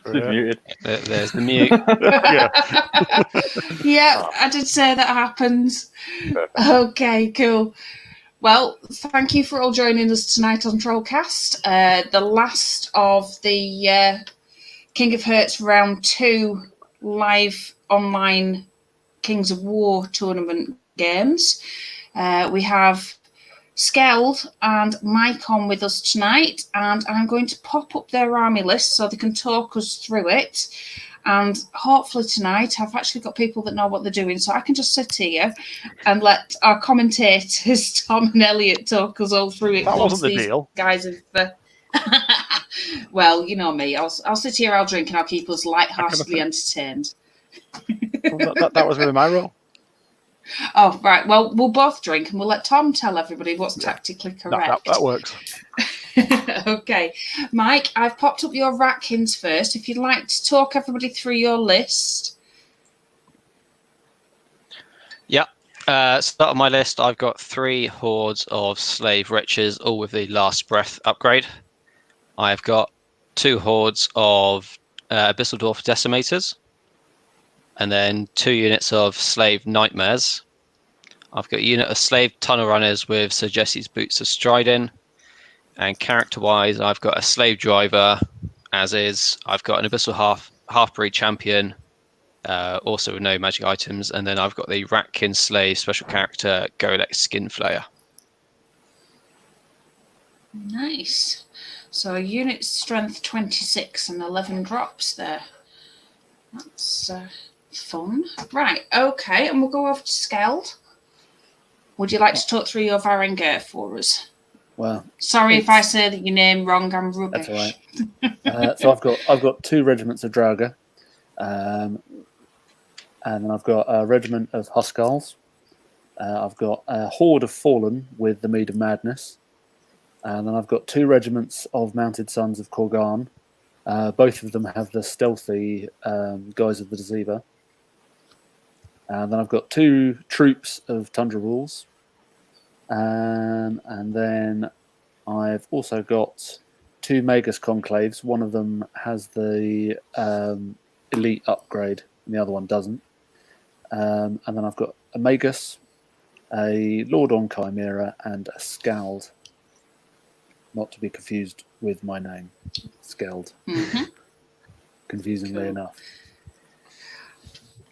There's the mute. Yeah, I did say that happens. Perfect. Okay, cool. Well, thank you for all joining us tonight on TrollCast. The last of the King of Herts Round 2 live online Kings of War tournament games. We have Skeld and Mike on with us tonight, and I'm going to pop up their army list so they can talk us through it. And hopefully tonight I've actually got people that know what they're doing, so I can just sit here and let our commentators Tom and Elliot talk us all through it. That wasn't the deal. Guys have well, you know me. I'll sit here, I'll drink, and I'll keep us lightheartedly entertained. That was really my role. Oh, right. Well, we'll both drink and we'll let Tom tell everybody what's tactically correct. That works. Okay. Mike, I've popped up your Ratkins first. If you'd like to talk everybody through your list. Yeah. Start on my list. I've got 3 hordes of slave riches, all with the last breath upgrade. I've got 2 hordes of Abyssal Dwarf Decimators. And then 2 units of slave nightmares. I've got a unit of slave tunnel runners with Sir Jesse's Boots of Striding. And character-wise, I've got a slave driver, as is. I've got an Abyssal half-breed champion, also with no magic items. And then I've got the Ratkin slave special character, Golek Skinflayer. Nice. So unit strength 26 and 11 drops there. That's fun. Right, okay, and we'll go over to Skeld. Would you like to talk through your Varangier for us? Well, sorry if I say that your name wrong. I'm rubbish. That's all right. So I've got 2 regiments of Draugr, and then I've got a regiment of Huskarls. I've got a horde of Fallen with the Mead of Madness, and then I've got 2 regiments of Mounted Sons of Korgan. Both of them have the stealthy Guys of the Deceiver. And then I've got 2 troops of Tundra Rules. And then I've also got 2 Magus Conclaves. One of them has the elite upgrade, and the other one doesn't. And then I've got a Magus, a Lord on Chimera, and a Skald. Not to be confused with my name, Skeld. Mm-hmm. Confusingly enough.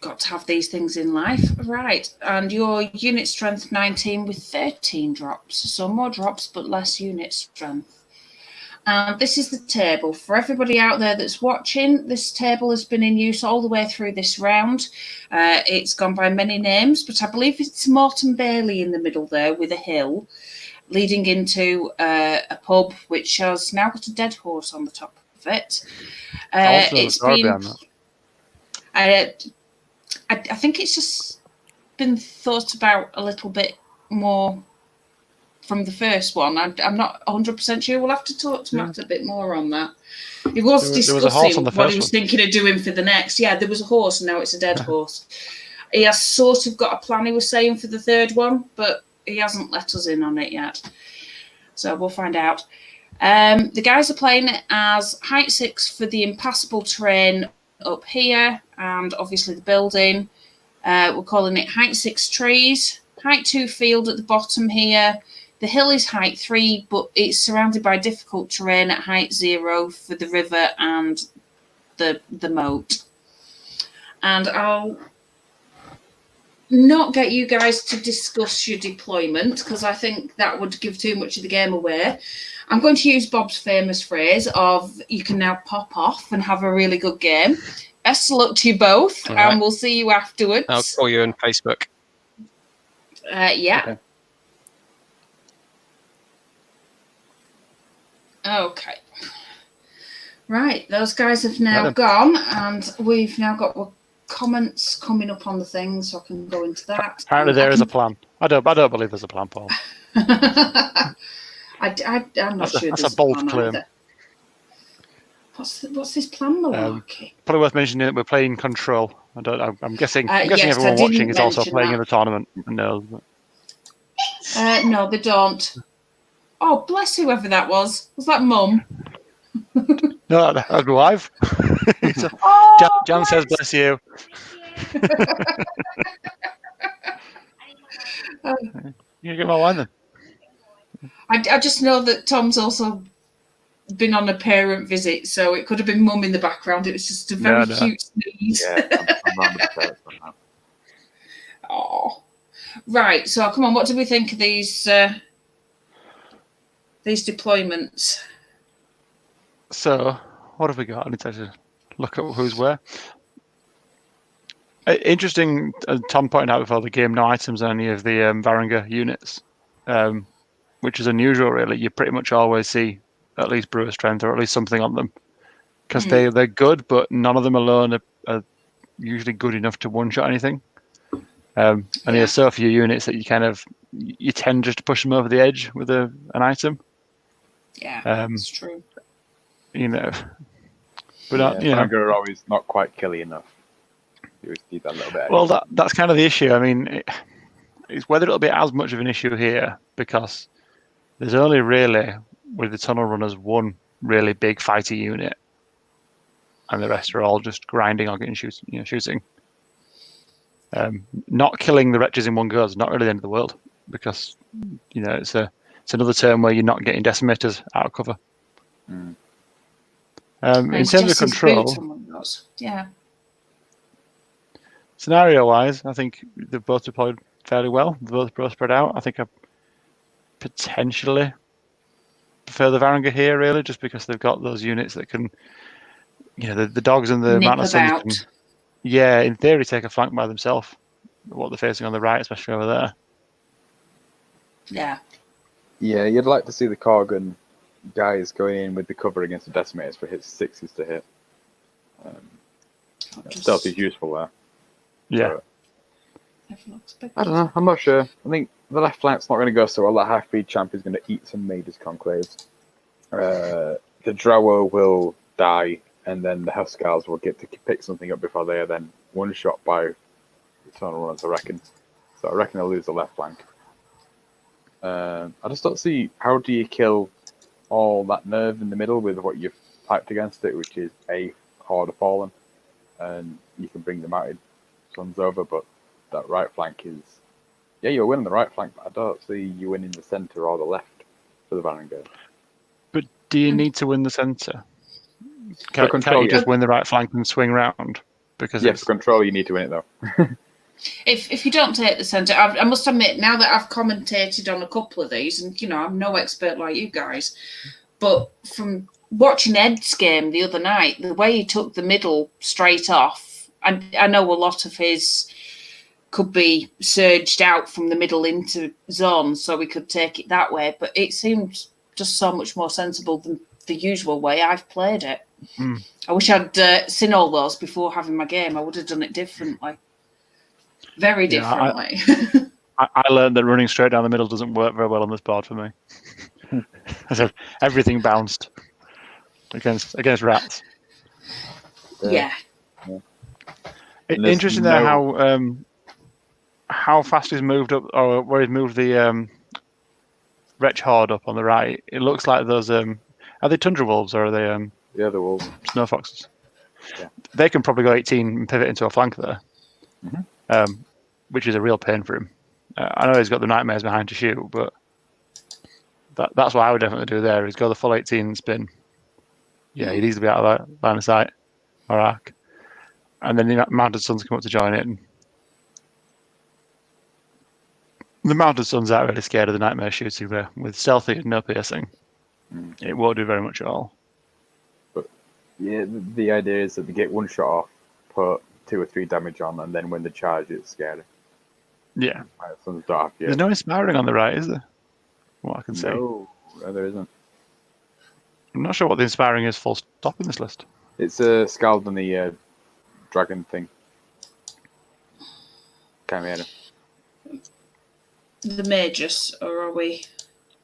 Got to have these things in life. Right, and your unit strength 19 with 13 drops. So more drops, but less unit strength. And this is the table. For everybody out there that's watching, this table has been in use all the way through this round. It's gone by many names, but I believe it's Morton Bailey in the middle there with a hill leading into a pub which has now got a dead horse on the top of it. It's been... I think it's just been thought about a little bit more from the first one. I'm not 100% sure. We'll have to talk to Matt a bit more on that. He was discussing what he was thinking of doing for the next. Yeah, there was a horse and now it's a dead horse. He has sort of got a plan, he was saying, for the third one, but he hasn't let us in on it yet. So we'll find out. The guys are playing it as height 6 for the impassable terrain up here, and obviously the building. We're calling it height 6 trees, height 2 field at the bottom here. The hill is height 3, but it's surrounded by difficult terrain at height 0 for the river and the moat. And I'll not get you guys to discuss your deployment because I think that would give too much of the game away. I'm going to use Bob's famous phrase of you can now pop off and have a really good game. Best of luck to you both, and we'll see you afterwards. I'll call you on Facebook. Yeah. Okay. Right, those guys have now gone, and we've now got comments coming up on the thing, so I can go into that. Apparently there is a plan. I don't believe there's a plan, Paul. I'm not sure. That's a bold claim. What's this plan, malarkey? Probably worth mentioning that we're playing Control. I'm guessing everyone watching is also playing in the tournament. No, they don't. Oh, bless whoever that was. Was that Mum? No, I'd go live. John says, "Bless you." You get my wine then. I just know that Tom's also been on a parent visit, so it could have been Mum in the background. It was just a very cute sneeze. Yeah, I'm around with the parents now. Oh, right. So come on, what do we think of these deployments? So, what have we got? I need to look at who's where. Interesting, Tom pointed out before the game, no items on any of the Varangur units, which is unusual, really. You pretty much always see at least brewer strength or at least something on them, because they're good, but none of them alone are usually good enough to one-shot anything. And there's so few units that you tend just to push them over the edge with an item. Yeah, that's true. You know, but Varangur are always not quite killy enough. You need that little bit. Well, that's kind of the issue. I mean, it's whether it'll be as much of an issue here, because there's only really, with the tunnel runners, one really big fighty unit, and the rest are all just grinding or getting shooting. Not killing the wretches in one go is not really the end of the world, because it's another turn where you're not getting decimators out of cover. In terms of control, scenario-wise, I think they've both deployed fairly well. They're both spread out. I think I potentially prefer the Varangur here, really, just because they've got those units that can, the dogs and the Mountain Sons can, in theory, take a flank by themselves. What they're facing on the right, especially over there. Yeah. Yeah, you'd like to see the Korgan guys going in with the cover against the decimators for hit 6s to hit. Stealth is useful there. Yeah. I don't know. I'm not sure. I think the left flank's not going to go so well. That half-speed champ is going to eat some Mages Conclaves. The Drow will die, and then the Huskarls will get to pick something up before they are then one-shot by the tunnel runners, I reckon. So I reckon they'll lose the left flank. I just don't see how do you kill all that nerve in the middle with what you've typed against it, which is a Horde of Fallen, and you can bring the Mounted Sons over, but that right flank is... Yeah, you're winning the right flank, but I don't see you winning the centre or the left for the Varangur. But do you need to win the centre? Can't you just win the right flank and swing round? Because for control, you need to win it, though. If you don't take the centre, I must admit, now that I've commentated on a couple of these, and, I'm no expert like you guys, but from watching Ed's game the other night, the way he took the middle straight off, and I know a lot of his could be surged out from the middle into zone, so we could take it that way, but it seemed just so much more sensible than the usual way I've played it. I wish I'd seen all those before having my game. I would have done it differently. Very differently. I learned that running straight down the middle doesn't work very well on this board for me. So everything bounced against rats. Yeah. Interesting there how fast he's moved up, or where he's moved the Wretch Horde up on the right. It looks like those are they Tundra Wolves or are they the wolves? Snow Foxes. Yeah. They can probably go 18 and pivot into a flank there. Which is a real pain for him. I know he's got the Nightmares behind to shoot, but that's what I would definitely do there, is go the full 18 and spin. Yeah, he'd easily be out of that line of sight or arc. And then the Mounted Sons come up to join it. And the Mounted Sons aren't really scared of the Nightmare shooting there. With stealthy and no piercing, it won't do very much at all. But yeah, the idea is that they get one shot off, put 2 or 3 damage on, and then when the charge, it's scary. Yeah. There's no inspiring on the right, is there? What I can say. No, there isn't. I'm not sure what the inspiring is full stop in this list. It's a Skeld and the dragon thing. Chimera. The Magus, or are we?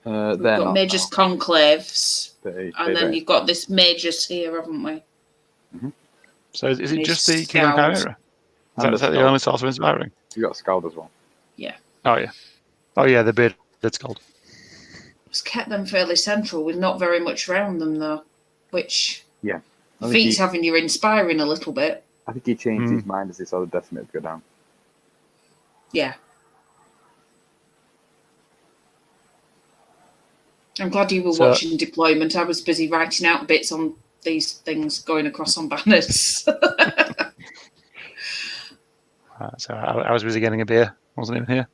We've got Magus Conclaves, and then you've got this Magus here, haven't we? So is it just the King of Chimera? Is that the only source of inspiring? You got Skeld as well. Yeah. Oh yeah, the bearded Skeld. It's kept them fairly central with not very much around them though, which Feet's having you inspiring a little bit. I think he changed his mind as he saw the decimates go down. Yeah. I'm glad you were watching deployment. I was busy writing out bits on these things going across on banners. So I was busy getting a beer. Wasn't even here.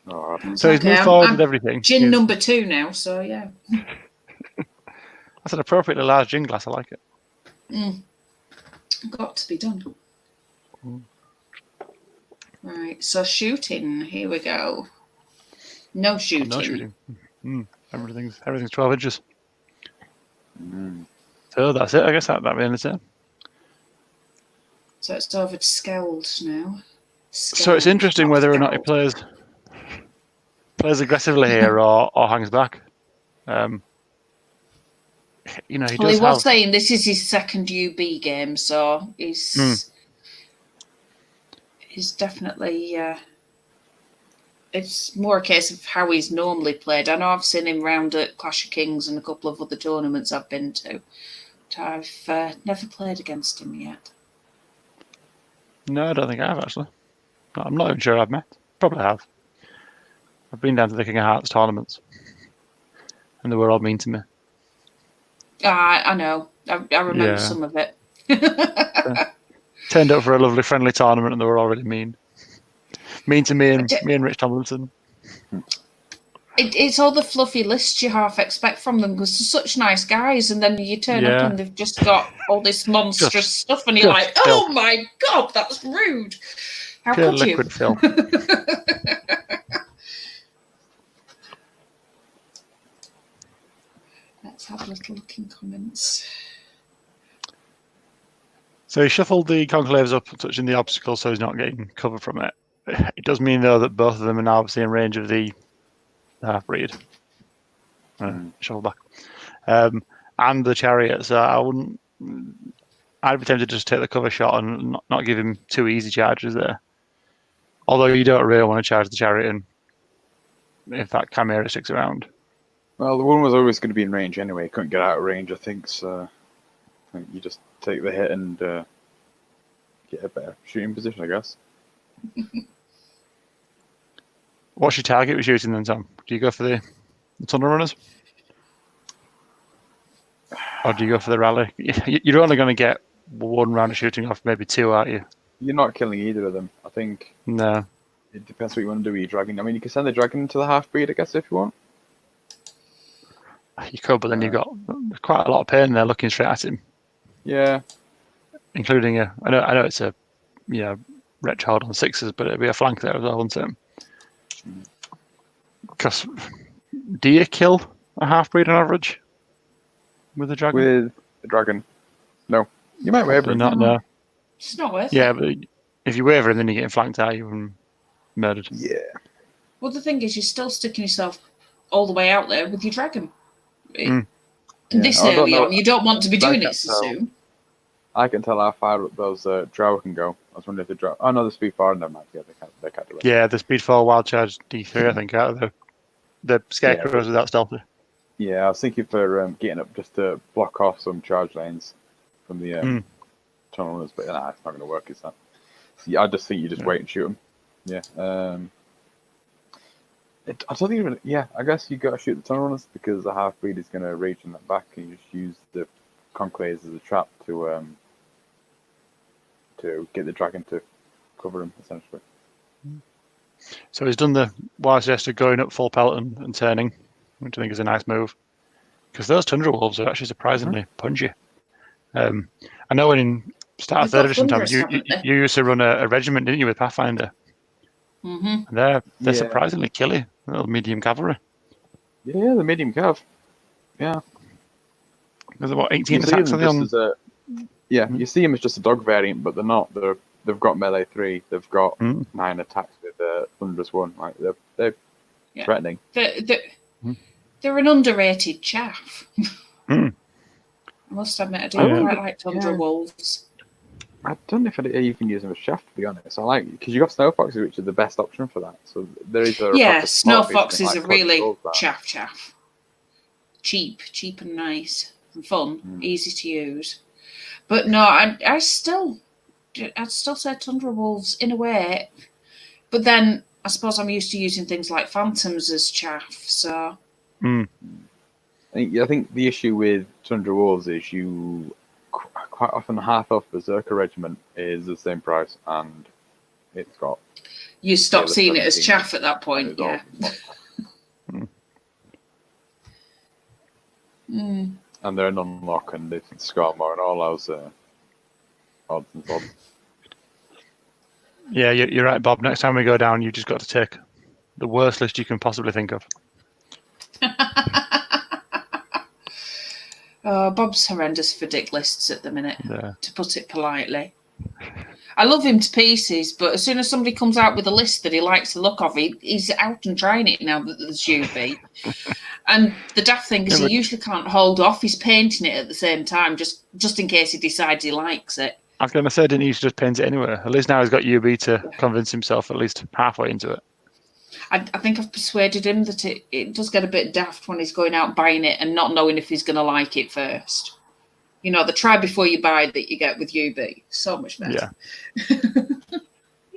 Oh, So he's moved forward with everything. Gin number 2 now, so yeah. That's an appropriately large gin glass. I like it. Got to be done. Right, so shooting. Here we go. No shooting. No shooting. Everything's 12 inches. So that's it. I guess that means it. So it's over to Skeld now. So it's interesting whether or not he plays aggressively here or hangs back. He was saying this is his second UB game, so he's definitely. It's more a case of how he's normally played. I know I've seen him round at Clash of Kings and a couple of other tournaments I've been to, but I've never played against him yet. No, I don't think I have actually. No, I'm not even sure I've met. Probably have. I've been down to the King of Herts tournaments, and they were all mean to me. I know. I remember some of it. Turned up for a lovely friendly tournament, and they were already mean. Mean to me and Rich Tomlinson. It's all the fluffy lists you half expect from them because they're such nice guys, and then you turn up and they've just got all this monstrous stuff, and you're like, "Oh my god, that's rude! How could you?" Liquid fill. Let's have a little look in comments. So he shuffled the conclaves up, touching the obstacle, so he's not getting cover from it. It does mean, though, that both of them are now obviously in range of the half-breed. Shuffle back. And the chariot, so I'd be tempted to just take the cover shot and not give him 2 easy charges there. Although you don't really want to charge the chariot in if that chimera sticks around. Well, the one was always going to be in range anyway. Couldn't get out of range, I think, so I think you just take the hit and get a better shooting position, I guess. What's your target with shooting then, Tom? Do you go for the tunnel runners? Or do you go for the rally? You're only going to get 1 round of shooting off, maybe 2, aren't you? You're not killing either of them, I think. No. It depends what you want to do with your dragon. I mean, you can send the dragon into the half-breed, I guess, if you want. You could, but then you've got quite a lot of pain there looking straight at him. Yeah. Including I know it's a wretch hold on 6s, but it'd be a flank there as well, wouldn't it? Because do you kill a half-breed on average with a dragon? With the dragon, no. You might waver him. No. It's not worth it. Yeah, but if you waver him, then you're getting flanked out, and murdered. Yeah. Well, the thing is, you're still sticking yourself all the way out there with your dragon. This early on, you don't want to be doing it so soon. I can tell how far those drow can go. I was wondering if the drow. Oh no, the speed 4 never mind. Yeah, they can't do it. Yeah, the speed 4 wild charge D3, I think, out of the scarecrows without stealthy. Yeah, I was thinking for getting up just to block off some charge lanes from the tunnel runners, but it's not going to work. Is that? So, yeah, I just think you just wait and shoot them. Yeah. I don't think I guess you got to shoot the tunnel runners because the half breed is going to rage in that back, and you just use the conclaves as a trap to get the dragon to cover him essentially. So he's done the wise gesture going up full pelt and turning, which I think is a nice move. Because those Tundra Wolves are actually surprisingly punchy. I know when in start of 3rd edition times, you used to run a regiment, didn't you, with Pathfinder? Mm-hmm. And they're surprisingly killy, little medium cavalry. Yeah, the medium cav. Yeah. There's about 18 attacks on them. You see them as just a dog variant, but they're not. They've got melee 3. They've got 9 attacks with Thunderous 1. Like they're threatening. They're an underrated chaff. I must admit, I do quite like Tundra Wolves. I don't know if you can use them as chaff, to be honest. I like because you got Snow Foxes, which are the best option for that. So there is a Snow Foxes are really chaff. Cheap and nice and fun, easy to use. But no, I'd still say Tundra Wolves in a way. But then I suppose I'm used to using things like Phantoms as chaff, so. Mm. I think the issue with Tundra Wolves is you quite often half off Berserker Regiment is the same price, and it's got. You stop seeing it as chaff at that point, yeah. And they're an unlock, and they can score more, and all those odds and sods. Yeah, you're right, Bob. Next time we go down, you just got to take the worst list you can possibly think of. Bob's horrendous for dick lists at the minute, Yeah. to put it politely. I love him to pieces, but as soon as somebody comes out with a list that he likes the look of, he's out and trying it now that there's UB. And the daft thing is he usually can't hold off. He's painting it at the same time, just in case he decides he likes it. I was going to say, didn't he used to just paint it anyway? At least now he's got UB to convince himself at least halfway into it. I think I've persuaded him that it does get a bit daft when he's going out buying it and not knowing if he's going to like it first. You know, the try before you buy that you get with UB. So much better. Yeah.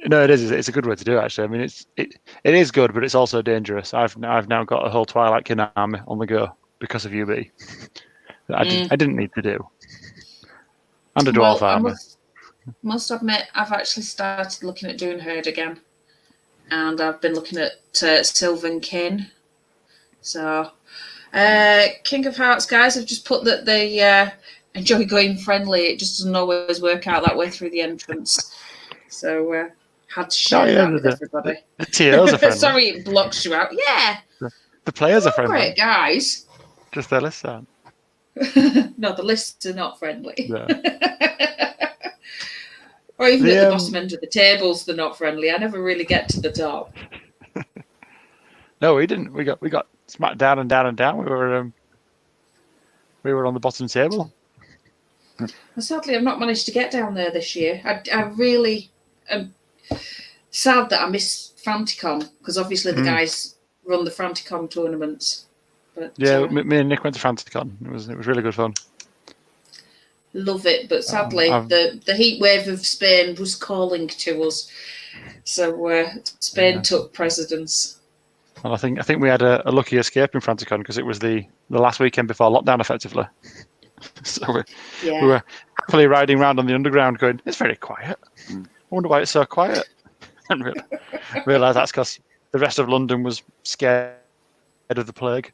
No, it is. It's a good way to do it, actually. I mean, it is good, but it's also dangerous. I've now got a whole Twilight Kin army on the go because of UB. That I didn't need to do. And a dwarf army. I must admit, I've actually started looking at doing Herd again. And I've been looking at Sylvan Kin. So, King of Hearts guys have just put that they enjoy going friendly. It just doesn't always work out that way through the entrance. So, had to share that with everybody. The TOs are friendly. Sorry, it blocks you out. Yeah. The players are friendly. Great, guys. Just their lists aren't. No, the lists are not friendly. Yeah. Or even at the bottom end of the tables, they're not friendly. I never really get to the top. No, we didn't. We got smacked down and down and down. We were on the bottom table. Sadly, I've not managed to get down there this year. I really am sad that I miss Franticon, because obviously the guys run the Franticon tournaments. But, yeah, me and Nick went to Franticon. It was really good fun. Love it, but sadly the heat wave of Spain was calling to us, so Spain took precedence. And I think we had a lucky escape in Franticon because it was the last weekend before lockdown, effectively. So we were happily riding around on the underground, going, "It's very quiet. I wonder why it's so quiet." And realised that's because the rest of London was scared of the plague.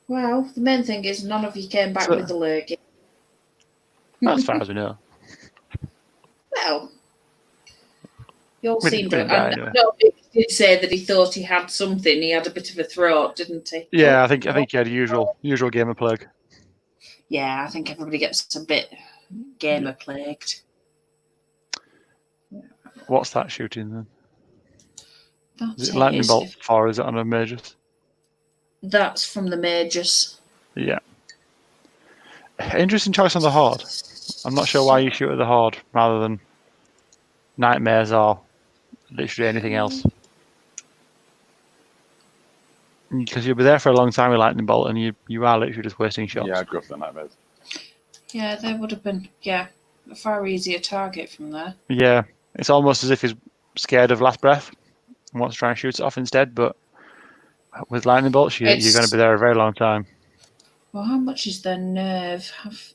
Well, the main thing is none of you came back with the lurgy. As far as we know. Well, you all seemed to. Anyway. He did say that he thought he had something. He had a bit of a throat, didn't he? Yeah, I think he had a usual gamer plague. Yeah, I think everybody gets a bit gamer plagued. What's that shooting then? That's is it lightning bolt 4? Or is it on a majors? That's from the majors. Yeah. Interesting choice on the Horde. I'm not sure why you shoot at the Horde rather than Nightmares or literally anything else. Because you'll be there for a long time with lightning bolt, and you are literally just wasting shots. Yeah, I'd go for the Nightmares. Yeah, there would have been a far easier target from there. Yeah, it's almost as if he's scared of last breath and wants to try and shoot it off instead, but with lightning bolts, you're going to be there a very long time. Well, how much is their nerve?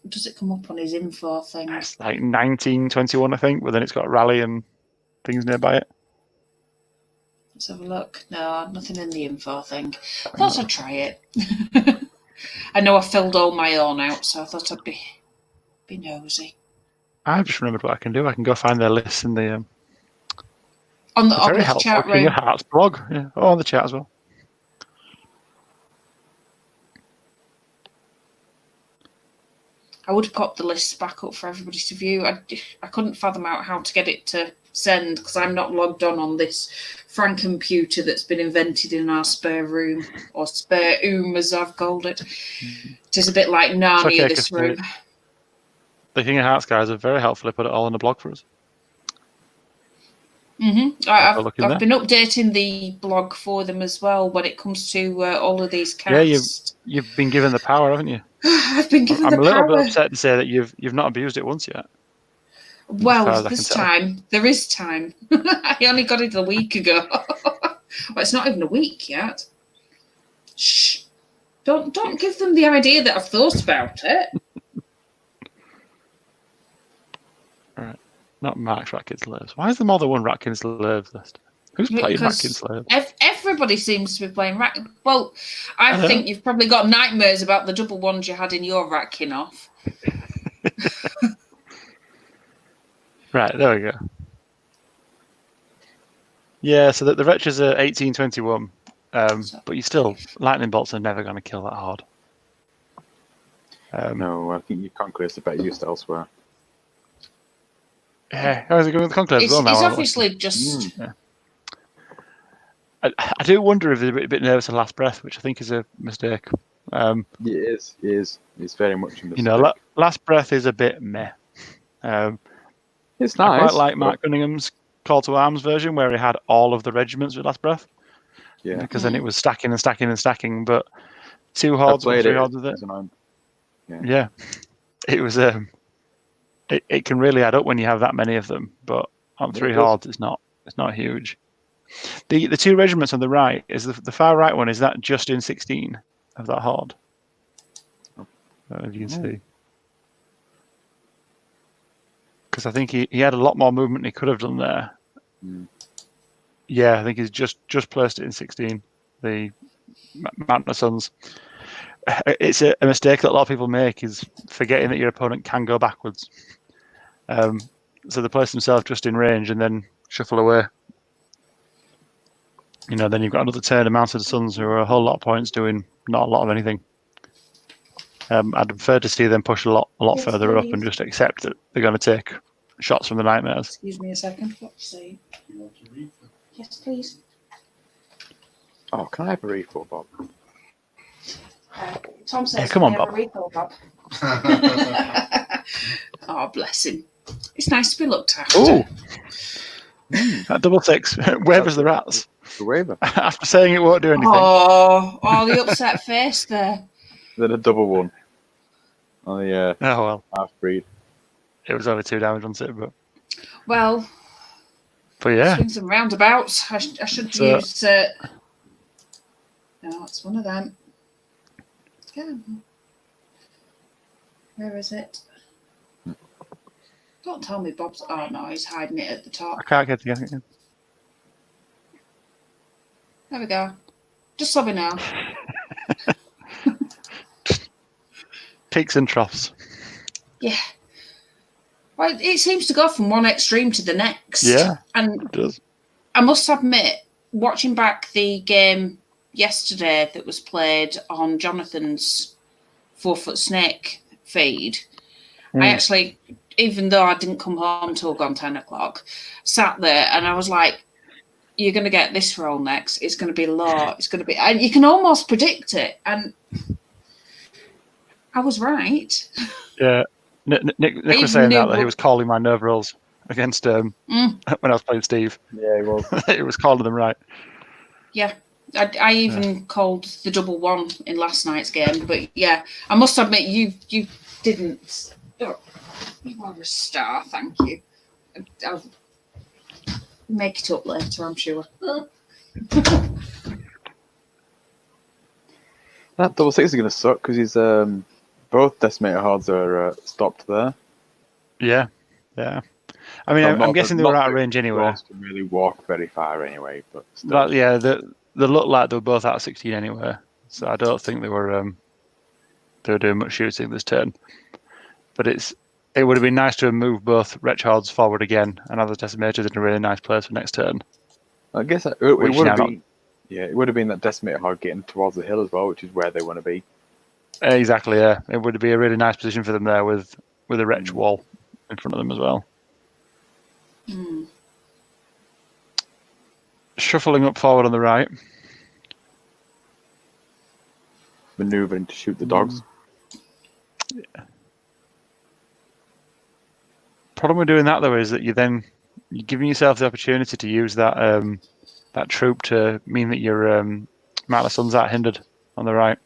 Does it come up on his info thing? It's like 1921, I think, but then it's got rally and things nearby it. Let's have a look. No, nothing in the info thing. I thought I'd try it. I know I filled all my own out, so I thought I'd be nosy. I've just remembered what I can do. I can go find their list in the on the very helpful chat room. King of Hearts blog. Yeah. Oh, on the chat as well. I would have popped the list back up for everybody to view. I couldn't fathom out how to get it to send because I'm not logged on this Frank-computer that's been invented in our spare room, or spare room as I've called it. It is a bit like Narnia, this room. The King of Hearts guys have very helpfully put it all in the blog for us. I've been updating the blog for them as well when it comes to all of these casts. Yeah, you've been given the power, haven't you? I've been given I'm the a little power. bit upset to say that you've not abused it once yet. Well, as I this can tell. time there is time. I only got it a week ago. Well, it's not even a week yet. Shh! Don't give them the idea that I've thought about it. All right. Not Mark's Ratkin Slaves. Why is there more than one Ratkin Slaves list? Who's playing Ratkin Slaves? Everybody seems to be playing Rat. Well, I think you've probably got nightmares about the double ones you had in your Ratkin off. Right, there we go. Yeah, so the wretches are 1821, but you still, lightning bolts are never going to kill that hard. No, I think your conclaves are better used elsewhere. Yeah, how's it going with the conclave as well now? It's obviously just. Yeah. I do wonder if they're a bit nervous at last breath, which I think is a mistake. It is. It's very much a mistake. You know, last breath is a bit meh. It's nice. I quite like Mark Cunningham's Call to Arms version, where he had all of the regiments with last breath. Yeah. Because then it was stacking and stacking and stacking, but 2 hordes or 3 hordes with it. Yeah. It was it can really add up when you have that many of them, but on 3 hordes it's not huge. The 2 regiments on the right is the far right one. Is that just in 16 of that horde? I don't know if you can see. Because I think he had a lot more movement than he could have done there. Yeah, I think he's just placed it in 16. The Mountain of Suns. It's a mistake that a lot of people make, is forgetting that your opponent can go backwards. So they place themselves just in range and then shuffle away. You know, then you've got another turn of Mountain of Suns who are a whole lot of points doing not a lot of anything. I'd prefer to see them push a lot further up and just accept that they're going to take shots from the nightmares. Excuse me a second. What you say? Yes, please. Oh, can I have a refill, Bob? Tom says, come on, "Can I have Bob." a refill, Bob." Oh, bless him. It's nice to be looked after. Oh, that double 6. Wavers the rats. The waiver. After saying it won't do anything. Oh, the upset face there. Then a double 1 on the Oh well, half breed. it was only 2 damage on it, Well, but yeah. swings and roundabouts. I should So- use. No, it's one of them. Yeah. Where is it? Don't tell me Bob's. Oh no, he's hiding it at the top. I can't get together. There we go. Just so we know. Peaks and troughs. Yeah. Well, it seems to go from one extreme to the next. Yeah, And it does. I must admit, watching back the game yesterday that was played on Jonathan's 4-foot snake feed, I actually, even though I didn't come home till gone 10 o'clock, sat there and I was like, you're going to get this roll next. It's going to be low. It's going to be... And you can almost predict it. And I was right. Yeah, Nick was saying that he was calling my nerve rolls against when I was playing Steve. Yeah, he was. It was calling them right. Yeah. I even called the double 1 in last night's game. But yeah, I must admit, you didn't... Oh, you are a star. Thank you. I'll make it up later, I'm sure. That double 6 is going to suck because he's both decimator hordes are stopped there. Yeah. I mean, I'm guessing they were out of range anyway. Can really walk very far anyway, but still. But yeah, they looked like they were both out of 16 anyway, so I don't think they were doing much shooting this turn. But it would have been nice to have moved both Wretch hordes forward again and have the decimators in a really nice place for next turn. I guess it would have been. Yeah, it would have been that decimator horde getting towards the hill as well, which is where they want to be. Exactly, yeah. It would be a really nice position for them there with a Wretch wall in front of them as well. Shuffling up forward on the right. Maneuvering to shoot the dogs. Yeah. Problem with doing that though is that you're giving yourself the opportunity to use that that troop to mean that your Mountain of Suns are hindered on the right.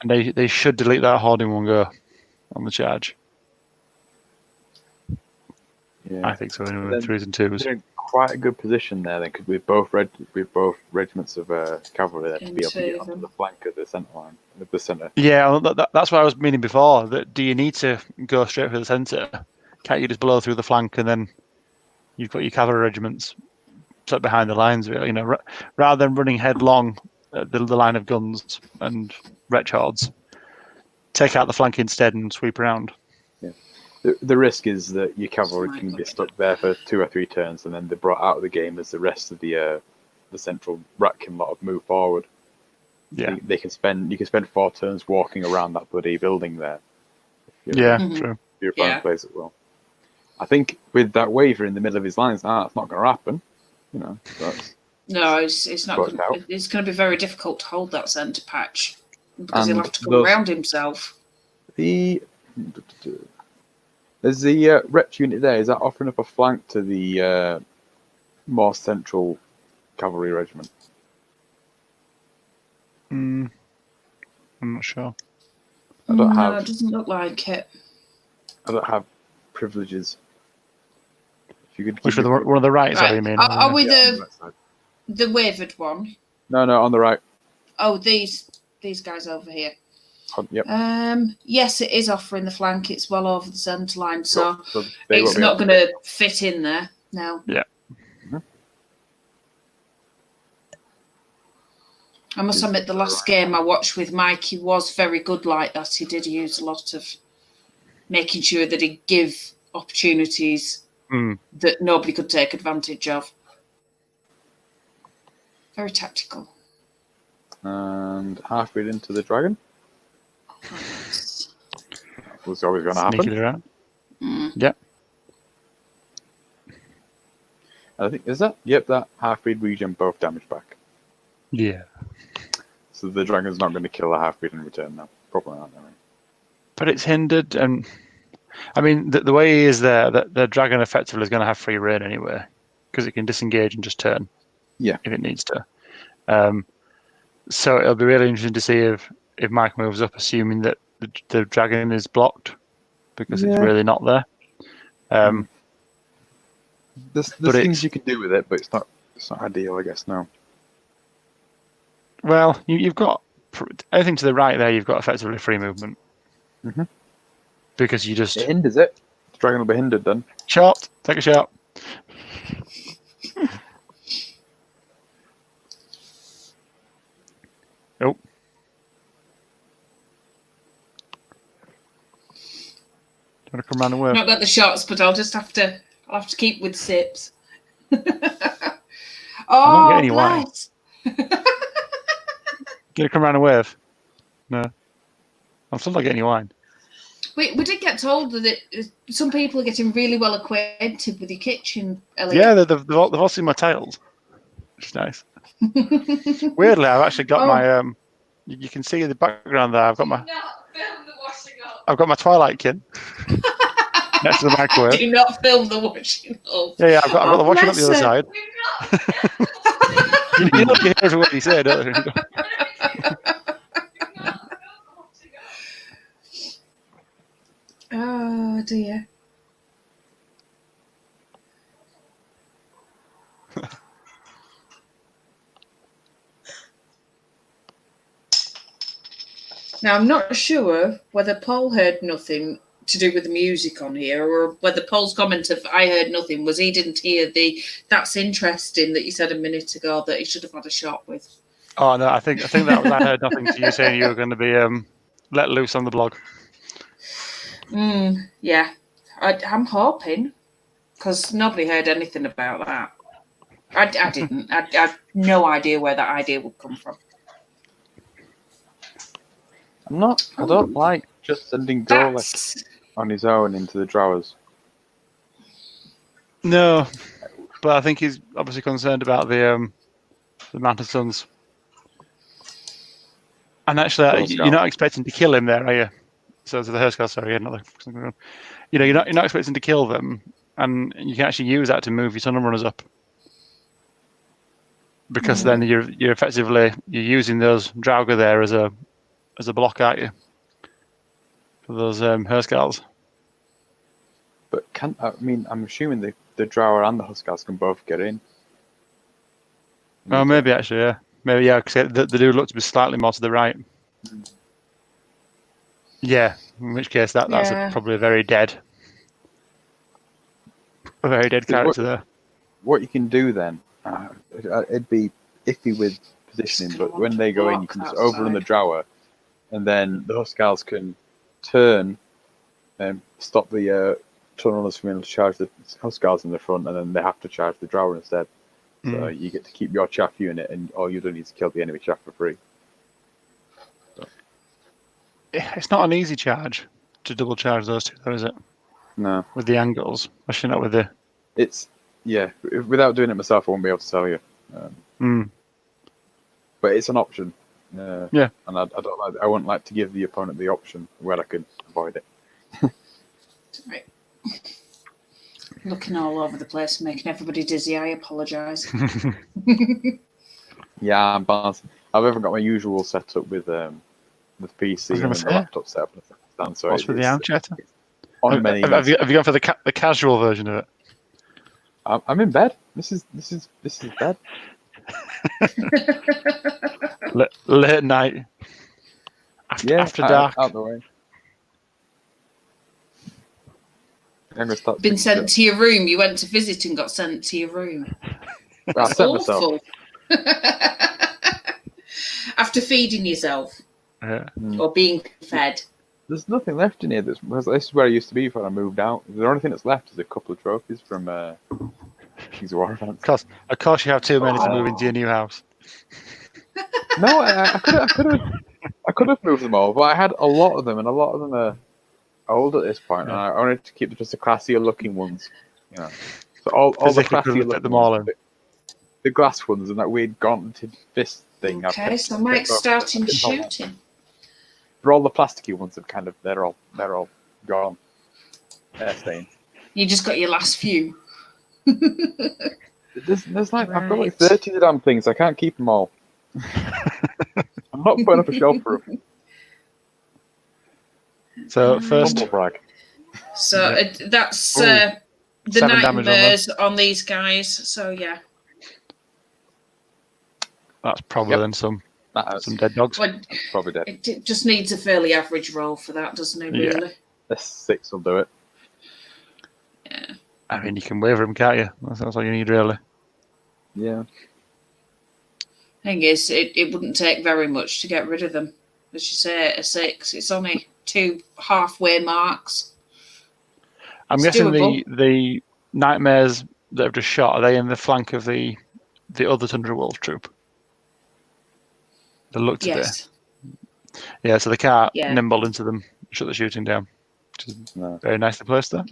And they should delete that horde in one go on the charge. Yeah. I think so. Anyway, Then 3s and 2s. They're in quite a good position there, then, because with both regiments of cavalry there to be able to get onto the flank of the centre line, of the centre. Yeah, well, that's what I was meaning before. That do you need to go straight for the centre? Can't you just blow through the flank and then you've got your cavalry regiments set behind the lines? Really, you know, rather than running headlong at the line of guns and wretch hordes, take out the flank instead and sweep around. Yeah. The risk is that your cavalry can get stuck there for 2 or 3 turns, and then they're brought out of the game as the rest of the central Ratkin lot have moved forward. Yeah, you can spend 4 turns walking around that bloody building there. True. Your opponent plays it well. I think with that waver in the middle of his lines, that's not going to happen. You know, no, it's not. It's going to be very difficult to hold that centre patch because he'll have to come around himself. There's the Wretch unit there. Is that offering up a flank to the more central cavalry regiment? I'm not sure. It doesn't look like it. I don't have privileges. If you could. Which one of the right? Right. You mean? Are we the wavered one? No, on the right. Oh, these guys over here. Yep. Yes, it is offering the flank. It's well over the centre line, so they it's not going to fit in there now. Yeah. I must admit, the last game I watched with Mike, he was very good like that. He did use a lot of making sure that he'd give opportunities that nobody could take advantage of. Very tactical. And half-beat into the dragon. Was always going to happen. Sneaking around. Yeah. I think that half-breed region both damage back. Yeah. So the dragon's not going to kill the half-breed in return now. Probably not. Anyway. But it's hindered, and I mean the way he is there, that the dragon effectively is going to have free reign anyway, because it can disengage and just turn. Yeah. If it needs to. So it'll be really interesting to see if Mike moves up, assuming that the dragon is blocked, because it's really not there. There's things you can do with it, but it's not ideal, I guess. No. Well, you've got anything to the right there. You've got effectively free movement, because you just it hinders it. The dragon will be hindered then. Shot. Take a shot. Oh. Do you want to come round and work? I've not got the shots, but I'll have to keep with sips. I don't get any wine. Bless. Gonna come round and wave? No. I'm still not getting any wine. We did get told that some people are getting really well acquainted with your kitchen, Elliot. Yeah, they've all seen my tiles. Which is nice. Weirdly, I've actually got my you can see in the background there. I've got my Twilight kin next to the microwave. Do not film the washing up. Yeah, I've got the washing up the other side. you know you hear what he said, don't you? Oh dear. Now, I'm not sure whether Paul heard nothing to do with the music on here, or whether Paul's comment of "I heard nothing" was he didn't hear the "that's interesting" that you said a minute ago that he should have had a shot with. Oh no, I think that was I heard nothing to you saying you were going to be let loose on the blog. Yeah, I'm hoping, because nobody heard anything about that. I didn't. I had no idea where that idea would come from. I don't like just sending Gorlick on his own into the drawers. No, but I think he's obviously concerned about the Mountain Sons. And actually, you're not expecting to kill him there, are you? So the Hertscald, sorry, another. You're not expecting to kill them, and you can actually use that to move your tunnel runners up. Because then you're effectively using those Draugr there as as a block, aren't you? For those Herskals. But I'm assuming the Drower and the Huskars can both get in. Oh, maybe actually, yeah. Maybe, yeah, because they do look to be slightly more to the right. Yeah, in which case that's probably a very dead character there. What you can do then, it'd be iffy with positioning, but when they go in, you can just overrun the Drower, and then the Huskars can turn and stop the tunnelers from being able to charge the Huskars in the front, and then they have to charge the Drower instead. So you get to keep your chaff unit, and all you do is kill the enemy chaff for free. So. It's not an easy charge to double charge those two, though, is it? No. With the angles, especially not with the. Without doing it myself, I won't be able to tell you. But it's an option. Yeah. And I wouldn't like to give the opponent the option where I could avoid it. Right. Looking all over the place, making everybody dizzy. I apologise. Yeah, I'm balanced. I've even got my usual setup with PC and the laptop setup. So what's with the armchair? Have you gone for the casual version of it? I'm in bed. This is bed. Late night. After dark. Out the way. Been sent to your room. You went to visit and got sent to your room. I sent myself. After feeding yourself. Yeah. Or being fed. There's nothing left in here. This is where I used to be before I moved out. The only thing that's left is a couple of trophies from Kings of War events. Of course, you have too many to move into your new house. No, I could have moved them all, but I had a lot of them, and a lot of them are old at this point, and I wanted to keep just the classier looking ones. You know, so all the classier looking ones, the glass ones, and that weird gauntleted fist thing. Okay, so Mike's starting shooting. For all the plasticky ones, they're all gone. They're stained. You just got your last few. There's like I've got like 30 of the damn things. I can't keep them all. I'm not putting up a shelf for them. So first, so that's the nightmares on these guys. So yeah, that's probably then some dead dogs. Well, probably dead. It just needs a fairly average roll for that, doesn't it? Really? Yeah. The 6 will do it. Yeah. I mean, you can waver them, can't you? That's all you need, really. Yeah. Thing is, it wouldn't take very much to get rid of them. As you say, a 6. It's only 2 halfway marks. I'm guessing the nightmares that have just shot, are they in the flank of the other Tundra Wolf troop? They look to be. Yeah, so they can't nimble into them, shut the shooting down, which is very nicely placed there.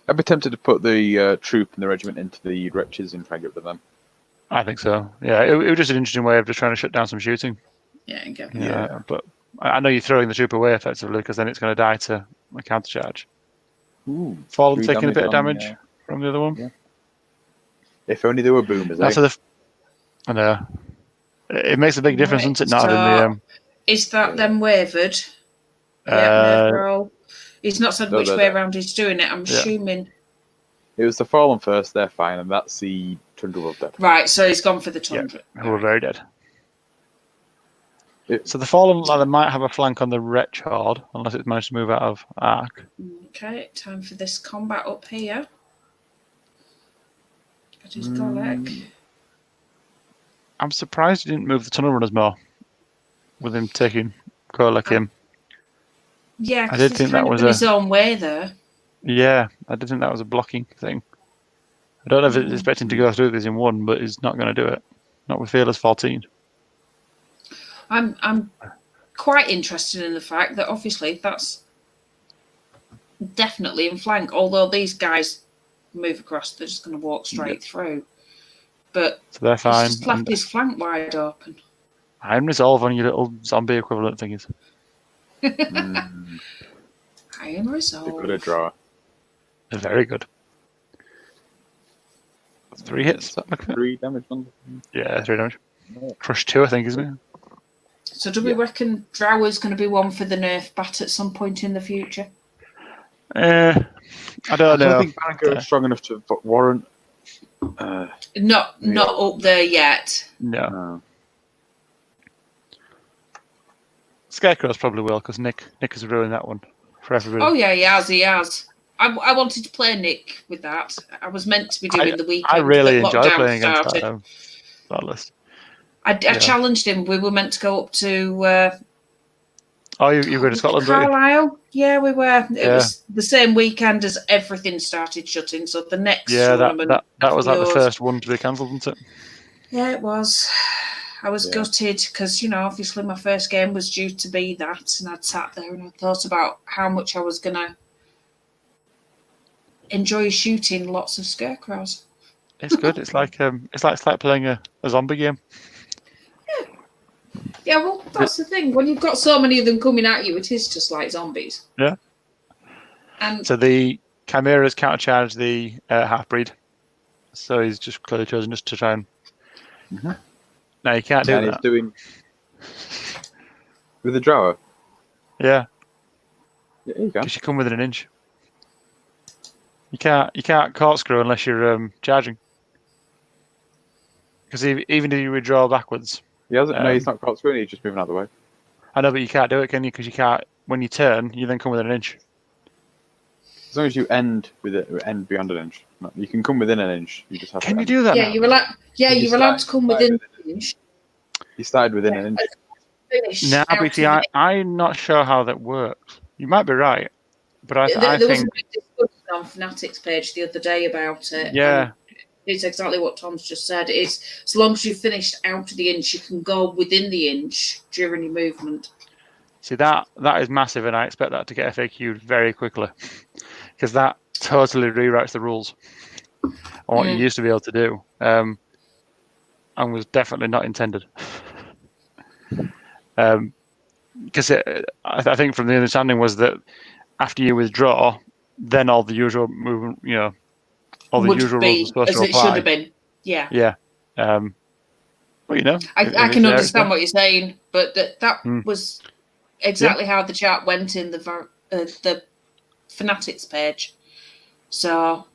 I'd be tempted to put the troop and the regiment into the wretches and try and get rid of them. I think so. Yeah, it was just an interesting way of just trying to shut down some shooting. Yeah, but I know you're throwing the troop away effectively because then it's going to die to a counter charge. Fallen taking a bit of damage from the other one. Yeah. If only there were boomers. I know. It makes a big difference, doesn't it? Not having the. Is that them wavered? Yeah, he's not said which way around he's doing it. I'm assuming. It was the Fallen first. They're fine, and that's the Tundra Wolf dead. Right, so he's gone for the Tundra. Yeah, who are very dead. So the Fallen ladder might have a flank on the Wretch Horde, unless it's managed to move out of Arc. Okay, time for this combat up here. Got his Golek. I'm surprised he didn't move the Tunnel Runners more, with him taking Golek in. Yeah, I did think that was his own way there. Yeah, I did think that was a blocking thing. I don't know if it's expecting to go through this in one, but he's not going to do it. Not with Fearless 14. I'm quite interested in the fact that obviously that's definitely in flank. Although these guys move across, they're just going to walk straight through. But so they're fine. He's just left his flank wide open. I'm resolve on your little zombie equivalent thingies. I am resolved. Good draw. They're very good. 3 hits. 3 damage on them. Yeah, 3 damage. Crush 2, I think, isn't it? So do we reckon Drower's going to be one for the nerf bat at some point in the future? I don't know. I think Varango is strong enough to warrant. Not up there yet. No. Scarecrows probably will, because Nick has ruined that one for everybody. Oh yeah, he has. I wanted to play Nick with that. I was meant to be doing the weekend. I really but enjoy lockdown playing against started. that list. I challenged him. We were meant to go up to. You were to Scotland, weren't you? Carlisle? Yeah, we were. It was the same weekend as everything started shutting. So the next tournament. that was like the first one to be cancelled, wasn't it? Yeah, it was. I was gutted because, obviously my first game was due to be that, and I'd sat there and I thought about how much I was going to enjoy shooting lots of scarecrows. It's good. It's like playing a zombie game. Yeah, well, that's the thing. When you've got so many of them coming at you, it is just like zombies. Yeah. And so the Chimeras countercharge the half-breed. So he's just clearly chosen just to try and... Mm-hmm. No, you can't do that. He's doing... With the Drower? Yeah. Yeah, you can. Because you come within an inch. You can't corkscrew unless you're charging. Because even if you withdraw backwards... He hasn't. No, he's not caught screwing. He's just moving out of the way. I know, but you can't do it, can you? Because you can't. When you turn, you then come within an inch. As long as you end beyond an inch, you can come within an inch. You just have. Can to you do that? Yeah, now? you're allowed. Yeah, you're allowed to come within an inch. You started within an inch. No, but see, I'm not sure how that works. You might be right, but I There was think a big discussion on Fanatics page the other day about it. Yeah. It's exactly what Tom's just said. It's as long as you've finished out of the inch, you can go within the inch during your movement. See, that is massive, and I expect that to get FAQ'd very quickly, because that totally rewrites the rules on what you used to be able to do, and was definitely not intended. Because I think from the understanding was that after you withdraw, then all the usual movement, all the usual rules are supposed to apply. As it should have been. Yeah. Yeah. Well, I can understand what you're saying, but that was exactly how the chart went in the Fanatics page. So,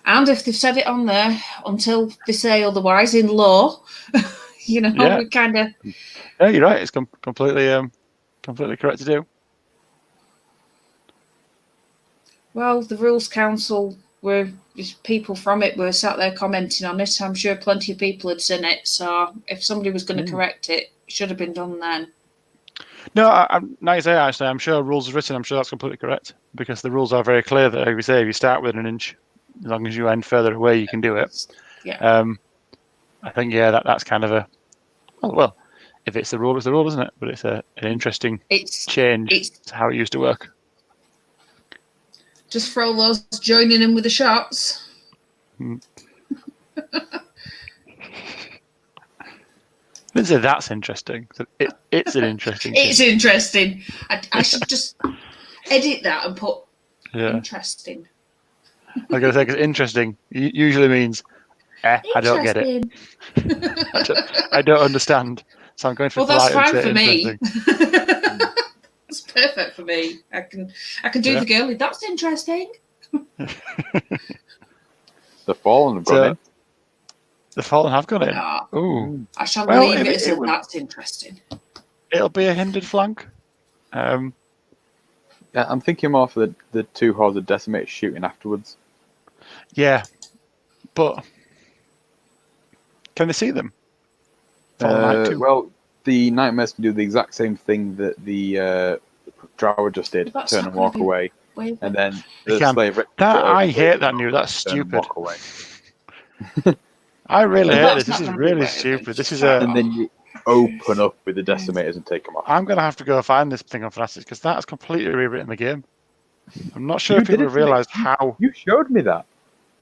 and if they've said it on there, until they say otherwise in law, we kind of. Yeah, you're right. It's completely correct to do. Well, the Rules Council people from it were sat there commenting on it. I'm sure plenty of people had seen it. So if somebody was going to correct it, it should have been done then. No, I'm nice. Actually, I'm sure rules are written. I'm sure that's completely correct, because the rules are very clear that if you start within an inch, as long as you end further away, you can do it. Yeah. I think that's kind of a well, if it's the rule, it's the rule, isn't it? But it's an interesting change to how it used to work. Just Frollo's joining in with the shots. Didn't say that's interesting. It's an interesting. It's interesting. I should just edit that and put interesting. I was going to say, because interesting usually means I don't get it. I don't understand. So I'm going to. Well, that's fine for me. It's perfect for me. I can do the girly. That's interesting. The Fallen have gone in. The Fallen have gone in. Yeah. Ooh. I shall leave it as that's interesting. It'll be a hindered flank. Yeah, I'm thinking more for the two hordes of Decimated shooting afterwards. Yeah, but can they see them? Well, the Nightmares can do the exact same thing that the Drower just did, turn and walk away. And then the Slave... I hate that new. That's stupid. Walk away. I really hate this. This is really stupid. This is And then you open up with the Decimators and take them off. I'm going to have to go find this thing on Fanatics, because that's completely rewritten the game. I'm not sure if people have realised how... You showed me that.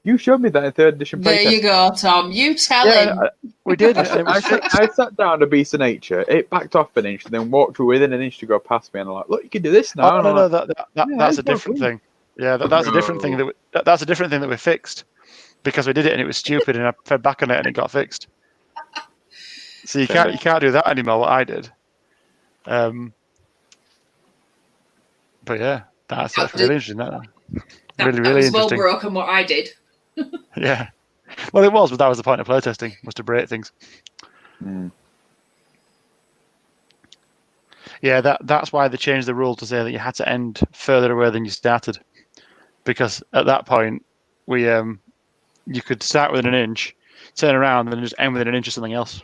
You showed me that in 3rd edition. There you go, Tom. You tell him. We did. I sat down a Beast of Nature. It backed off an inch, and then walked within an inch to go past me. And I'm like, "Look, you can do this now." No, that's a different thing. Yeah, that's a different thing that's a different thing that we fixed, because we did it and it was stupid, and I fed back on it and it got fixed. So you can't do that anymore. What I did. But yeah, that's really interesting. That That really was well interesting. broken what I did. Yeah. Well, it was, but that was the point of playtesting, was to break things. Yeah, that's why they changed the rule to say that you had to end further away than you started, because at that point you could start within an inch, turn around, and then just end within an inch of something else.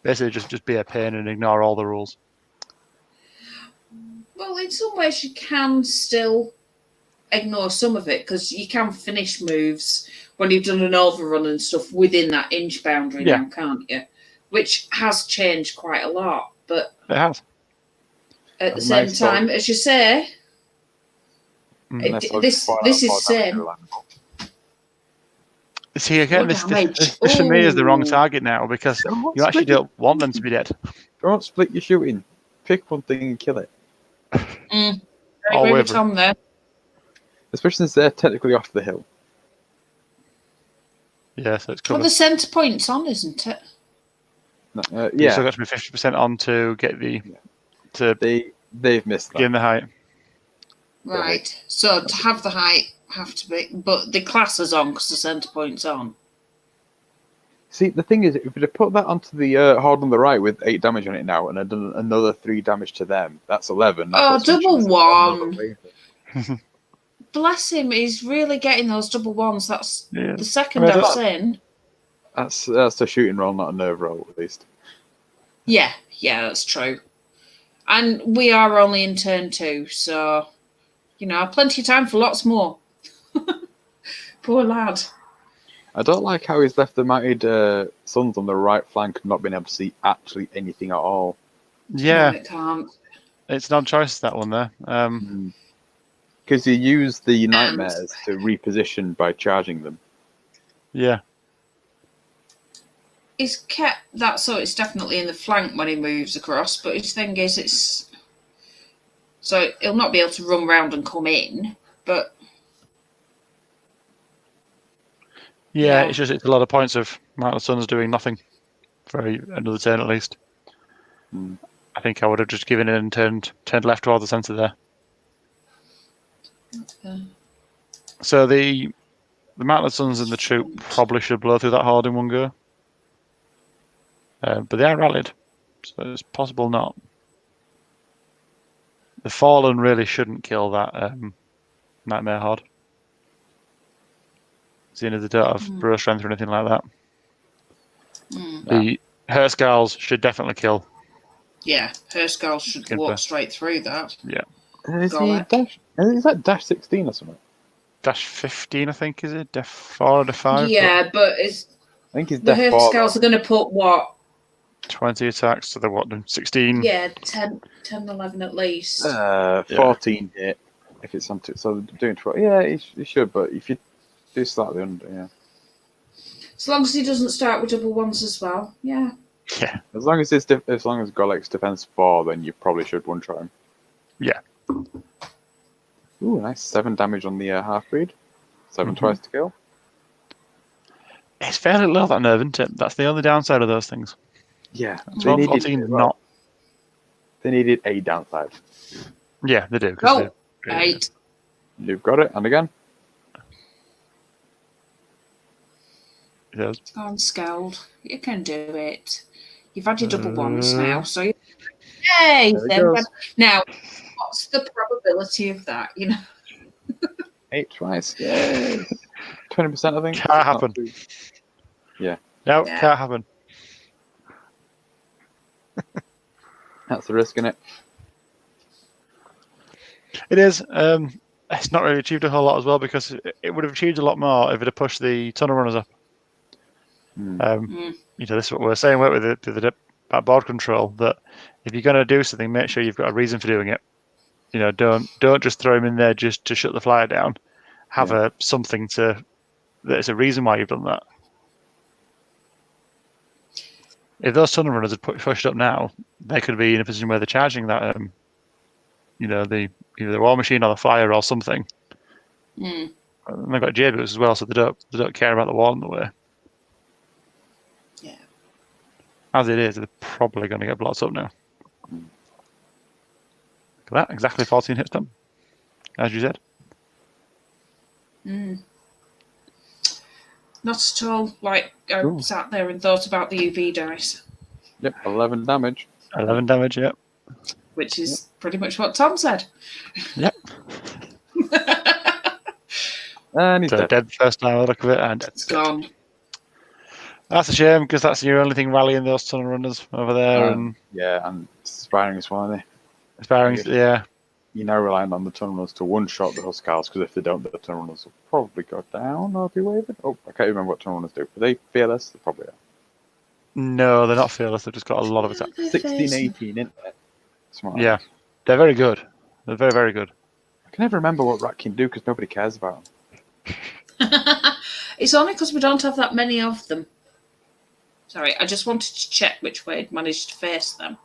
Basically, just be a pain and ignore all the rules. Well, in some ways you can still ignore some of it because you can finish moves when you've done an overrun and stuff within that inch boundary now, can't you? Which has changed quite a lot, but it has. At the same time, as you say, this is same. See, again, this for me is the wrong target now, because you actually don't want them to be dead. Don't split your shooting. Pick one thing and kill it. I agree with Tom there. Especially since they're technically off the hill. Yeah, so it's covered. Well, the centre point's on, isn't it? No, You still got to be 50% on to get the... They've missed that. Gain the height. Right. So to have the height, have to be... But the class is on because the centre point's on. See, the thing is, if we put that onto the horde on the right with 8 damage on it now, and I'd done another 3 damage to them, that's 11. Oh, double 1! Bless him, he's really getting those double 1s. That's the second I've seen. That's a shooting roll, not a nerve roll, at least. Yeah, that's true. And we are only in turn 2, so, plenty of time for lots more. Poor lad. I don't like how he's left the mounted sons on the right flank not being able to see actually anything at all. Yeah. No, it can't. It's an odd choice, that one there. Because you use the nightmares to reposition by charging them. Yeah. He's kept that so it's definitely in the flank when he moves across, but his thing is so he'll not be able to run round and come in, but it's a lot of points of Mountain Sons doing nothing for another turn at least. I think I would have just given in and turned left towards the centre there. Okay. So the Mountain Sons and the troop probably should blow through that horde in one go. But they are rallied, so it's possible not. The Fallen really shouldn't kill that Nightmare Horde. Seeing as they don't have bro strength or anything like that. The Hertsgals should definitely kill. Yeah, Hertsgals should walk straight through that. Yeah. Is that dash 16 or something? Dash 15, I think, is it? Def 4 or Def 5? Yeah, but I think he's the Hertsgals are going to put what? 20 attacks, so they're what, 16? Yeah, 10, 11 at least. 14 hit if it's on two. So they're doing 12. Yeah, he should, but if you do slightly under, yeah. As long as he doesn't start with double 1s as well, yeah. Yeah. As long as Golec's defense 4, then you probably should one try him. Yeah. Ooh, nice 7 damage on the half-breed. 7 twice to kill. It's fairly low, that nerve, isn't it? That's the only downside of those things. Yeah. 12, 14, not. They needed a downside. Yeah, they do. Oh, 8. You've got it, and again. Yes. Go on, Skeld. You can do it. You've had your double 1s now, so yay! Now, what's the probability of that? 8 twice. Yay! 20%, I think. Can't happen. Yeah. No, can't happen. That's the risk, innit? It is. It's not really achieved a whole lot as well, because it would have achieved a lot more if it had pushed the tunnel runners up. This is what we're saying with the board control, that if you're going to do something, make sure you've got a reason for doing it. Don't just throw him in there just to shut the flyer down. Have something that's a reason why you've done that. If those tunnel runners had pushed up now, they could be in a position where they're charging that, either the war machine or the flyer or something. And they've got J-boots as well, so they don't care about the wall in the way. Yeah. As it is, they're probably going to get blocked up now. Look at that, exactly 14 hits done, as you said. Not at all like I sat there and thought about the UV dice. Yep, 11 damage. 11 damage, yep. Which is pretty much what Tom said. Yep. And he's So dead. dead first time I look of it, and It's gone. That's a shame, because that's your only thing rallying those tunnel runners over there. And yeah, and Sparring as well, isn't Sparring, yeah. You're now relying on the tunnel runners to one-shot the Huskars, because if they don't, the tunnel runners will probably go down or be wavered. Oh, I can't remember what tunnel runners do. Are they fearless? They probably are. No, they're not fearless. They've just got a lot of attack. 16, 18, isn't it? Smart. Yeah, they're very good. They're very, very good. I can never remember what Rat can do because nobody cares about them. It's only because we don't have that many of them. Sorry, I just wanted to check which way I'd managed to face them.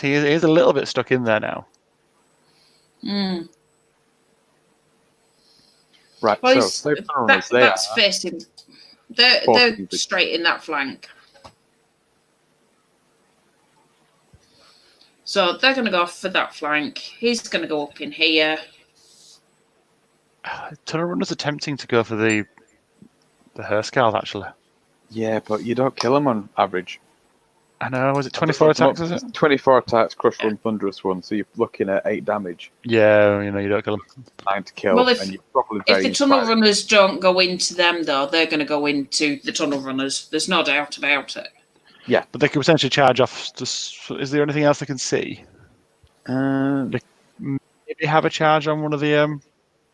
He is a little bit stuck in there now. Right, Well, so tunnel runners, that's facing. They're straight in that flank. So they're going to go for that flank. He's going to go up in here. Tunnel runners are tempting to go for the Herskals, actually. Yeah, but you don't kill them on average. I know, was it 24 attacks, is it? 24 attacks, Crush One, Thunderous One, so you're looking at 8 damage. Yeah, you don't kill them. 9 to kill, Well, and you're probably if the tunnel runners don't go into them, though, they're going to go into the tunnel runners. There's no doubt about it. Yeah. But they can potentially charge off. Is there anything else they can see? Maybe have a charge on one of the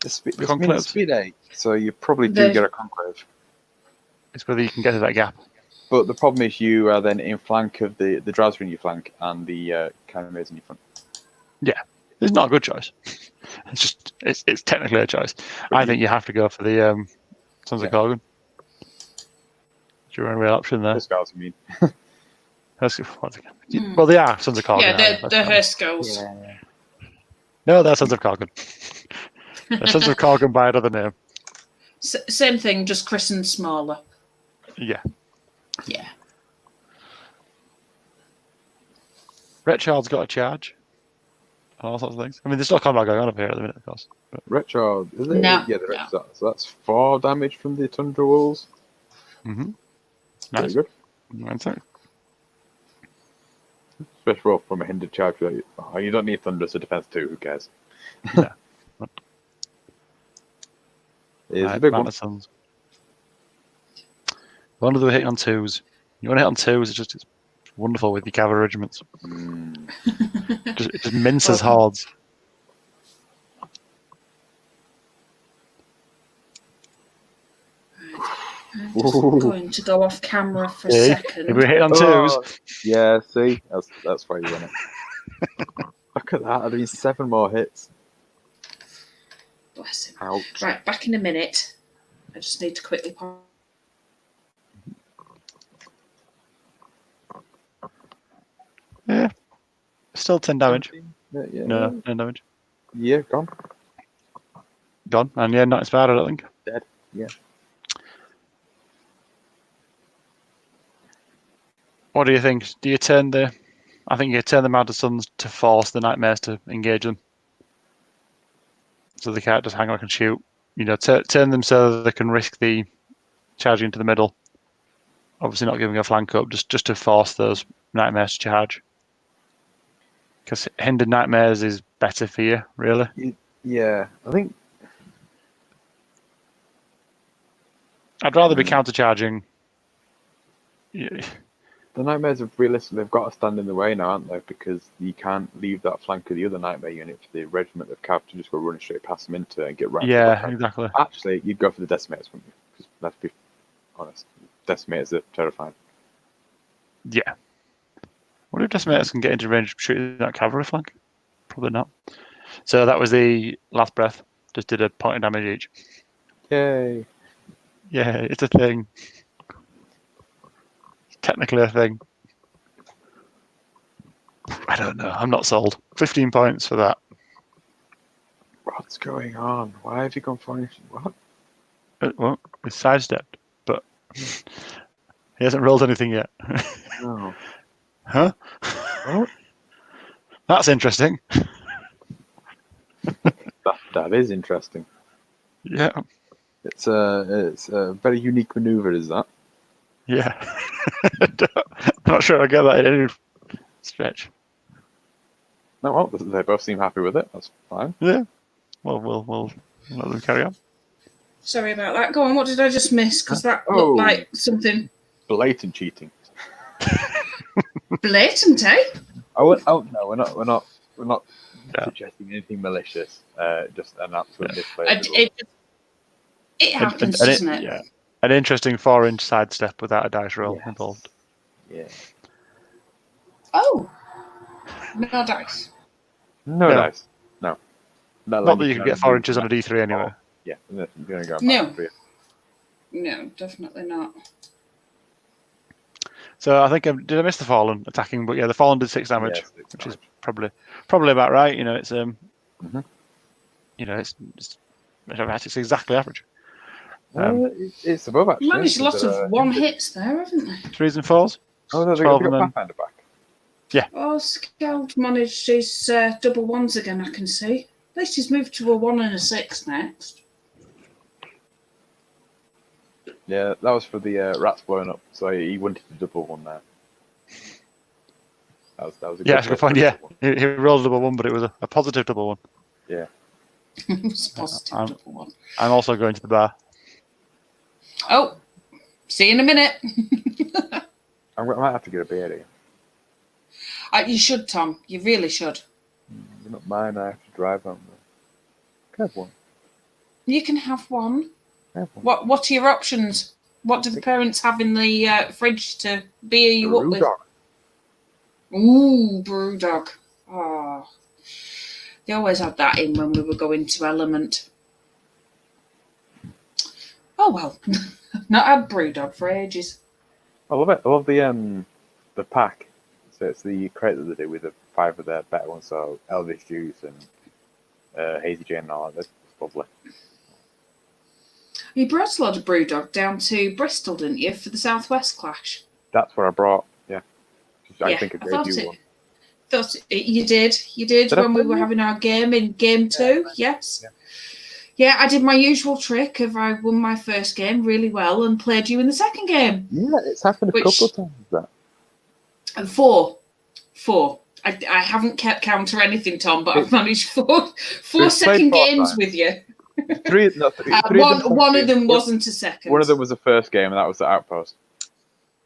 conclaves. Speed 8, so you probably do get a conclave. It's whether you can get to that gap. But the problem is you are then in flank of the Drowser in your flank and the Chimeras in your front. Yeah, it's not a good choice. It's technically a choice. I think you have to go for the Sons of Korgan. You're a real option there. Huskars, I mean. Well, they are Sons of Korgan. Yeah, they're Herskals. Yeah. No, they're Sons of Korgan. They're Sons of Korgan by another name. Same thing, just christened smaller. Yeah. Yeah. Retchard's got a charge. And all sorts of things. I mean, there's still combat going on up here at the minute, of course. But... Retchard, is it? No. Yeah, the Retchard. So that's 4 damage from the Tundra Wolves. Mm-hmm. Nice. Very good. Especially from a hindered charge. Oh, you don't need Thunder, so defense 2, who cares? Yeah. It's a big one. Sons. One of them hitting on 2s. You want to hit on 2s, it's wonderful with your cavalry regiments. It just minces hordes. I'm just going to go off camera for a second. If we hit on 2s. Yeah, see? That's why you win it. Look at that. I'd been 7 more hits. Bless him. Ouch. Right, back in a minute. I just need to quickly pause. Yeah. Still 10 damage. Yeah. No, 10 damage. Yeah, gone. Gone. And yeah, not as bad, I don't think. Dead. Yeah. What do you think? Do you turn I think you turn the Mounted Sons to force the Nightmares to engage them. So they can't just hang back and shoot. Turn them so that they can risk the charging into the middle. Obviously not giving a flank up, just to force those Nightmares to charge. Because hindered Nightmares is better for you, really. Yeah, I think... I'd rather be counter-charging. Yeah. The Nightmares have realistically, they've got to stand in the way now, aren't they? Because you can't leave that flank of the other Nightmare unit for the regiment of Cav to just go running straight past them into it and get right. Yeah, exactly. Actually, you'd go for the Decimators, wouldn't you? Because let's be honest, Decimators are terrifying. Yeah. What if Decimators can get into range of shooting that cavalry flank? Probably not. So that was the last breath. Just did a point of damage each. Yay. Yeah, it's a thing. Technically a thing. I don't know. I'm not sold. 15 points for that. What's going on? Why have you gone for anything? What? Well, it's sidestepped, but He hasn't rolled anything yet. No. Huh? What? That's interesting. That is interesting. Yeah. It's a very unique maneuver, is that? Yeah. I'm not sure I get that in any stretch. No, well, they both seem happy with it. That's fine. Yeah. Well, we'll let them carry on. Sorry about that. Go on. What did I just miss? Because that Oh. looked like something Blatant cheating. blatant, eh? Oh no, we're not Yeah. suggesting anything malicious. Just an absolute display. It happens, And doesn't it? Yeah. An interesting 4-inch sidestep without a dice roll Yes. involved. Yeah. Oh, no dice. No No. dice. No. Not that you can get 4 inches on a D3 anyway. Yeah, you're going to go No. back for you. No, definitely not. So I think did I miss the Fallen attacking? But yeah, the Fallen did 6 damage, Yeah, 6 which is damage. probably about right. You know, it's Mhm. you know, it's exactly average. It's above actually. Managed a lot Is it, of one hits there, haven't they? 3s and 4s. Oh no, they 12 got and then- Pathfinder back. Oh, Skeld managed his double ones again, I can see. At least he's moved to a 1 and a 6 next. Yeah, that was for the rats blowing up, so he wanted to double one there. That was a Yeah, that's a good place point. for a Yeah, double one. he rolled a double 1, but it was a positive double 1. Yeah. It was a positive I'm- double 1. I'm also going to the bar. Oh, see you in a minute. I might have to get a beer here. You should, Tom. You really should. You're not mine, I have to drive on. Can I have one? You can have one. Can I have one? What are your options? What do the parents have in the fridge to beer you up with? Brewdog. Ooh, Brewdog. Oh. They always had that in when we were going to Element. Oh, well. Not had Brewdog for ages. I love it. I love the pack. So it's the crate that they do with the 5 of their better ones. So Elvish Juice and Hazy Jane and all that. It's lovely. You brought a lot of Brewdog down to Bristol, didn't you, for the Southwest Clash? That's what I brought. Yeah. I Yeah, think I I gave thought you it- one. You did. You did Did I when we put were you? having our game in game 2. Yes. Yeah, I did my usual trick of I won my first game really well and played you in the second game. Yeah, it's happened a Which- couple of times. That. And 4. I haven't kept count or anything, Tom, but I've managed four played second 4 games times. with you. Three One of them wasn't a second. One of them was the first game, and that was the Outpost.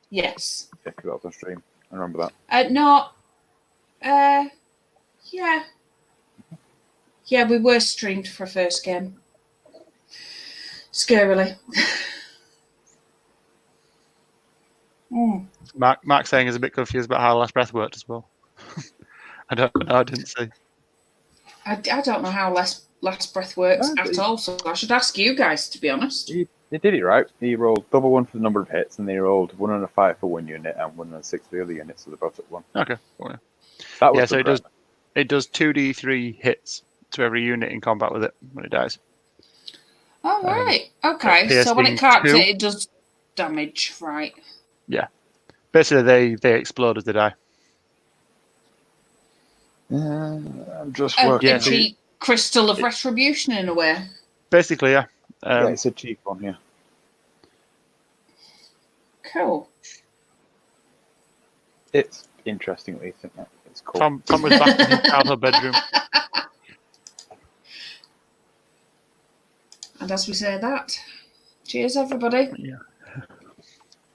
Yes. Yeah, because that was on stream. I remember that. No. Yeah. Yeah, we were streamed for a first game. Scarily. Mark saying is a bit confused about how Last Breath worked as well. I don't know. I didn't see. I don't know how Last Breath works at all, so I should ask you guys, to be honest. He did it right. He rolled double 1 for the number of hits, and then he rolled 1 and a 5 for one unit and 1 and a 6 for the other unit, so they're both at 1. Okay. Well, yeah. That was Yeah, so the it does 2d3 hits to every unit in combat with it when it dies. Oh, right. Okay, so when it PSP carts 2. it does damage, right? Basically, they explode as they die. I'm just A working. Yeah, so cheap crystal of retribution in a way. Basically, yeah. Yeah, it's a cheap one here. Cool. It's interesting, Ethan. It's cool. Tom was back in his childhood bedroom. And as we say that, cheers, everybody. Yeah.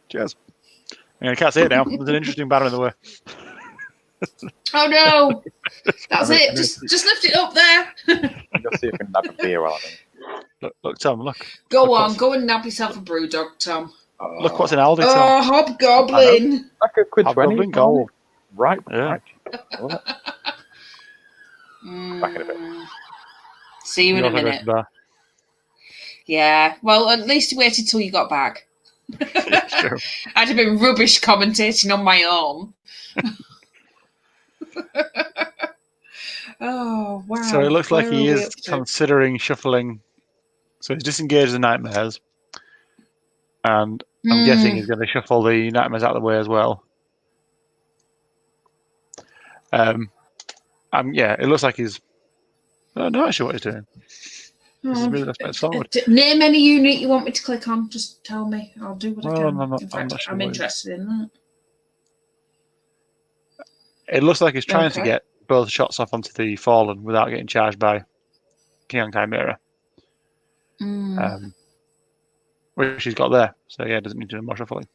Cheers. I can't say it now. There's an interesting banner in the way. Oh no! That's it. Just lift it up there. You'll see if I can nab a beer while I'm Look, Tom, look. Go Look on, what's- go and nab yourself a Brewdog, Tom. in. Look what's in Aldi, Tom. Oh, Hobgoblin. Like a quid 20. Hobgoblin gold. Right. Yeah. Right. I love it. Back in a bit. See you in a You're gonna go minute. to the bar. Yeah. Well, at least you waited till you got back. It's true. I'd have been rubbish commentating on my own. Oh, wow. So it looks like Where he are we is up to? considering shuffling. So he's disengaged the nightmares, and I'm guessing he's going to shuffle the nightmares out of the way as well. Yeah, it looks like he's. I don't know actually what he's doing. This is really that's forward. Name any unit you want me to click on. Just tell me. I'll do what I can. I'm In fact, not sure I'm what interested in that. It looks like he's trying to get both shots off onto the Fallen without getting charged by King on Chimera. Which he's got there. So yeah, doesn't need to do more shuffling.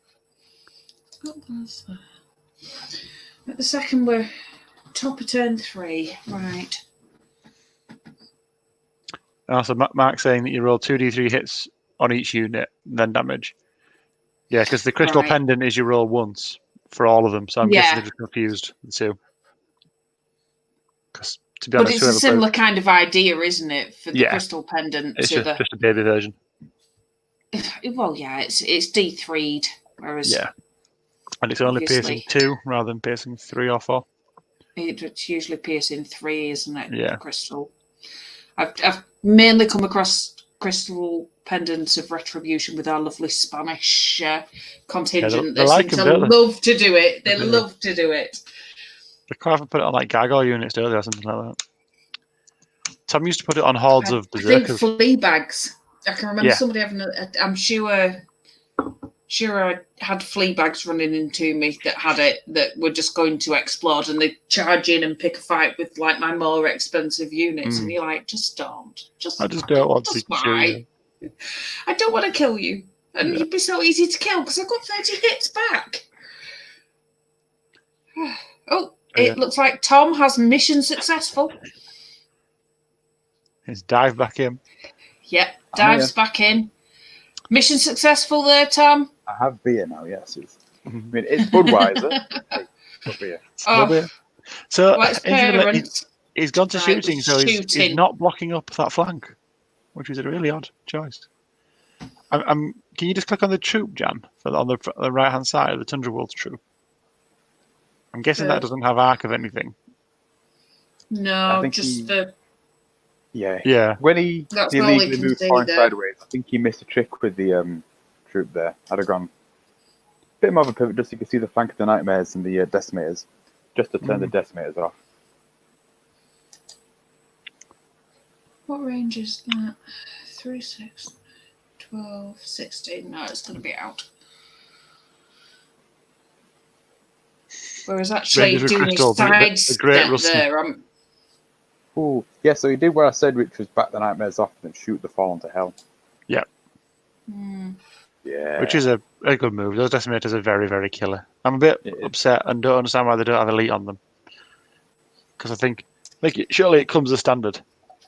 At the second, we're top of turn 3. Right. Also, Mark's saying that you roll 2d3 hits on each unit, then damage. Yeah, because the crystal pendant is you roll once for all of them, so I'm guessing they're just confused the two. Because to be honest, it's a similar kind of idea, isn't it? For the crystal pendant, it's just a baby version. Well, yeah, it's D3'd, whereas and it's only piercing 2 rather than piercing 3 or 4. It's usually piercing 3, isn't it? Yeah, crystal. I've mainly come across crystal pendants of retribution with our lovely Spanish contingent. They like seem them, to love to do it. They love to do it. They quite often put it on like gargoyle units, don't they, or something like that. Tom used to put it on hordes of berserkers. I think flea bags. I can remember somebody having I'm sure I had flea bags running into me that had it, that were just going to explode, and they charge in and pick a fight with like my more expensive units, and you're like, just don't. I just don't want to kill you. I don't want to kill you, and you'd be so easy to kill because I've got 30 hits back. It looks like Tom has mission successful. He's dived back in. Yep, dives back in. Mission successful there, Tom. I have beer now. Yes, it's Budweiser. Beer. So he's gone to shooting, so he's not blocking up that flank, which is a really odd choice. Can you just click on the troop, Jan, on the right hand side of the Tundra Wolves troop? I'm guessing that doesn't have arc of anything. No, just the. Yeah. When he illegally moved flying sideways, I think he missed a trick with the troop there. I'd have gone a bit more of a pivot just so you could see the flank of the Nightmares and the Decimators, just to turn the Decimators off. What range is that? 3, 6, 12, 16. No, it's going to be out. Whereas actually doing his sidestep there, Oh, yeah, so he did what I said, which was back the Nightmares off and shoot the Fallen to hell. Yeah. Yeah. Which is a good move. Those Decimators are very, very killer. I'm a bit upset and don't understand why they don't have elite on them. Because I think, surely it comes as standard.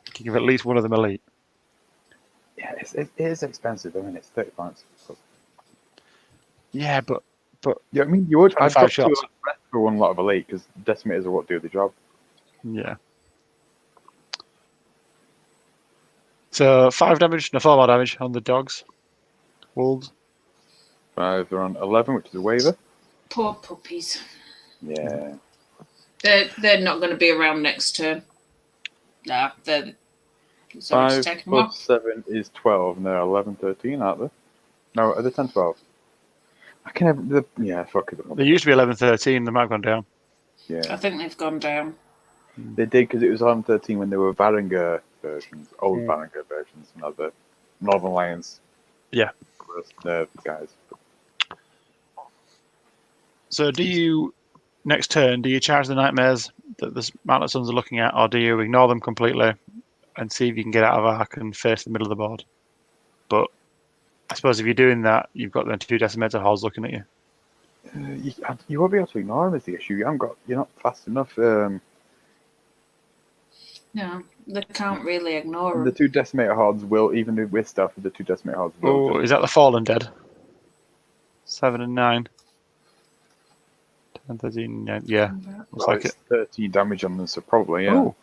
You can give at least one of them elite. Yeah, it is expensive. I mean, it's 30 points. Yeah, but yeah, I mean, you would. I'd got shots for one lot of elite because Decimators are what do the job. Yeah. So 5 damage, no 4 more damage on the dogs. Wolves. 5, they're on 11, which is a waiver. Poor puppies. Yeah. They're not going to be around next turn. Nah, they're. 5 plus 7 is 12, and they're 11, 13, aren't they? No, are they 10, 12? I can have fuck it. They used to be 11, 13, they might have gone down. Yeah. I think they've gone down. They did because it was 11, 13 when they were Varangur versions, old Varangur versions, not the Northern Lions. Yeah. The guys. So next turn, do you charge the Nightmares that the Mounted Sons are looking at, or do you ignore them completely and see if you can get out of arc and face the middle of the board? But I suppose if you're doing that, you've got the 2 Decimator hordes looking at you. You won't be able to ignore them is the issue. You're not fast enough. No, they can't really ignore them. The 2 Decimator hordes will, even with stuff, the 2 Decimator hordes will. Oh, is that the Fallen dead? 7 and 9. 10, 13, 9, yeah. Looks like it. 13 damage on them, so probably, yeah. Ooh.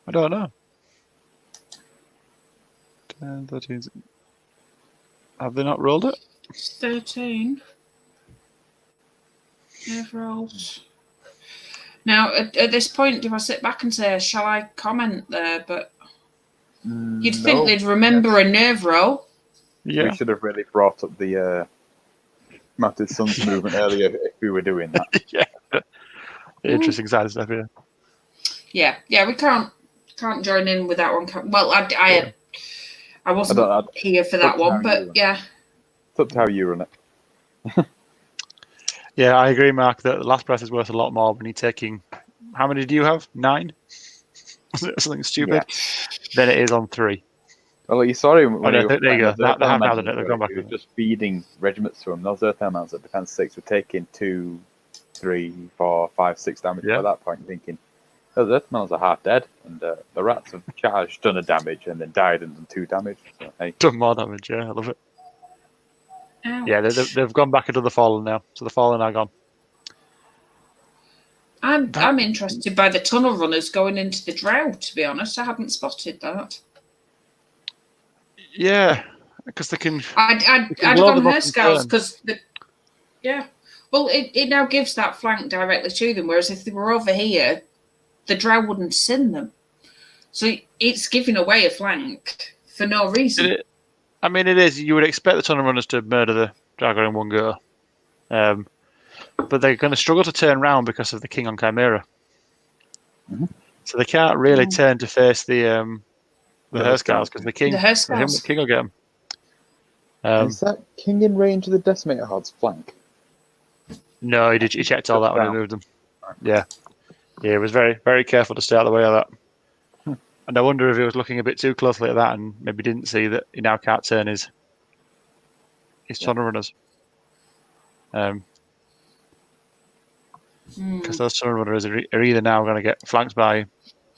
I don't know. 10, 13. Have they not rolled it? 13. They've rolled. Now, at this point, do I sit back and say, shall I comment there? But you'd think they'd remember a nerve roll. Yeah. We should have really brought up the Matty's son's movement earlier if we were doing that. Yeah. Interesting side of stuff, yeah. Yeah, we can't join in with that one. Well, I wasn't here for that one, but yeah. It's up to how you run it. Yeah, I agree, Mark, that the last breath is worth a lot more when you're taking... How many do you have? 9? Was it something stupid? Yeah. Then it is on 3. Well, you saw him when there you go. They have now done it. They've gone back. He was just feeding regiments to him. Those Earth Elementals at defense 6 were taking 2, 3, 4, 5, 6 damage by that point, thinking, those Earth Elementals are half dead, and the rats have charged, done a damage, and then died and done 2 damage. So, hey. Done more damage, yeah, I love it. Ouch. Yeah, they've gone back into the Fallen now. So the Fallen are gone. I'm interested by the tunnel runners going into the Drow, to be honest. I hadn't spotted that. Yeah, because they can... I'd gone her scouts because... Yeah. Well, it now gives that flank directly to them, whereas if they were over here, the Drow wouldn't send them. So it's giving away a flank for no reason. I mean, it is. You would expect the tunnel runners to murder the Dragon in one go. But they're going to struggle to turn around because of the King on Chimera. Mm-hmm. So they can't really turn to face the Herscals because the King will get them. Is that King in range of the Decimator Horde's flank? No, he checked all that when he moved them. Yeah. Yeah, he was very, very careful to stay out of the way of that. And I wonder if he was looking a bit too closely at that and maybe didn't see that he now can't turn his tunnel runners. Because those tunnel runners are either now going to get flanked by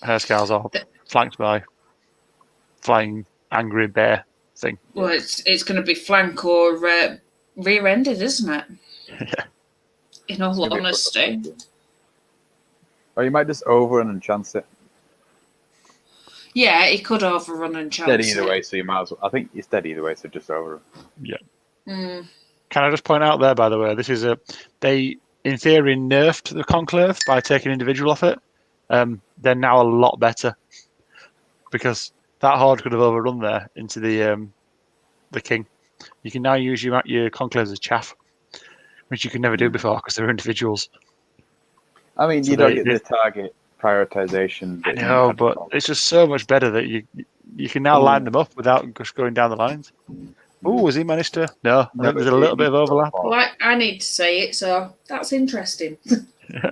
Herscals or flanked by flying angry bear thing. Well, it's going to be flank or rear-ended, isn't it? Yeah. In all honesty. Or you might just overrun and chance it. Yeah, he could overrun and chance Dead either way, so you might as well. I think it's dead either way, so just overrun. Yeah. Mm. Can I just point out there, by the way, this is they in theory nerfed the Conclave by taking individual off it. They're now a lot better because that horde could have overrun there into the King. You can now use your Conclaves as chaff, which you could never do before because they're individuals. I mean, you don't get the target prioritization. I know, but it's just so much better that you can now line them up without just going down the lines. Oh, has he managed to? No, I think there's a little bit of overlap. Well, I need to say it, so that's interesting. Yeah.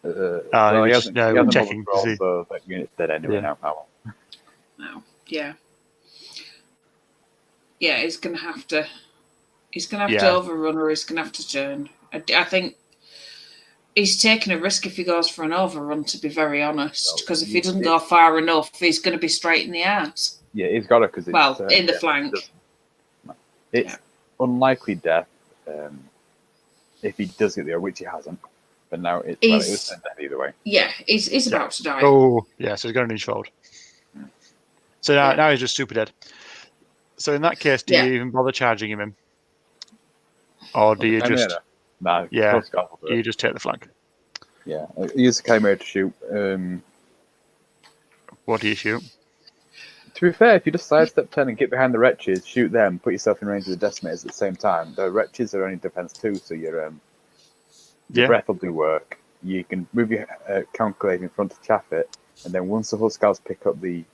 He hasn't checking to see. So that unit's dead anyway now. No, yeah. Yeah, he's gonna have to overrun or he's gonna have to turn. I think he's taking a risk if he goes for an overrun, to be very honest, because if he doesn't go far enough, he's going to be straight in the ass. Yeah, he's got it because in the flank. It's unlikely death if he does get there, which he hasn't. But now it was death either way. Yeah, he's about to die. Oh, yeah, so he's going to inch forward. So now he's just super dead. So in that case, do you even bother charging him in? Or do you just... No, you just take the flank. Yeah, use the Chimera to shoot. What do you shoot? To be fair, if you just sidestep 10 and get behind the wretches, shoot them, put yourself in range of the Decimators at the same time. The wretches are only defense 2, so your breath will do work. You can move your conclave in front to chaff it, and then once the Huskars pick up the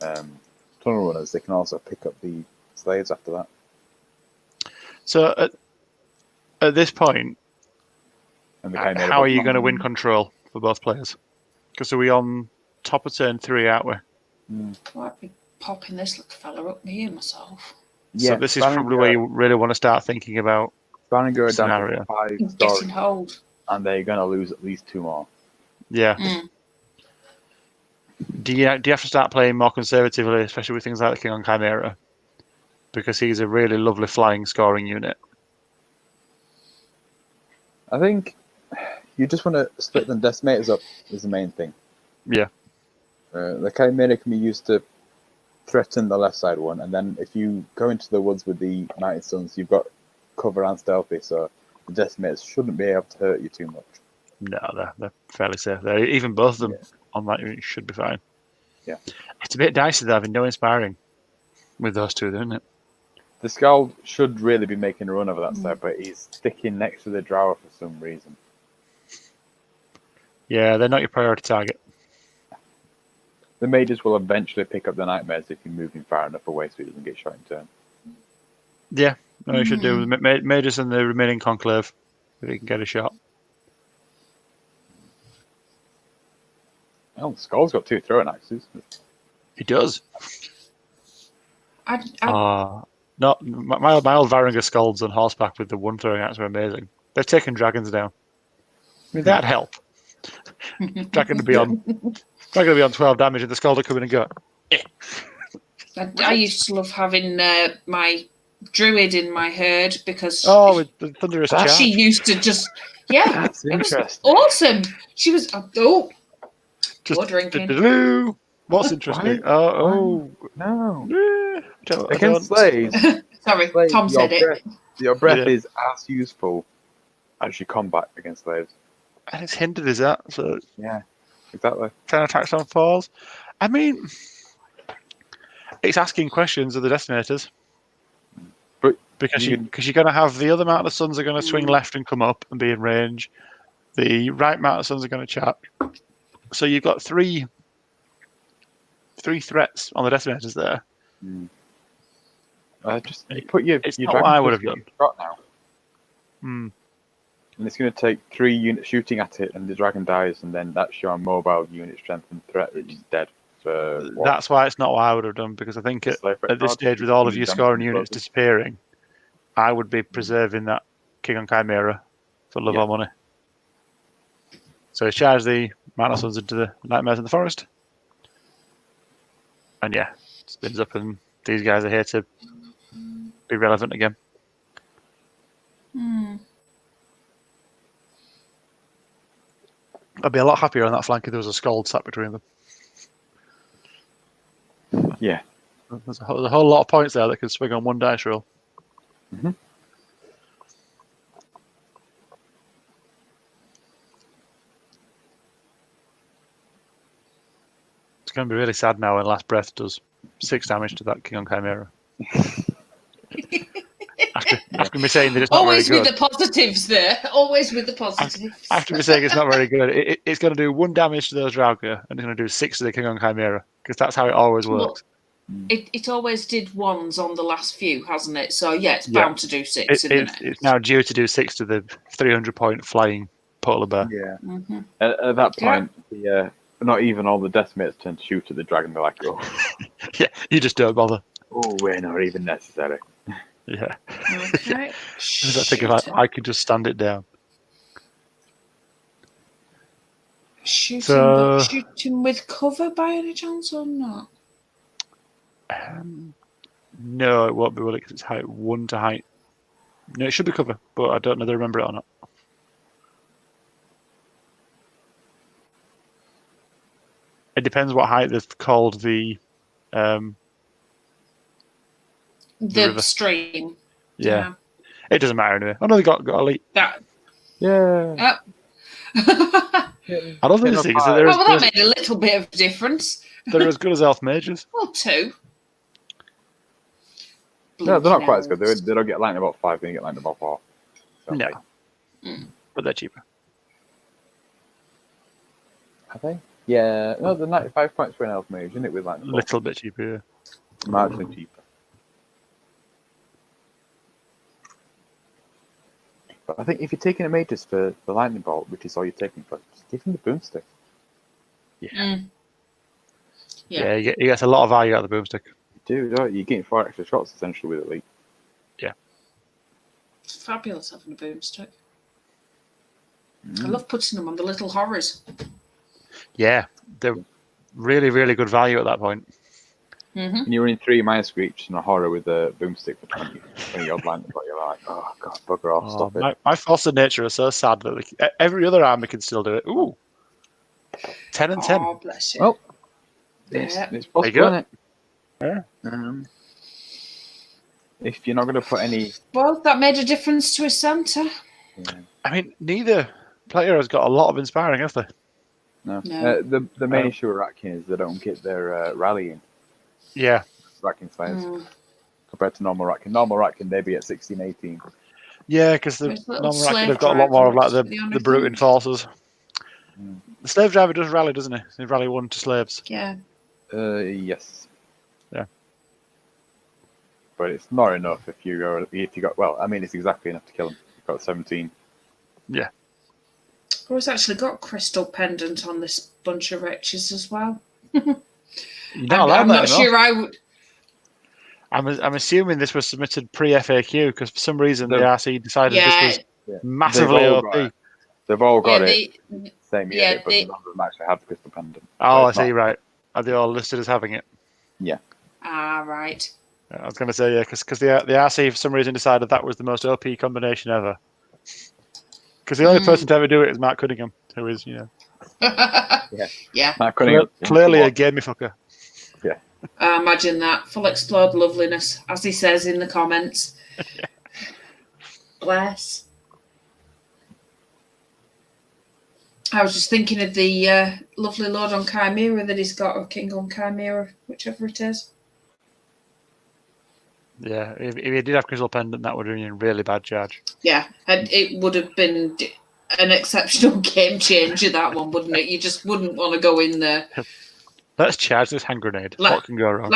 tunnel runners, they can also pick up the slaves after that. So at this point, how are you going to win control for both players? Because are we on top of turn 3, aren't we? I'd be popping this little fella up near myself. Yeah, so this is probably where you really want to start thinking about Spanninger are scenario. Down to 5 Getting stories, hold. and they're going to lose at least 2 more. Yeah. Do you have to start playing more conservatively, especially with things like the King on Chimera? Because he's a really lovely flying scoring unit. I think you just want to split the Decimators up is the main thing. Yeah. The Chimera can be used to threaten the left side one, and then if you go into the woods with the Mighty Sons, you've got cover and stealthy, so the Decimators shouldn't be able to hurt you too much. No, they're fairly safe. Even both of them on that unit should be fine. Yeah. It's a bit dicey though, having no inspiring with those two, isn't it? The Skeld should really be making a run over that side, but he's sticking next to the Drower for some reason. Yeah, they're not your priority target. The Mages will eventually pick up the Nightmares if you move him far enough away so he doesn't get shot in turn. Yeah, no, you should do. Mages and the remaining Conclave, if he can get a shot. Oh, Skull's got 2 throwing axes. He does. I Not my old Varangur Skalds on horseback with the 1 throwing axe are amazing. They've taken dragons down. I mean, that'd help. Dragon to be on 12 damage, and the Skald will come in and go. I used to love having my druid in my herd because With the thunderous charge. she used to just That's it was interesting. awesome. She was more drinking. What's interesting? No. Against slaves. Sorry, Slaves, Tom said it. Your breath is as useful as your combat against slaves. And it's hindered as that, so Yeah, exactly. 10 attacks on falls. I mean, it's asking questions of the Decimators. But because you're going to have the other amount of suns are going to swing left and come up and be in range. The right amount of suns are going to chat. So you've got three threats on the Decimators there. Just put your It's your not what I dragon would have in done. trot now, Hmm. and it's going to take 3 units shooting at it, and the dragon dies, and then that's your mobile unit strength and threat, which is dead. For what? That's why it's not what I would have done, because I think at this stage, with all of your scoring units disappearing, I would be preserving that King on Chimera for love or money. So he charged the Mana Suns into the Nightmares in the Forest. And spins up, and these guys are here to be relevant again. I'd be a lot happier on that flank if there was a Skald sat between them. Yeah. There's a whole lot of points there that can swing on one dice roll. It's going to be really sad now when Last Breath does 6 damage to that King on Chimera. After me saying that it's not Always very with good. the positives there. Always with the positives. After me saying it's not very good, it's going to do 1 damage to those Draugr, and it's going to do 6 to the King on Chimera, because that's how it always works. It always did 1s on the last few, hasn't it? So it's bound to do 6 in the next. It's now due to do 6 to the 300-point flying polar bear. Yeah. At that point, not even all the Decimators turn to shoot at the dragon. They're like, oh. Yeah, you just don't bother. Oh, we're not even necessary. Yeah. Okay. I think if I could just stand it down. Shooting with cover by any chance or not? No, it won't be, will it? Because it's height 1 to height. No, it should be cover, but I don't know if they remember it or not. It depends what height they've called the river. Stream. Yeah. It doesn't matter anyway. I know they got elite. That. Yeah. I don't think things. That made a little bit of difference. They're as good as elf mages. Well, 2. No, they're not quite as good. They don't get lightning about 5, they get lightning about 4. So, No. But they're cheaper. Are they? Yeah. No, they're 95 points for an elf mage, isn't it? With lightning A bolt? little bit cheaper, yeah. Marginally cheaper. But I think if you're taking a mages for the lightning bolt, which is all you're taking for, just give him the boomstick. Yeah. Yeah, you get a lot of value out of the boomstick. You do, don't you? You're getting 4 extra shots essentially with elite. Yeah. It's fabulous having a boomstick. I love putting them on the little horrors. Yeah, they're really, really good value at that point. And you're in 3 Mind Screech and a horror with a boomstick for 20 odd lightning bolt. You're like, oh god, bugger off, stop it. My force of nature is so sad that every other army can still do it. Ooh. 10 and 10. Oh, bless you. Well, it's possible, isn't it? Yeah. If you're not going to put any... Well, that made a difference to his centre. Yeah. I mean, neither player has got a lot of inspiring, have they? No. No. The main issue with Ratkin is they don't get their rallying. Yeah. Ratkin Slayers. compared to normal Ratkin. Normal Ratkin, they'd be at 16, 18. Yeah, because the There's little normal racket slave have got a lot more of like drivers, the brute enforcers. Mm. The slave driver does rally, doesn't he? He rally 1 to slaves. Yeah. Yes. Yeah. But it's not enough if you got. Well, I mean, it's exactly enough to kill him. You've got 17. Yeah. Oh, it's actually got a crystal pendant on this bunch of wretches as well. You're not allowed I'm that not anymore. sure I would. I'm assuming this was submitted pre-FAQ because for some reason the RC decided Yeah, this was massively OP. They've all got yeah, it. Same year, but none of them actually have the crystal pendant. Oh, I So it's see. Right. Are they all listed as having it? right. I was going to say, yeah, because the RC for some reason decided that was the most OP combination ever. Because the only person to ever do it is Mark Cunningham, who is, Yeah. Matt Cunningham. clearly a gamey fucker. I imagine that. Full explored loveliness, as he says in the comments. Bless. I was just thinking of the lovely Lord on Chimera that he's got, or King on Chimera, whichever it is. Yeah, if he did have crystal pendant, that would have been a really bad charge. Yeah, and it would have been an exceptional game changer, that one, wouldn't it? You just wouldn't want to go in there. Let's charge this hand grenade. What can go wrong?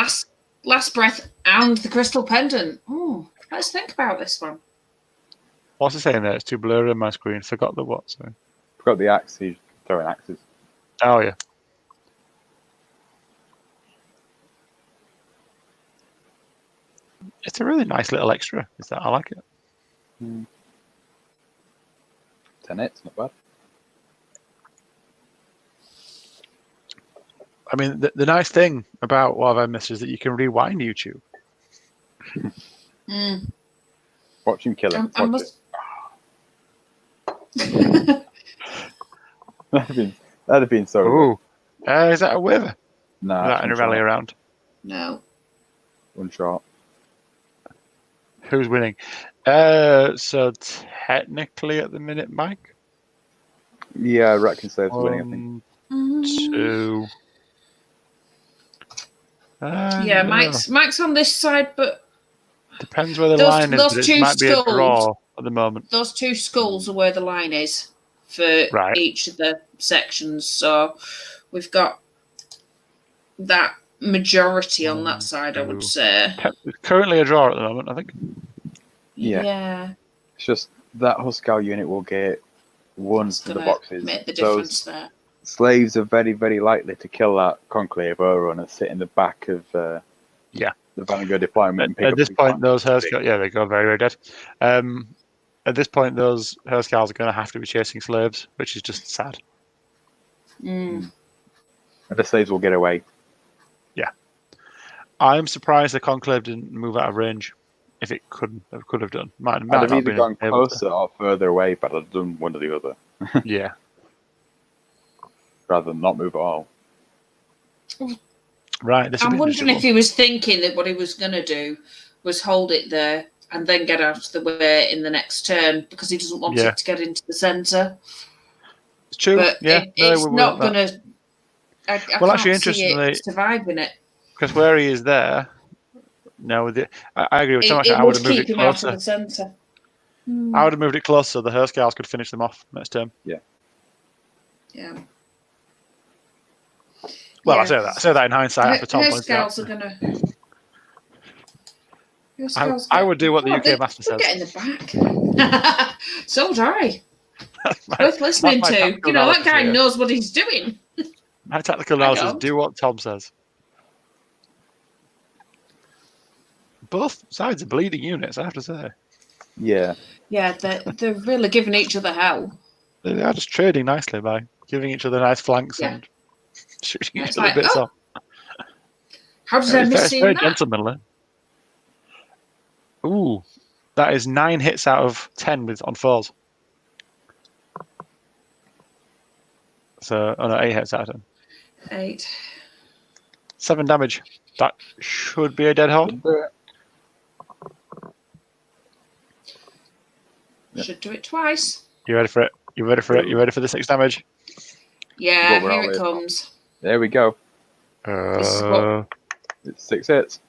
Last breath and the crystal pendant. Oh, let's think about this one. What's it saying there? It's too blurry on my screen. Forgot the what? Sorry. Forgot the axe. He's throwing axes. Oh, yeah. It's a really nice little extra. Is that? I like it. 10 hits, not bad. I mean, the nice thing about What Have I Missed is that you can rewind YouTube. Watch him kill him. That'd have been so Ooh. Is that a waiver? No. Is that in a rally around? No. One shot. Who's winning? So technically at the minute, Mike? Yeah, Ratkin Slave's winning, I think. 2. Yeah, Mike's on this side, but depends where the line is. But it might be a draw at the moment. Those 2 skulls are where the line is for each of the sections. So we've got that majority on that side, I would say. It's currently a draw at the moment, I think. Yeah. It's just that Huskar unit will get 1 to the boxes. Make the difference there. Slaves are very, very likely to kill that Conclave Overrun and sit in the back of the Vanguard deployment. At this point, those Hurskars, they go very, very dead. At this point, those Hurskars are going to have to be chasing slaves, which is just sad. And the slaves will get away. Yeah. I'm surprised the Conclave didn't move out of range. If it could have done. Might have not either been gone closer or further away, but I've done one or the other. Yeah. Rather than not move at all. Right. I'm wondering if he was thinking that what he was going to do was hold it there and then get out of the way in the next turn because he doesn't want it to get into the centre. It's true. But it's not going to. I can't see it surviving it. Because where he is there. No, I agree with Thomas. I would have moved keep it him out closer. of the centre. I would have moved it closer so the Hurskars could finish them off next turn. Yeah. Yeah. Well, I say that in hindsight. After Tom points out. Hurskars are going to. I would do what the UK Master says. Get in the back. So would I. Worth listening to. That guy knows what he's doing. My tactical analysis: do what Tom says. Both sides are bleeding units, I have to say. Yeah. Yeah, they're really giving each other hell. They are just trading nicely by giving each other nice flanks and shooting each other bits off. How did I miss seeing very that? Gentlemanly. Ooh, that is 9 hits out of 10 on 4s. So, 8 hits out of 10. 8. 7 damage. That should be a dead horde. Should do it twice. You ready for it? You ready for it? You ready for the 6 damage? Yeah, here it comes. There we go. This is what... It's 6 hits.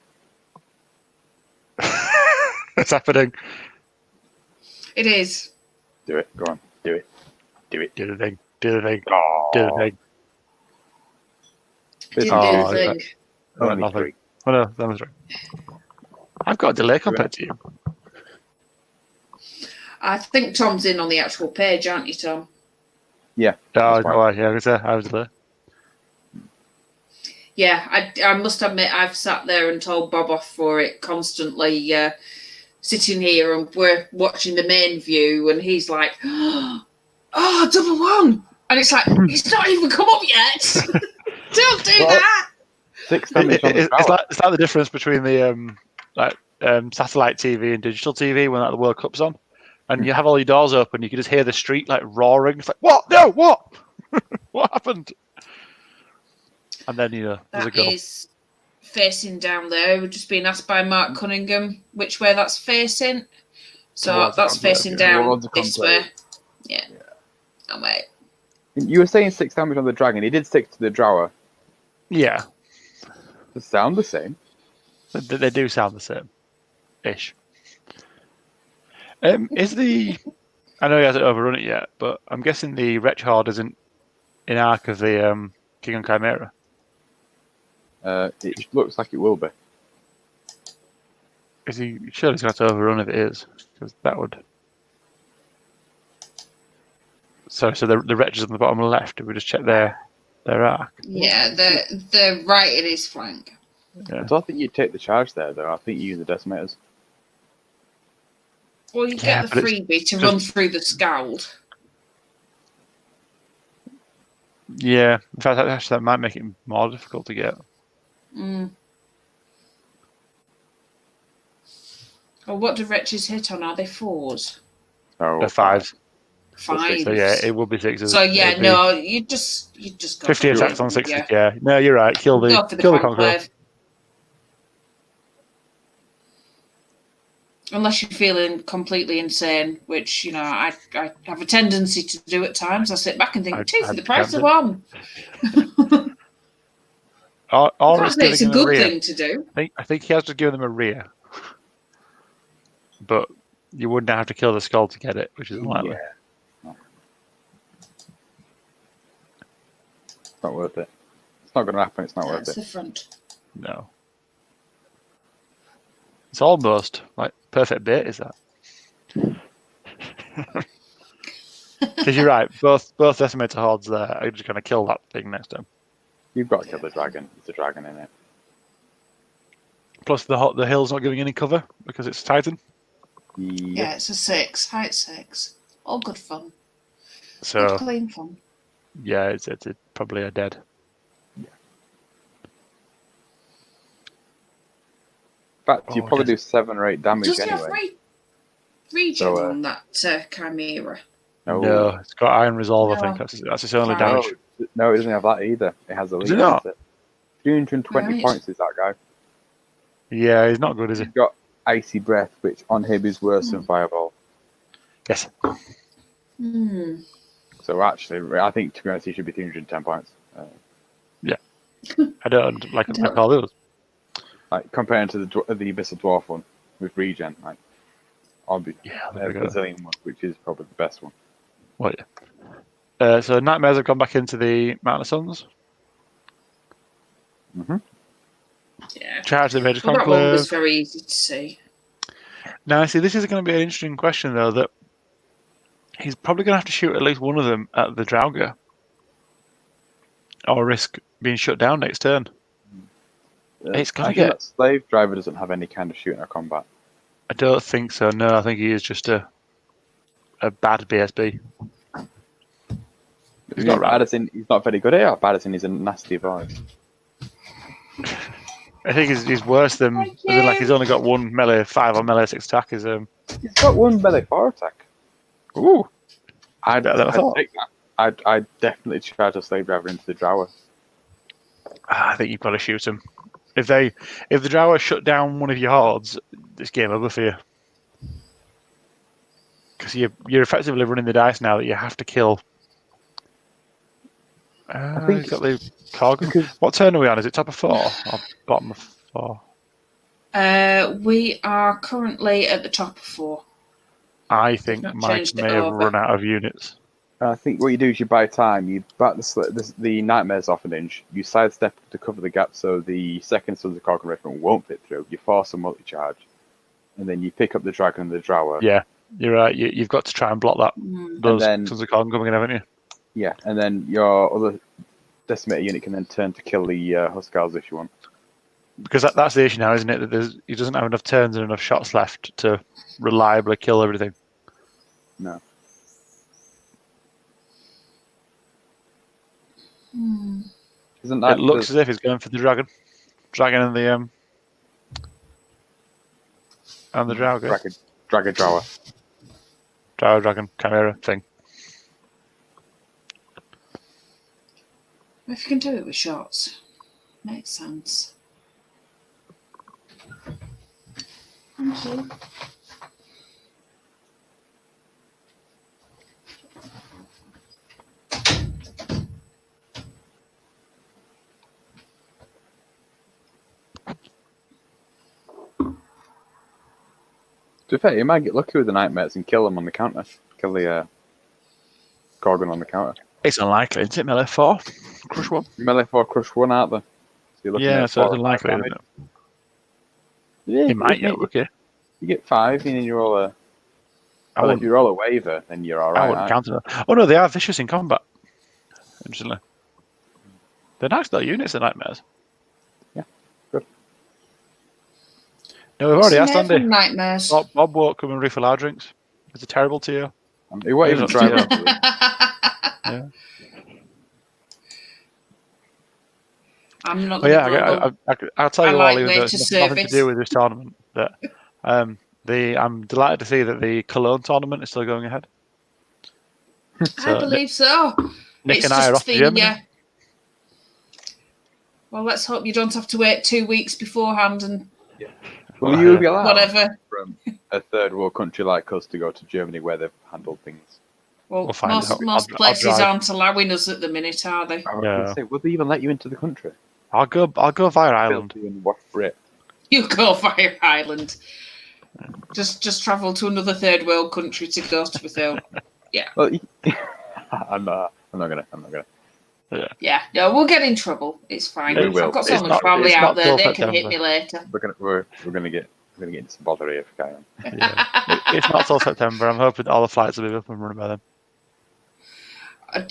It's happening. It is. Do it. Go on. Do it. Do it. Do the thing. Do the thing. Oh, Do the thing. Didn't Oh, do the thing. Only nothing. 3. Oh, no, that was right. I've got a delay compared to you. I think Tom's in on the actual page, aren't you, Tom? Yeah. Oh, that's fine. no, yeah, I was delay. Yeah, I must admit I've sat there and told Bob off for it constantly, sitting here and we're watching the main view and he's like, oh, 1-1. And it's like, it's not even come up yet. Don't do that. 6 damage on the It's like the difference between the satellite TV and digital TV when the World Cup's on, and you have all your doors open, you can just hear the street like roaring. It's like, what? No, what? What happened? And then there's a That goal. is facing down there. We're just being asked by Mark Cunningham which way that's facing. So Towards the that's conclave, facing yeah. down Towards the this way. conclave. Yeah. Oh, mate. You were saying 6 damage on the dragon. He did stick to the Drower. Yeah, They sound the same. they do sound the same, ish. Is the? I know he hasn't overrun it yet, but I'm guessing the Wretch Horde isn't in arc of the King on Chimera. It looks like it will be. Is he? Surely he's going to have to overrun if it is, because that would. So the wretches on the bottom left. Did we just check their arc? Yeah, they're right in his flank. Yeah. I don't think you'd take the charge there, though. I think you use the decimators. Well, you Yeah, get the but it's freebie to just- run through the Skeld. Yeah. In fact, actually, that might make it more difficult to get. Mm. Well, what do wretches hit on? Are they 4s? Oh, They're 5s. 5s. So yeah, it will be 6s. So yeah, It'll be no, you just go 50 for attacks it, on 6s. yeah. Yeah. No, you're right. Kill the Go for the Conclave. conclave. Unless you're feeling completely insane, which I have a tendency to do at times. I sit back and think, two for the price of one. Or I it's can't say it's a giving them good rear. thing to do. I think he has to give them a rear. But you wouldn't have to kill the skull to get it, which is unlikely. Yeah. It's not worth it. It's not going to happen. It's not worth That's it. the front. No. It's almost like perfect bait, is that? Because you're right, both decimator hordes there are just going to kill that thing next time. You've got to kill the dragon. There's a dragon in it. Plus the hill's not giving any cover because it's Titan. Yeah, it's a 6. Height 6. All good fun. So Good clean fun. yeah, it's probably a dead. In fact, you Oh, probably yes. do 7 or 8 damage Does he anyway. have regen So, on that Chimera? No. It's got Iron Resolve. I No. think that's its only Right. damage. No, it doesn't have that either. It has a Does it lead. not? 320 Right. points is that guy. Yeah, he's not good, is he? He's got Icy Breath, which on him is worse than Fireball. Yes. Hmm. So actually, I think, to be honest, he should be 310 points. I don't like all those. Like comparing to the Abyssal Dwarf one with regen, like I'll be Yeah, the there we go. Brazilian one, which is probably the best one. Well, yeah. So Nightmares have gone back into the Mountain of Suns. Mm-hmm. Yeah. Charge the Major Well, that one was Conclave. very easy to see. Now, see, this is going to be an interesting question, though, that he's probably going to have to shoot at least one of them at the Draugr. Or risk being shut down next turn. It's gotta I think get- that Slave Driver doesn't have any kind of shooting or combat. I don't think so, no. I think he is just a bad BSB. He's not not right. bad as in he's not very good at it, or bad as in he's a nasty boy. I think he's worse than... As in, like, he's only got one melee 5 or melee 6 attack. He's got one melee 4 attack. Ooh. I'd Better than I thought. take that. I'd definitely charge a Slave Driver into the Drower. I think you've got to shoot him. If the Drower shut down one of your hordes, it's game over for you. Because you're effectively running the dice now that you have to kill. I think think got the cog. because- What turn are we on? Is it top of 4 or bottom of 4? We are currently at the top of 4. I think not Mike changed it may have over. run out of units. I think what you do is you buy time. You back the Nightmares off an inch. You sidestep to cover the gap so the second Sons of Corgan Regiment won't fit through. You force a multi-charge. And then you pick up the Dragon and the Drower. Yeah, you're right. You've got to try and block that. Those Sons of Corgan coming in, haven't you? Yeah, and then your other Decimator unit can then turn to kill the Huskars if you want. Because that's the issue now, isn't it? That he doesn't have enough turns and enough shots left to reliably kill everything. No. Isn't that It looks as if he's going for the Dragon. Dragon and the Dragon. Drower. Dragon Chimera thing. If you can do it with shots, makes sense. Thank you. To be fair, you might get lucky with the Nightmares and kill them on the counter. Kill the Gorgon on the counter. It's unlikely, isn't it? Melee 4? Crush 1? Melee 4, crush 1, aren't they? So you're looking at So it's 4 or 5 unlikely, damage. isn't it? Yeah, He might get lucky. You get 5 and you roll a... Well, if you roll a waiver, then you're alright. I wouldn't counter that. Oh no, they are vicious in combat. Interestingly. They're nice little units, the Nightmares. Yeah, good. No, we've already asked Andy. Nightmares. Bob won't come and refill our drinks. It's a terrible to you. He won't even try that. Yeah. I'm not But going to yeah, I'll tell you all, like even though it's nothing to do with this tournament, that I'm delighted to see that the Cologne tournament is still going ahead. I believe so. Nick It's and I are just off to Germany. Well, let's hope you don't have to wait 2 weeks beforehand and Will you be allowed whatever. from a third world country like us to go to Germany where they've handled things? Well, We'll find out. most I'll places drive. aren't allowing us at the minute, are they? I was Yeah. gonna say, will they even let you into the country? I'll go via Ireland. Filthy and what Brit? You go via Ireland. Just travel to another third world country to go to without. Well, I'm not gonna. Yeah, no, we'll get in trouble. It's fine. We will. I've got so It's much not- family it's out not there; till they can hit September. me later. We're gonna get into some bother here if we can. Yeah. It's not till September. I'm hoping all the flights will be up and running by then.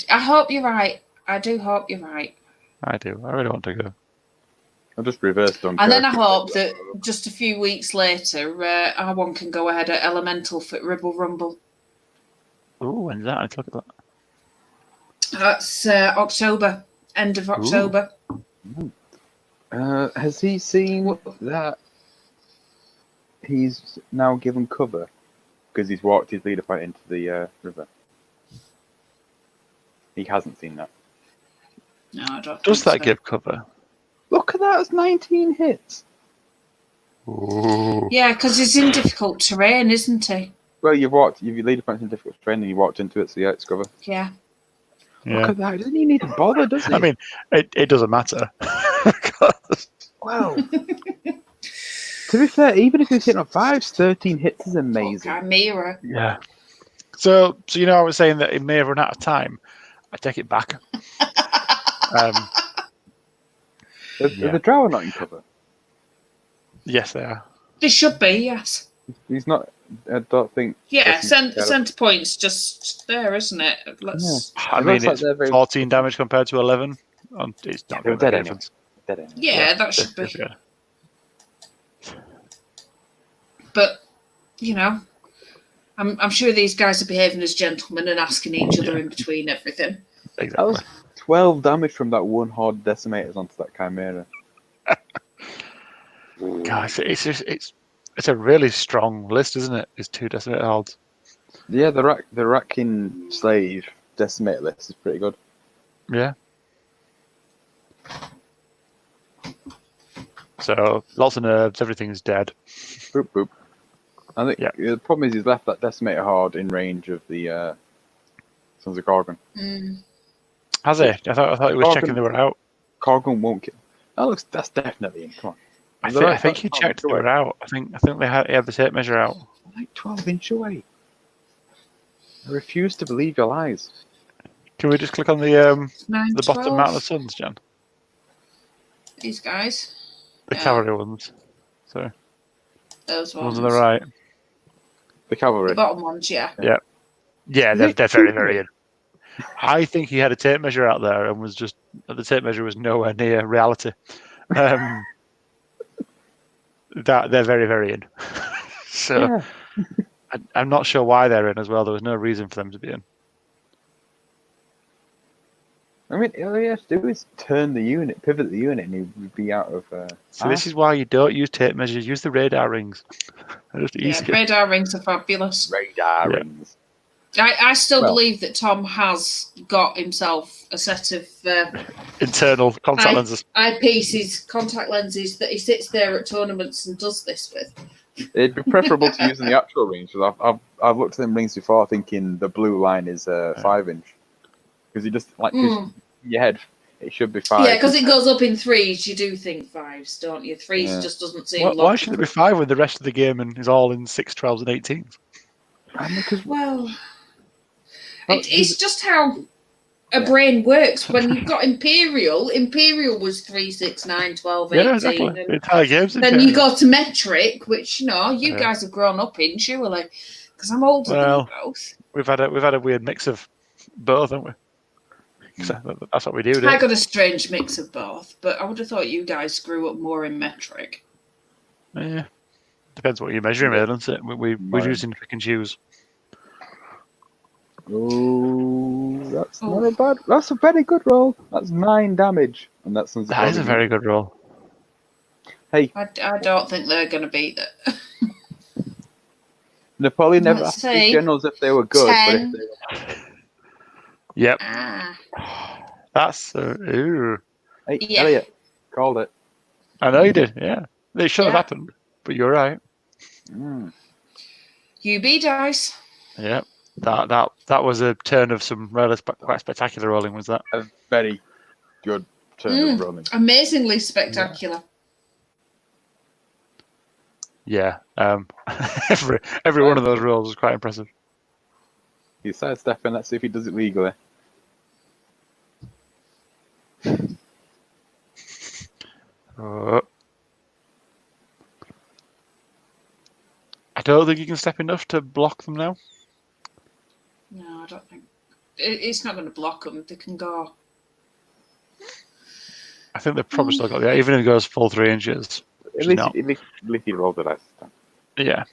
I hope you're right. I do hope you're right. I do. I really want to go. I'll just reverse Dunkirk. And then I hope that just a few weeks later, our one can go ahead at Elemental for Ribble Rumble. Ooh, when's that? I need to look at that. That's October, end of October. Has he seen that he's now given cover because he's walked his leader fight into the river? He hasn't seen that. No, I don't. Does think that so. give cover? Look at that! It's 19 hits. Ooh. Yeah, because he's in difficult terrain, isn't he? Well, your leader fights in difficult terrain, and you walked into it, so yeah, it's cover. Yeah. Yeah. Look at that! Doesn't he need to bother? Does he? I mean, it doesn't matter. well, to be fair, even if he's hitting on 5s, 13 hits is amazing. Chimera. Yeah. So I was saying that it may have run out of time. I take it back. Are the Drow not in cover? Yes, they are. They should be, yes. He's not. I don't think. Yeah, centre point's just there, isn't it? Let's. I It mean, looks like it's they're very- 14 damage compared to 11. It's not They're going to dead make a anyway. difference. Dead end. Yeah, that should be. Yeah. But I'm sure these guys are behaving as gentlemen and asking each other in between everything. Exactly. That was 12 damage from that one horde decimators onto that Chimera. Guys, it's a really strong list, isn't it? It's 2 decimator holds. Yeah, the Rakin slave decimator list is pretty good. Yeah. So lots of nerves, everything's dead. Boop boop. I think the problem is he's left that decimator horde in range of the Sons of Gorgon. Has he? I thought he was checking they were out. Gorgon won't kill. That's definitely in. Come on. I think he checked they were out. I think he had the tape measure out. Like 12-inch away. I refuse to believe your lies. Can we just click on the 9, bottom 12. mount of the Suns, Jan? These guys. The Yeah. cavalry ones. Sorry. Those The ones. ones on the right. The cavalry. The bottom ones, yeah. Yeah. Yeah, they're very, very in. I think he had a tape measure out there and was just the tape measure was nowhere near reality. That they're very, very in. So I'm not sure why they're in as well. There was no reason for them to be in. I mean, all you have to do is turn the unit, pivot the unit, and you'd be out of. So this is why you don't use tape measures. Use the radar rings. They're just Yeah, easier. radar rings are fabulous. radar rings. I still believe that Tom has got himself a set of Internal contact lenses. eyepieces, contact lenses that he sits there at tournaments and does this with. It'd be preferable to using the actual rings. Because I've looked at them rings before, thinking the blue line is 5-inch. Because you just in your head, it should be 5. Yeah, because it goes up in 3s. You do think 5s, don't you? 3s just doesn't seem. Why should it be 5 when the rest of the game is all in 6, 12s, and 18s? Well, it's just how a brain works. When you've got Imperial was 3, 6, 9, 12, 18. Yeah, exactly. The entire game's then you go to metric, which you guys have grown up in, surely, because I'm older than you both. We've had a weird mix of both, haven't we? That's what we do. I got a strange mix of both, but I would have thought you guys grew up more in metric. Yeah, depends what you're measuring, doesn't it? We're using pick and choose. Oh, that's not a bad. That's a very good roll. That's 9 damage, and that is a very good roll. Hey, I don't think they're going to beat it. Napoleon never asked his generals if they were good, 10. but if they were. Yep. That's Hey, Elliot, called it. I know you did. Yeah, it should have happened, but you're right. UB dice. Yeah, that was a turn of some rather quite spectacular rolling. Was that a very good turn of rolling? Amazingly spectacular. Yeah. Every one of those rolls was quite impressive. He's sidestepping. Let's see if he does it legally. I don't think you can step enough to block them now. No, I don't think. It's not going to block them. They can go. I think they've probably still got the. Even if it goes full 3 inches. At least he rolled the dice. Yeah.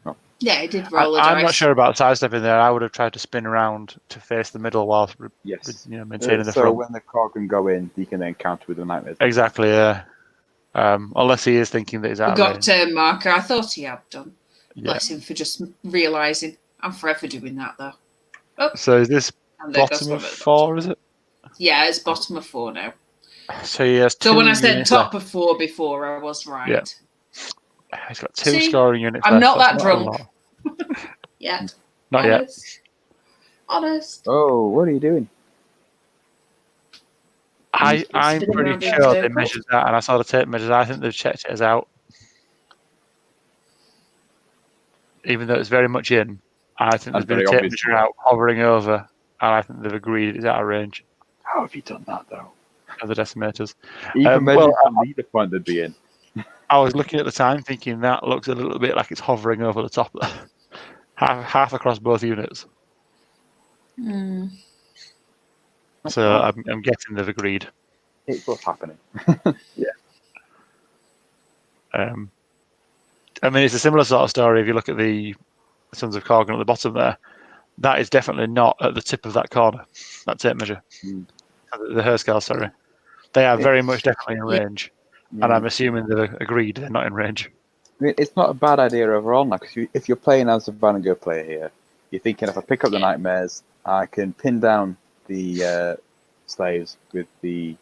Oh. Yeah, he did roll the dice. I'm not sure about sidestepping there. I would have tried to spin around to face the middle whilst maintaining the front. So when the car can go in, you can then counter with the nightmares. Exactly, yeah. Unless he is thinking that he's out. He got turn marker. I thought he had done. Yeah. Bless him for just realising. I'm forever doing that though. Oh. So is this bottom of 4? Is it? Yeah, it's bottom of 4 now. So he has 2. So when I said top of 4 before, I was right. Yeah. He's got 2 scoring units. I'm not that That's drunk. Yet. Not yet. Honest. Oh, what are you doing? I'm pretty sure they measured that, and I saw the tape measures. I think they've checked it as out, even though it's very much in. I think there's been a tape measure out hovering over, and I think they've agreed it's out of range. How have you done that, though? Of the decimators. Even measured the leader point they'd be in. I was looking at the time, thinking that looks a little bit like it's hovering over the top there, half across both units. So I'm guessing they've agreed. It's what's happening. Yeah. I mean, it's a similar sort of story if you look at the Sons of Korgan at the bottom there. That is definitely not at the tip of that corner, that tape measure. The Herskal, sorry. They are very much definitely in range. And I'm assuming they've agreed they're not in range. I mean, it's not a bad idea overall now, because if you're playing as a Vanguard player here, you're thinking if I pick up the Nightmares, I can pin down the slaves with the...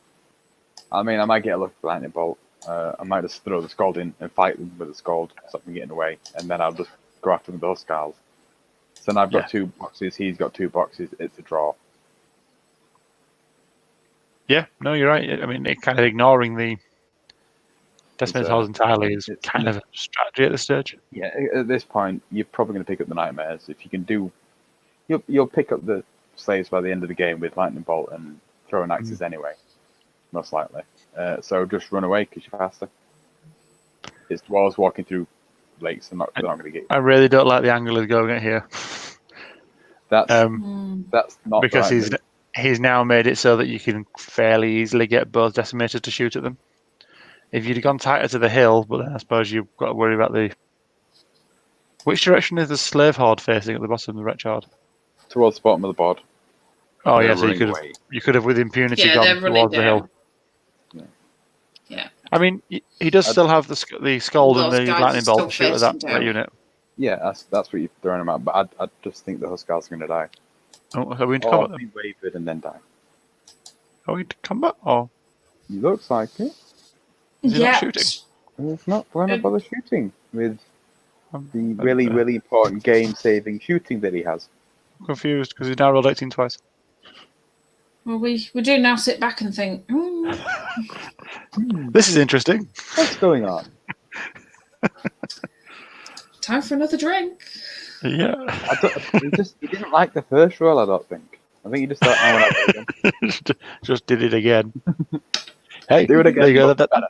I mean, I might get a lucky lightning bolt. I might just throw the Skald in and fight them with the Skald, stop them getting away, and then I'll just go after them with those Huskals. So now I've got 2 boxes, he's got 2 boxes, it's a draw. Yeah, no, you're right. I mean, it kind of ignoring the Decimated Halls entirely is it's- kind of a strategy at this stage. Yeah, at this point, you're probably going to pick up the Nightmares. If you can do, you'll pick up the Slaves by the end of the game with Lightning Bolt and throwing axes anyway, most likely. So just run away because you're faster. It's walls walking through lakes. They're not going to get you. I really don't like the angle he's going at here. That's not Because the right he's now made it so that you can fairly easily get both Decimators to shoot at them. If you'd have gone tighter to the hill, but then I suppose you've got to worry about the... Which direction is the Slave Horde facing at the bottom of the Wretch Horde? towards the bottom of the board. Oh, They're yeah, so running away. you could have with impunity Yeah, gone they're running towards the hill. down. Yeah. I mean, he does still have the Skald and Those the guys Lightning are Bolt still to shoot at that facing down. unit. Yeah, that's what you're throwing them at. But I just think the Huskars are going to die. Oh, are we into Or combat then? be wavered and then die. Are we into combat? Or He looks like it. is he not shooting? It's not. Why not bother shooting with the I'm really, really important game-saving shooting that he has? confused because he's now rolled 18 twice. Well, we do now sit back and think, This is interesting. What's going on? time for another drink. Yeah. He didn't like the first roll, I don't think. I think he just thought, I want to do it again. Just did it again. Hey, Do it again. there you go. but better.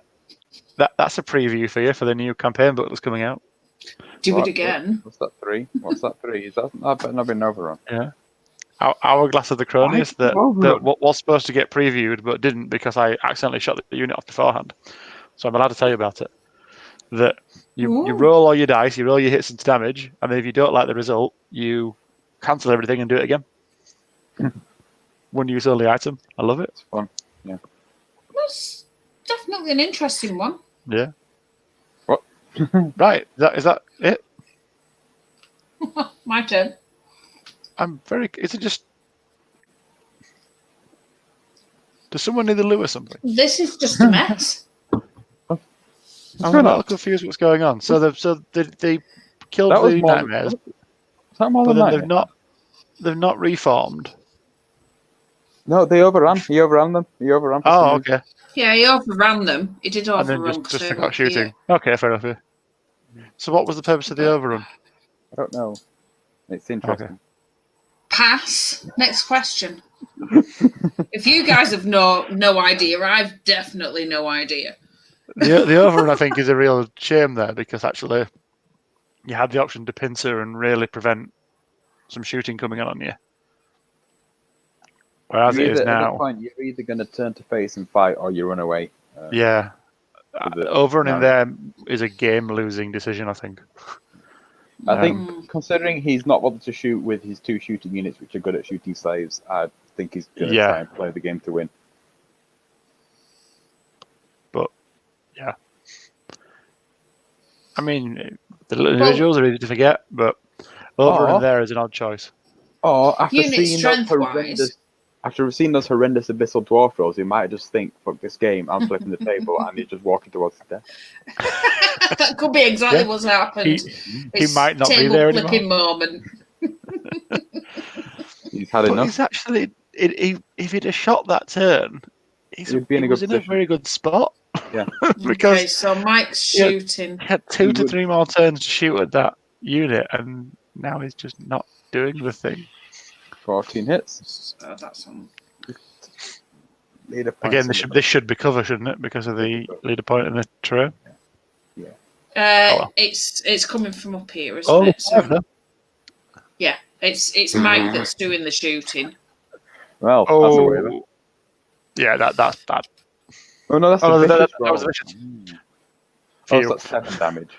That's a preview for you for the new campaign book that's coming out. Do What- it again. What's that 3? What's that 3? Is that better not been overrun? Yeah. Hourglass of the Cronius that was supposed to get previewed but didn't because I accidentally shot the unit off beforehand. So I'm allowed to tell you about it. That you Ooh. roll all your dice, you roll your hits into damage, and then if you don't like the result, you cancel everything and do it again. One use only item. I love it. It's fun. That's definitely an interesting one. Yeah. What? Right. Is that it? My turn. I'm very. Is it just? Does someone need the loo or something? This is just a mess. I'm a little confused what's going on. So they killed That was the more- nightmares, Is that more but than then that? they've not reformed. No, they overran. He overran them. He overran. for Oh, some reason. okay. Yeah, he overran them. He did And then overrun. just so, forgot shooting. Okay, fair enough. Yeah. So what was the purpose of the overrun? I don't know. It's interesting. Pass. Next question. If you guys have no idea, I've definitely no idea. The overrun, I think, is a real shame there because actually you had the option to pincer and really prevent some shooting coming on you. Whereas it is At now, that point, you're either going to turn to face and fight or you run away. yeah, the- overrunning no. there is a game-losing decision, I think. I think, considering he's not wanted to shoot with his 2 shooting units, which are good at shooting slaves, I think he's going to Yeah. try and play the game to win. But yeah, I mean, the little individuals are easy to forget, but overrunning there is an odd choice. Or after Unit seeing those strength-wise. horrendous, horrendous abyssal dwarf rolls, he might just think, "Fuck this game! I'm flipping the table," and he's just walking towards the death. That could be exactly Yeah. what's happened. He might not be table there flipping anymore. moment. He's had But enough. he's actually, if he'd have shot that turn, he He'd be in a was good in a position. very good spot. Yeah. Because Okay, so Mike's Yeah. shooting. he had 2 to would- 3 more turns to shoot at that unit, and now he's just not doing the thing. 14 hits. So that's on. Leader points Again, on the this should be cover, shouldn't it? Because of the leader point in the terrain. It's coming from up here, isn't it? So, yeah, it's Mike that's doing the shooting. Well, that's a waiver. Yeah, that's bad. Oh no, that's Oh, a that vicious was roll. vicious. Oh, Few. so that's 7 damage.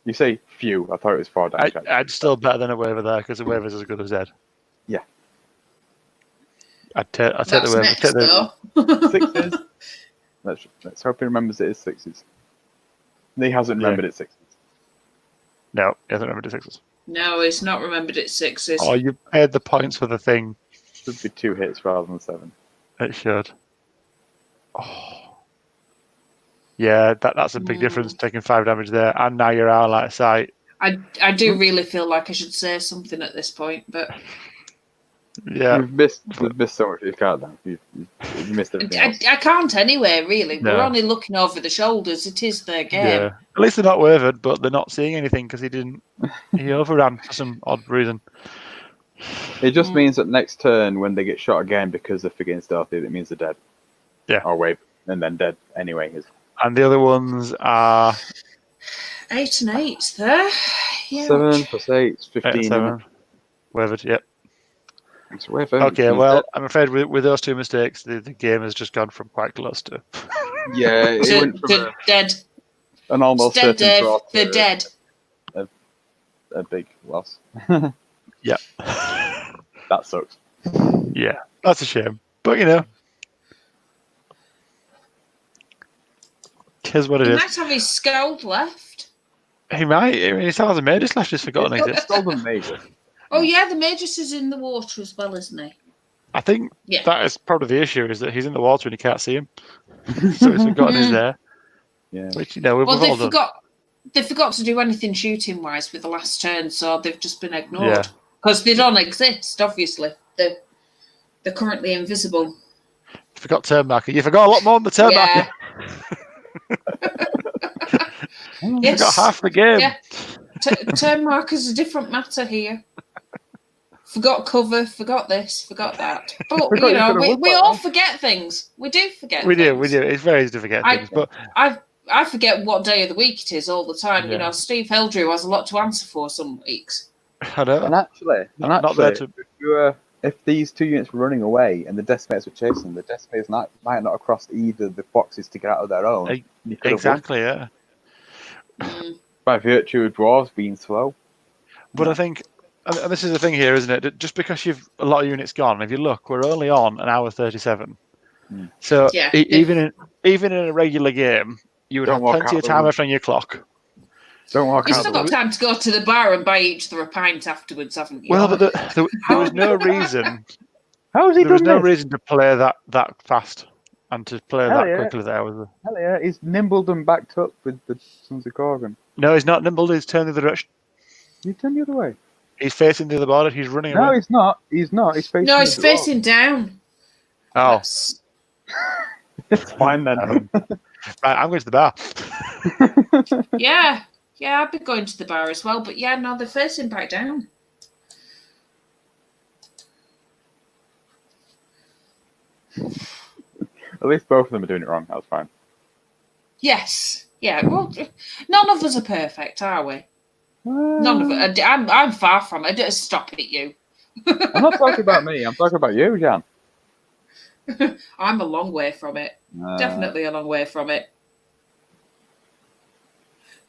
You say few. I thought it was 4 damage. actually. I'd still better than a waiver there because the waiver's as good as dead. Yeah. I'd take the That's waiver. next, Take the, though. 6s. Let's hope he remembers it is 6s. He hasn't Yeah. remembered it 6s. no, he hasn't remembered the 6s. No, he's not remembered it's 6s. Oh, you paid the points for the thing. Should be 2 hits rather than 7. It should. Oh. Yeah, that's a big difference, taking 5 damage there, and now you're out of line of sight. I do really feel like I should say something at this point, but Yeah. You've missed so much. You can't. You've missed everything else. I can't anyway, really. No. We're only looking over the shoulders. It is their game. Yeah. At least they're not wavered, but they're not seeing anything because he overran for some odd reason. It just means that next turn, when they get shot again because they're forgetting stealthy, it means they're dead. Yeah. Or wave, and then dead anyway. And the other ones are 8 and 8 there. Yeah. 7 plus 8 is 15. 8 and 7. Wavered, yep. It's wavered, Okay, means well, dead. I'm afraid with those two mistakes, the game has just gone from quite close to. Yeah, it went from To dead. an almost It's dead, certain Dave. draw They're to dead. a big loss. Yeah. That sucks. Yeah, that's a shame. But, you know, here's what it He is. might have his Skeld left. He might. I mean, he still hasn't made his left, he's forgotten It's exists. still the major. Oh, yeah, the Magus is in the water as well, isn't he? I think Yeah. that is probably the issue, is that he's in the water and you can't see him. So he's forgotten he's there. Yeah. Which, you know, we've Well, all done. they forgot to do anything shooting-wise with the last turn, so they've just been Yeah. ignored. Because they don't exist, obviously. They're currently invisible. You forgot turn marker. You forgot a lot more than the turn Yeah. marker. You Yes. forgot half the game. Yeah. Turn markers a different matter here. Forgot cover, forgot this, forgot that. But, Forgot you you know, could've won we that all one. forget things. We do forget We things. do. It's very easy to forget things. But I forget what day of the week it is all the time. Yeah. You know, Steve Heldrew has a lot to answer for some weeks. I know. And actually, Not there to. if these two units were running away and the decimators were chasing them, the decimators might not have crossed either the boxes to get out of their own. You could have won Exactly, yeah. by virtue of dwarves being slow. But I think, and this is the thing here, isn't it? Just because you've a lot of units gone, if you look, we're only on an hour 37. So Yeah. even in a regular game, you would Don't have walk plenty out of the time room. left on your clock. Don't walk You've out still the got time to go to the bar and buy each other a pint afterwards, haven't you? Well, but there was no reason. How has he There was done no this? reason to play that fast and to play Hell that yeah. quickly. That was. Hell yeah, he's nimbled and backed up with the Sons of Corgan. No, he's not nimbled. He's turned the other direction. You turn the other way. He's facing the other border. He's running No, away. he's not. He's not. He's facing. No, he's the door. facing down. Oh, That's- It's fine then. right. I'm going to the bar. Yeah. Yeah, I'd be going to the bar as well. But yeah, no, they're facing back down. At least both of them are doing it wrong. That's fine. Yes. Yeah. Well, none of us are perfect, are we? None of it. I'm far from it. Stop it, you. I'm not talking about me. I'm talking about you, Jan. I'm a long way from it. Definitely a long way from it.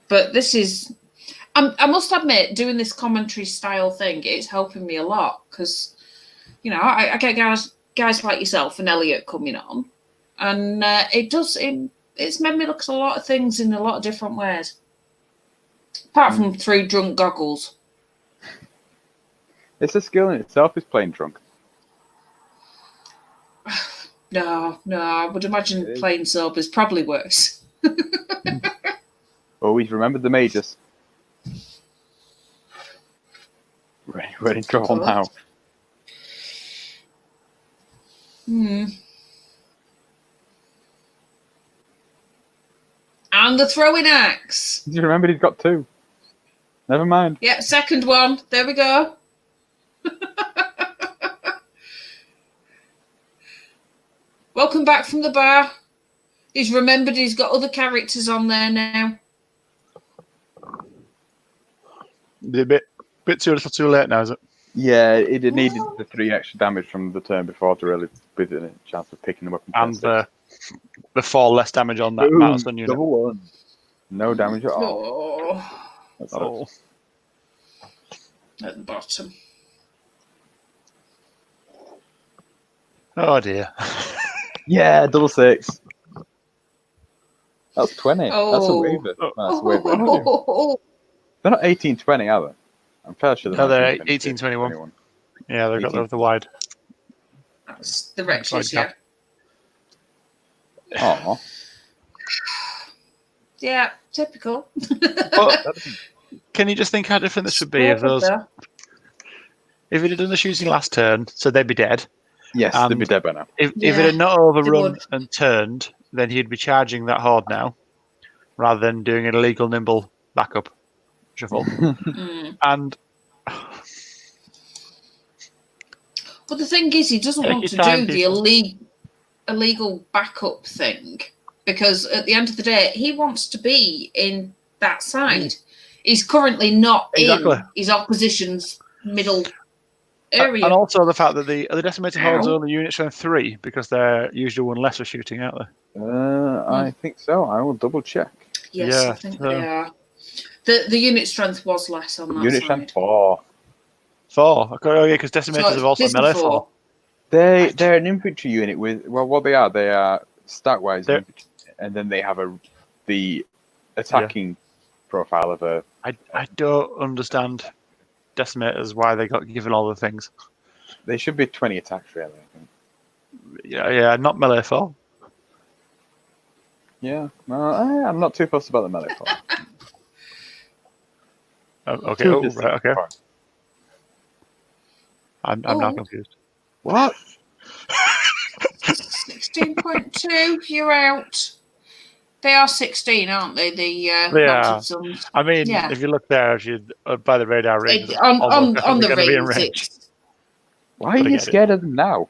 But this is, I must admit, doing this commentary style thing, it's helping me a lot because, you know, I get guys like yourself and Elliot coming on, and it's made me look at a lot of things in a lot of different ways. Apart from through drunk goggles. It's a skill in itself. Is playing drunk. No, I would imagine playing sober is probably worse. Always remembered the majors. We're in trouble now. And the throwing axe. You remembered he's got 2. Never mind. Yeah, second one. There we go. Welcome back from the bar. He's remembered he's got other characters on there now. A bit too little, too late now, is it? Yeah, it needed the 3 extra damage from the turn before to really be a chance of picking them up. And the 4 less damage on that Madison unit. Double 1. No damage at all. Oh, That's Oh. at the bottom. Oh dear. Yeah, double 6. That's 20. That's a Oh. waiver. That's a waiver. They're not 18-20, are they? I'm fairly sure No, they're 18-21. 18-21. Yeah, they've got the wide. That's the wretches, Right, yeah. Oh, Yeah, typical. But can you just think how different this would be if those If it had done the shooting last turn, so they'd be dead. Yes, they'd be dead by now. If Yeah, it had not overrun would. and turned, then he'd be charging that horde now, rather than doing an illegal nimble backup shuffle. And But the thing is, he doesn't Take want your to time, do people. the illegal backup thing because at the end of the day, he wants to be in that side. He's currently not Exactly. in his opposition's middle area. and also the fact that the decimated hordes Ow. only unit strength 3 because they're usually one less for shooting, aren't they? I think so. I will double check. Yes, Yeah, I think so- they are. The unit strength was less on that Unit side. strength 4. 4. Okay, oh yeah, because decimators So have also this melee is 4. They're an infantry unit with what they are stat-wise They're- infantry, and then they have the attacking profile of a. I don't understand decimators why they got given all the things. They should be 20 attacks really. I think. Yeah, not melee 4. Yeah, no, I'm not too fussed about the melee form. Okay, Two oh, distinct right, okay. forms. I'm now Oh. confused. What? 16.2, you're out. They are 16, aren't they? The They Knights are. of Sons. I mean, Yeah. if you look there, if you by the radar rings, it's On almost the definitely gonna be in rings, range. it's Why are But I you get it. scared of them now?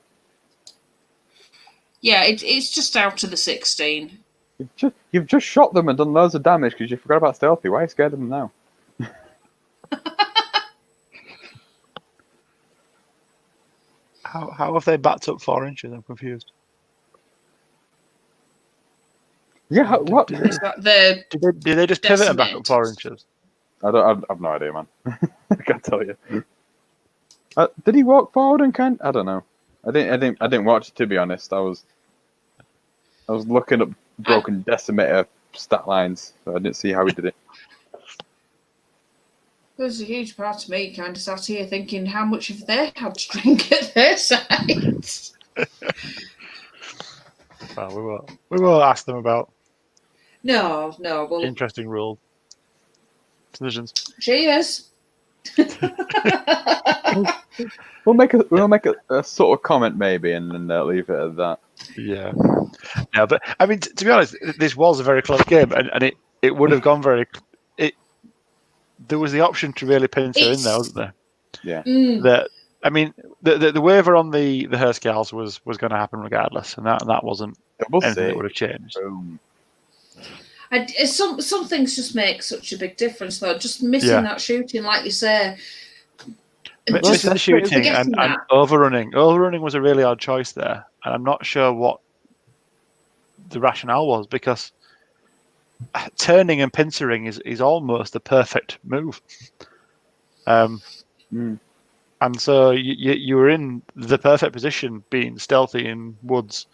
yeah, it's just out of the 16. You've just shot them and done loads of damage because you forgot about stealthy. Why are you scared of them now? How have they backed up 4 inches? I'm confused. Yeah, what? Is that the Did they just pivot and back up 4 Decimators. inches? I've no idea, man. I can't tell you. Did he walk forward and can? I don't know. I didn't watch it, to be honest. I was looking up broken decimator stat lines, so I didn't see how he did it. There's a huge part of me kind of sat here thinking how much have they had to drink at their sides? Well, we will ask them about No, well, interesting rule decisions. cheers. We'll make a sort of comment maybe, and then leave it at that. Yeah, but I mean, to be honest, this was a very close game, and it would have gone very. There was the option to really pincer in there, wasn't there? Yeah. That I mean, the waiver on the Herskals was going to happen regardless, and that wasn't Double anything that save. would have changed. Boom. Some things just make such a big difference, though. Just missing Yeah. that shooting, like you say. Missing the shooting forgetting and that. overrunning. Overrunning was a really odd choice there, and I'm not sure what the rationale was because turning and pincering is almost the perfect move. And so you were in the perfect position, being stealthy in woods,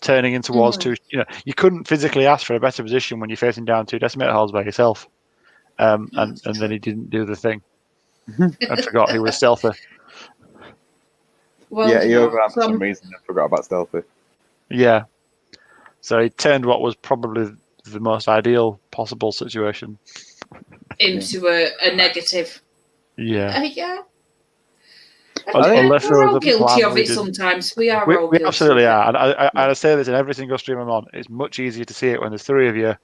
turning in towards two. You know, you couldn't physically ask for a better position when you're facing down 2 decimator holes by yourself. And then he didn't do the thing. I forgot he was stealthy. Well, Yeah, he overran for some- some reason and forgot about stealthy. Yeah. So he turned what was probably the most ideal possible situation. into a negative. Yeah. Yeah. Unless there We're was all a guilty plan of we it didn't- sometimes. We are all We guilty absolutely of it. are. And I say this in every single stream I'm on. It's much easier to see it when there's 3 of you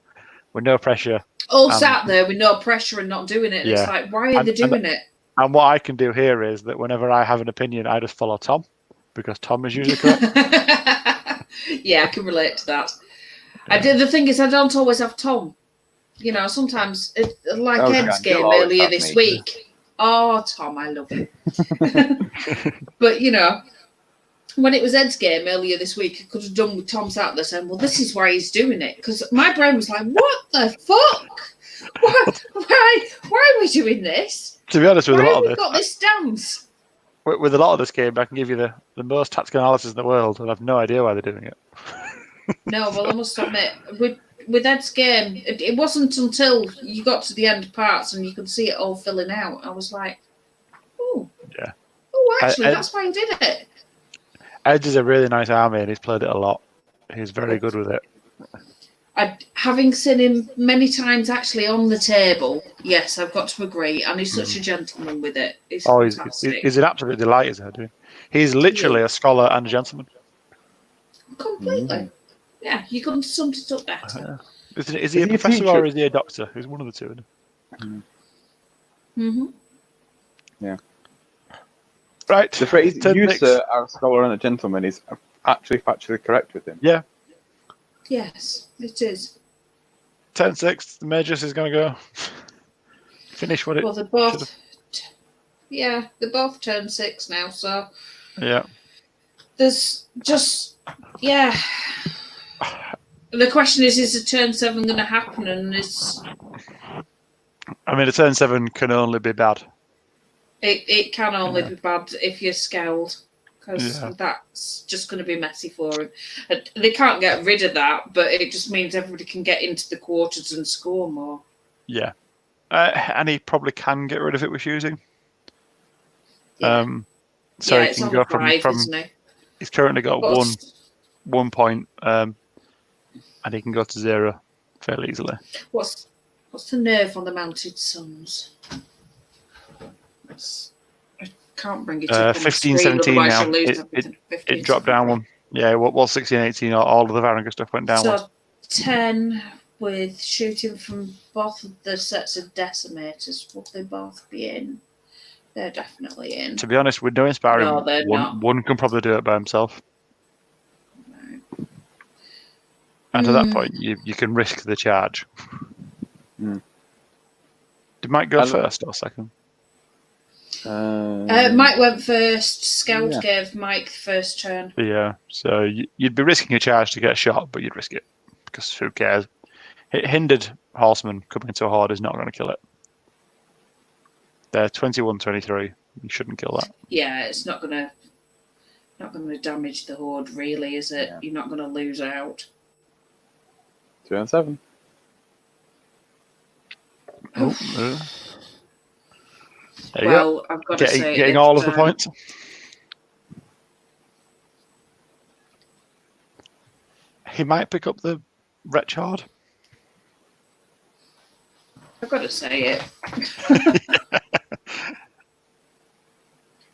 with no pressure. All sat there with no pressure and not doing it. And Yeah. it's like, why are they doing it? And what I can do here is that whenever I have an opinion, I just follow Tom because Tom is usually correct. Yeah, I can relate to that. The thing is, I don't always have Tom. You know, sometimes, like Oh, Ed's Jan, game you'll always earlier have this me. week. Oh, Tom, I love you. But, you know, when it was Ed's game earlier this week, I could have done with Tom sat there saying, well, this is why he's doing it. Because my brain was like, what the fuck? Why are we doing this? To be honest with Why a lot have of we this, got this stance? with a lot of this game, I can give you the most tactical analysis in the world, and I've no idea why they're doing it. No, well, I must admit, with Ed's game, it wasn't until you got to the end parts and you could see it all filling out. I was like, oh, Yeah. oh, actually, Ed- that's why he did it. Edge is a really nice army, and he's played it a lot. He's very good with it. Having seen him many times actually on the table, yes, I've got to agree. And he's such a gentleman with it. He's fantastic. He's an absolute delight, isn't he? He's literally a scholar and a gentleman. Completely. Yeah, you couldn't have summed it up better. Is he a professor or is he a doctor? He's one of the two. Mm-hmm. Yeah. Right. The phrase "you, sir, are a scholar and a gentleman" is actually factually correct with him. Yeah. Yes, it is. 10-6. The Magus is going to go finish what it. Well, they're both. Yeah, they're both turn 6 now, so. Yeah. There's just The question is a turn 7 going to happen? And it's. I mean, a turn 7 can only be bad. It can only be bad if you're Skeld, because that's just going to be messy for him. They can't get rid of that, but it just means everybody can get into the quarters and score more. Yeah. And he probably can get rid of it with using. Yeah. So he it's can on go the drive, from isn't he? He's currently got one point, and he can go to 0 fairly easily. What's the nerve on the Mounted Suns? I can't bring it up. 15-17 now. It dropped down one. Yeah, well, 16-18, all of the Varangur stuff went down one. So 10 with shooting from both of the sets of decimators. Would they both be in? They're definitely in. To be honest, with no inspiring, No, they're not. one can probably do it by himself. No. And at that point, you can risk the charge. Did Mike go first or second? Mike went first. Skeld gave Mike the first turn. Yeah, so you'd be risking a charge to get a shot, but you'd risk it because who cares? Hindered horseman coming into a horde is not going to kill it. They're 21-23. You shouldn't kill that. Yeah, it's not going to damage the horde, really, is it? Yeah. You're not going to lose out. 2 7. Well, I've got to say, getting all of the points. He might pick up the Wretch Horde. I've got to say it.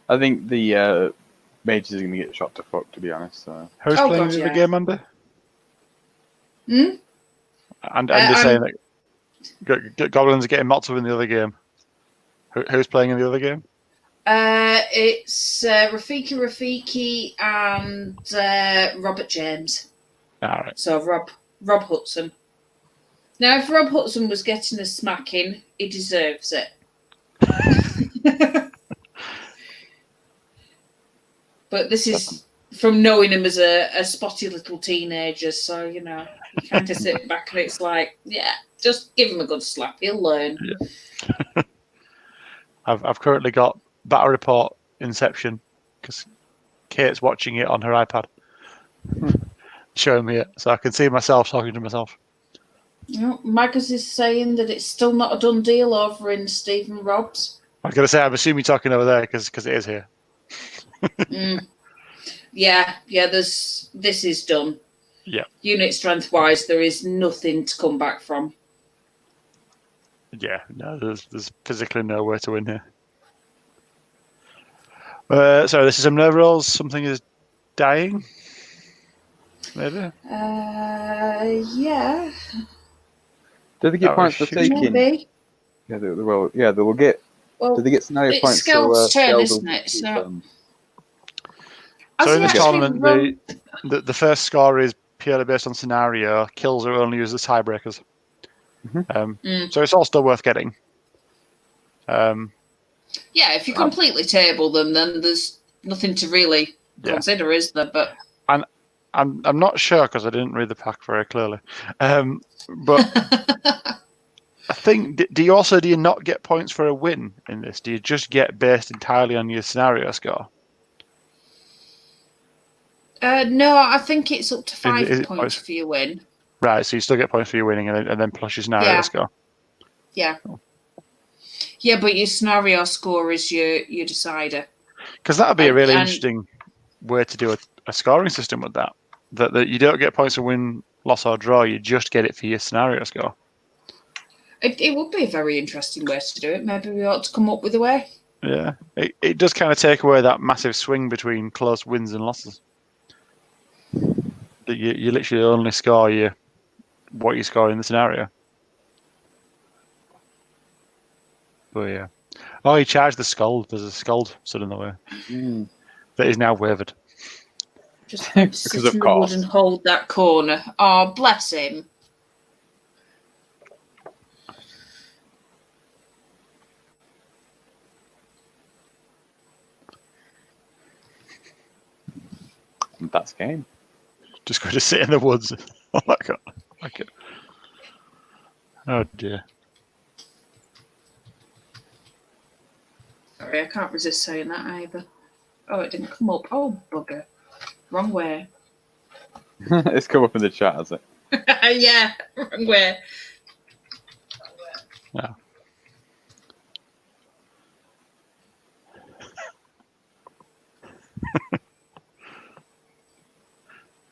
I think the Mage is going to get shot to fuck, to be honest. So. Who's playing the game under? And they're saying that Goblins are getting mocked up in the other game. Who's playing in the other game? It's Rafiki and Robert James. All right. So Rob Hudson. Now, if Rob Hudson was getting a smacking, he deserves it. But this is from knowing him as a spotty little teenager, so, you kind of sit back and it's like, yeah, just give him a good slap. He'll learn. Yeah. I've currently got Battle Report Inception because Kate's watching it on her iPad, showing me it, so I can see myself talking to myself. Magus is saying that it's still not a done deal over in Stephen Rob's. I was going to say, I'm assuming you're talking over there because it is here. Yeah. This is done. Yeah. Unit strength wise, there is nothing to come back from. Yeah, no, there's physically nowhere to win here. Sorry, this is some nerve rolls. Something is dying. Maybe. Yeah. Do they get points for taking? Maybe. Yeah, they will. Yeah, they will get. Well, do they get scenario points? It's Skeld's turn, isn't it? So in this tournament, the first score is purely based on scenario. Kills are only used as tiebreakers. So it's all still worth getting. Yeah, if you completely table them, then there's nothing to really consider, is there? But I'm not sure because I didn't read the pack very clearly. But I think do you not get points for a win in this? Do you just get based entirely on your scenario score? No, I think it's up to 5 points for your win. Right, so you still get points for your winning and then plus your scenario score. Yeah. Yeah, but your scenario score is your decider. Because that would be a really interesting way to do a scoring system with that. That you don't get points to win loss or draw, you just get it for your scenario score. It would be a very interesting way to do it. Maybe we ought to come up with a way. Yeah, it does kind of take away that massive swing between close wins and losses. That you literally only score what you score in the scenario. But yeah. Oh, he charged the Skeld. There's a Skeld stood in the way. That is now wavered. Just Because sit of in the wood course. and hold that corner. Oh, bless him. That's game. Just going to sit in the woods. Oh my god. Okay. Oh dear. Sorry, I can't resist saying that either. Oh, it didn't come up. Oh, bugger. Wrong way. It's come up in the chat, has it? Yeah, wrong way. No.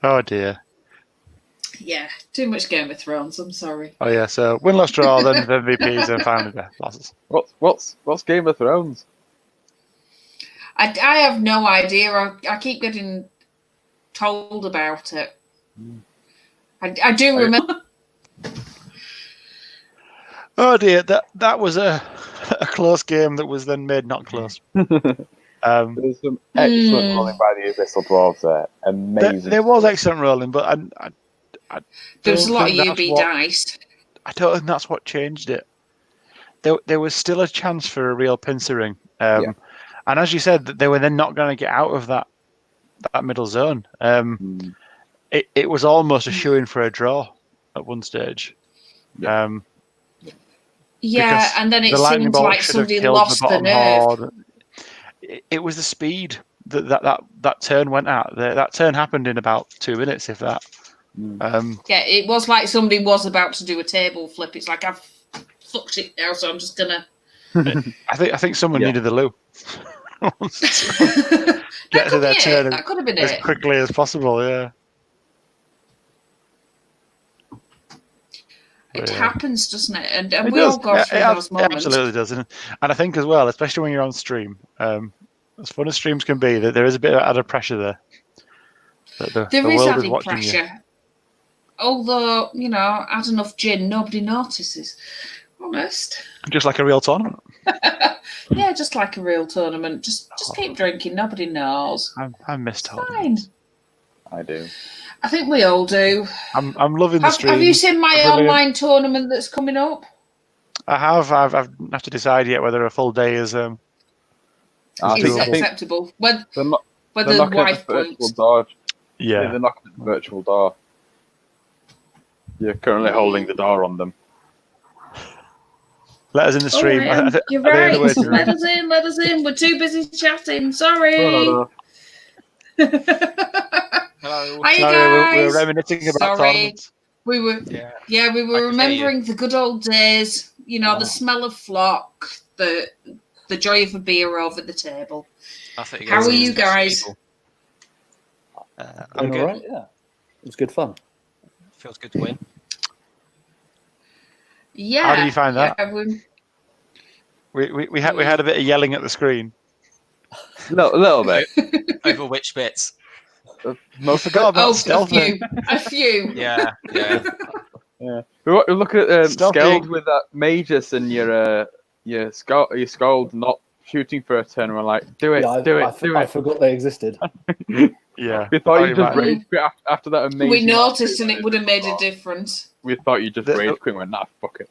Oh dear. Yeah, too much Game of Thrones. I'm sorry. Oh yeah. So win, loss, draw, then MVPs, and finally the losses. What's Game of Thrones? I have no idea. I keep getting told about it. I do remember. Oh dear. That was a close game that was then made not close. There's some excellent rolling by the Abyssal Dwarves there. Amazing. There was excellent rolling, but I There was a don't lot of think that's UB what- dice. I don't think that's what changed it. There was still a chance for a real pincering. Yeah. And as you said, they were then not going to get out of that middle zone. It was almost a shoo-in for a draw at one stage. Yeah. Yeah, because and then it the lightning seemed bolt like should have somebody killed lost the bottom nerve. horde. It was the speed that turn went at. That turn happened in about 2 minutes, if that. Yeah, it was like somebody was about to do a table flip. It's like, I've fucked it now, so I'm just gonna. I think someone needed the loo. That Get to could their be turn it. That could have been as it. quickly as possible. Yeah. It Yeah. happens, doesn't it? And It we does. all go through those It moments. absolutely does, and I think as well, especially when you're on stream, as fun as streams can be, that there is a bit of added pressure there. That There the is world is added watching pressure. Although, add enough gin, nobody notices. Honest. you, just like a real tournament. Yeah, just like a real tournament. Just keep drinking. Nobody knows. I missed Fine. tournaments. I do. I think we all do. I'm loving the stream. Have you seen my Brilliant. online tournament that's coming up? I have. I've have to decide yet whether a full day is. I Is think, it I think acceptable? Whether they're the knocking at wife the virtual points. door. Yeah. They're knocking at the virtual door. You're currently holding the door on them. Let us in the stream. You're Are they in the right. waiting room? Let us in. We're too busy chatting. Sorry. No. Hello. Hi, Sorry, guys. we were reminiscing about Sorry. tournaments. We were, Yeah. we I were can hear remembering the good old days. The smell of flock, the joy of a beer over the table. I thought How guys are were you special guys? people. I'm Doing good. all right, yeah. It was good fun. Feels good to win. Yeah. How did you find that? Yeah, We had a bit of yelling at the screen. A little bit. Over which bits? Most forgot about a stealth. few. A few. Yeah. Yeah. We're looking at Stealthy. Skeld with that Magus and your Skeld not shooting for a turn. We're like, do it, Yeah, do I it. forgot they existed. Yeah. We thought you Sorry, just Matt. rage quit after that amazing. We noticed and it would have made a difference. We thought you just The- rage quit and went, nah, fuck it.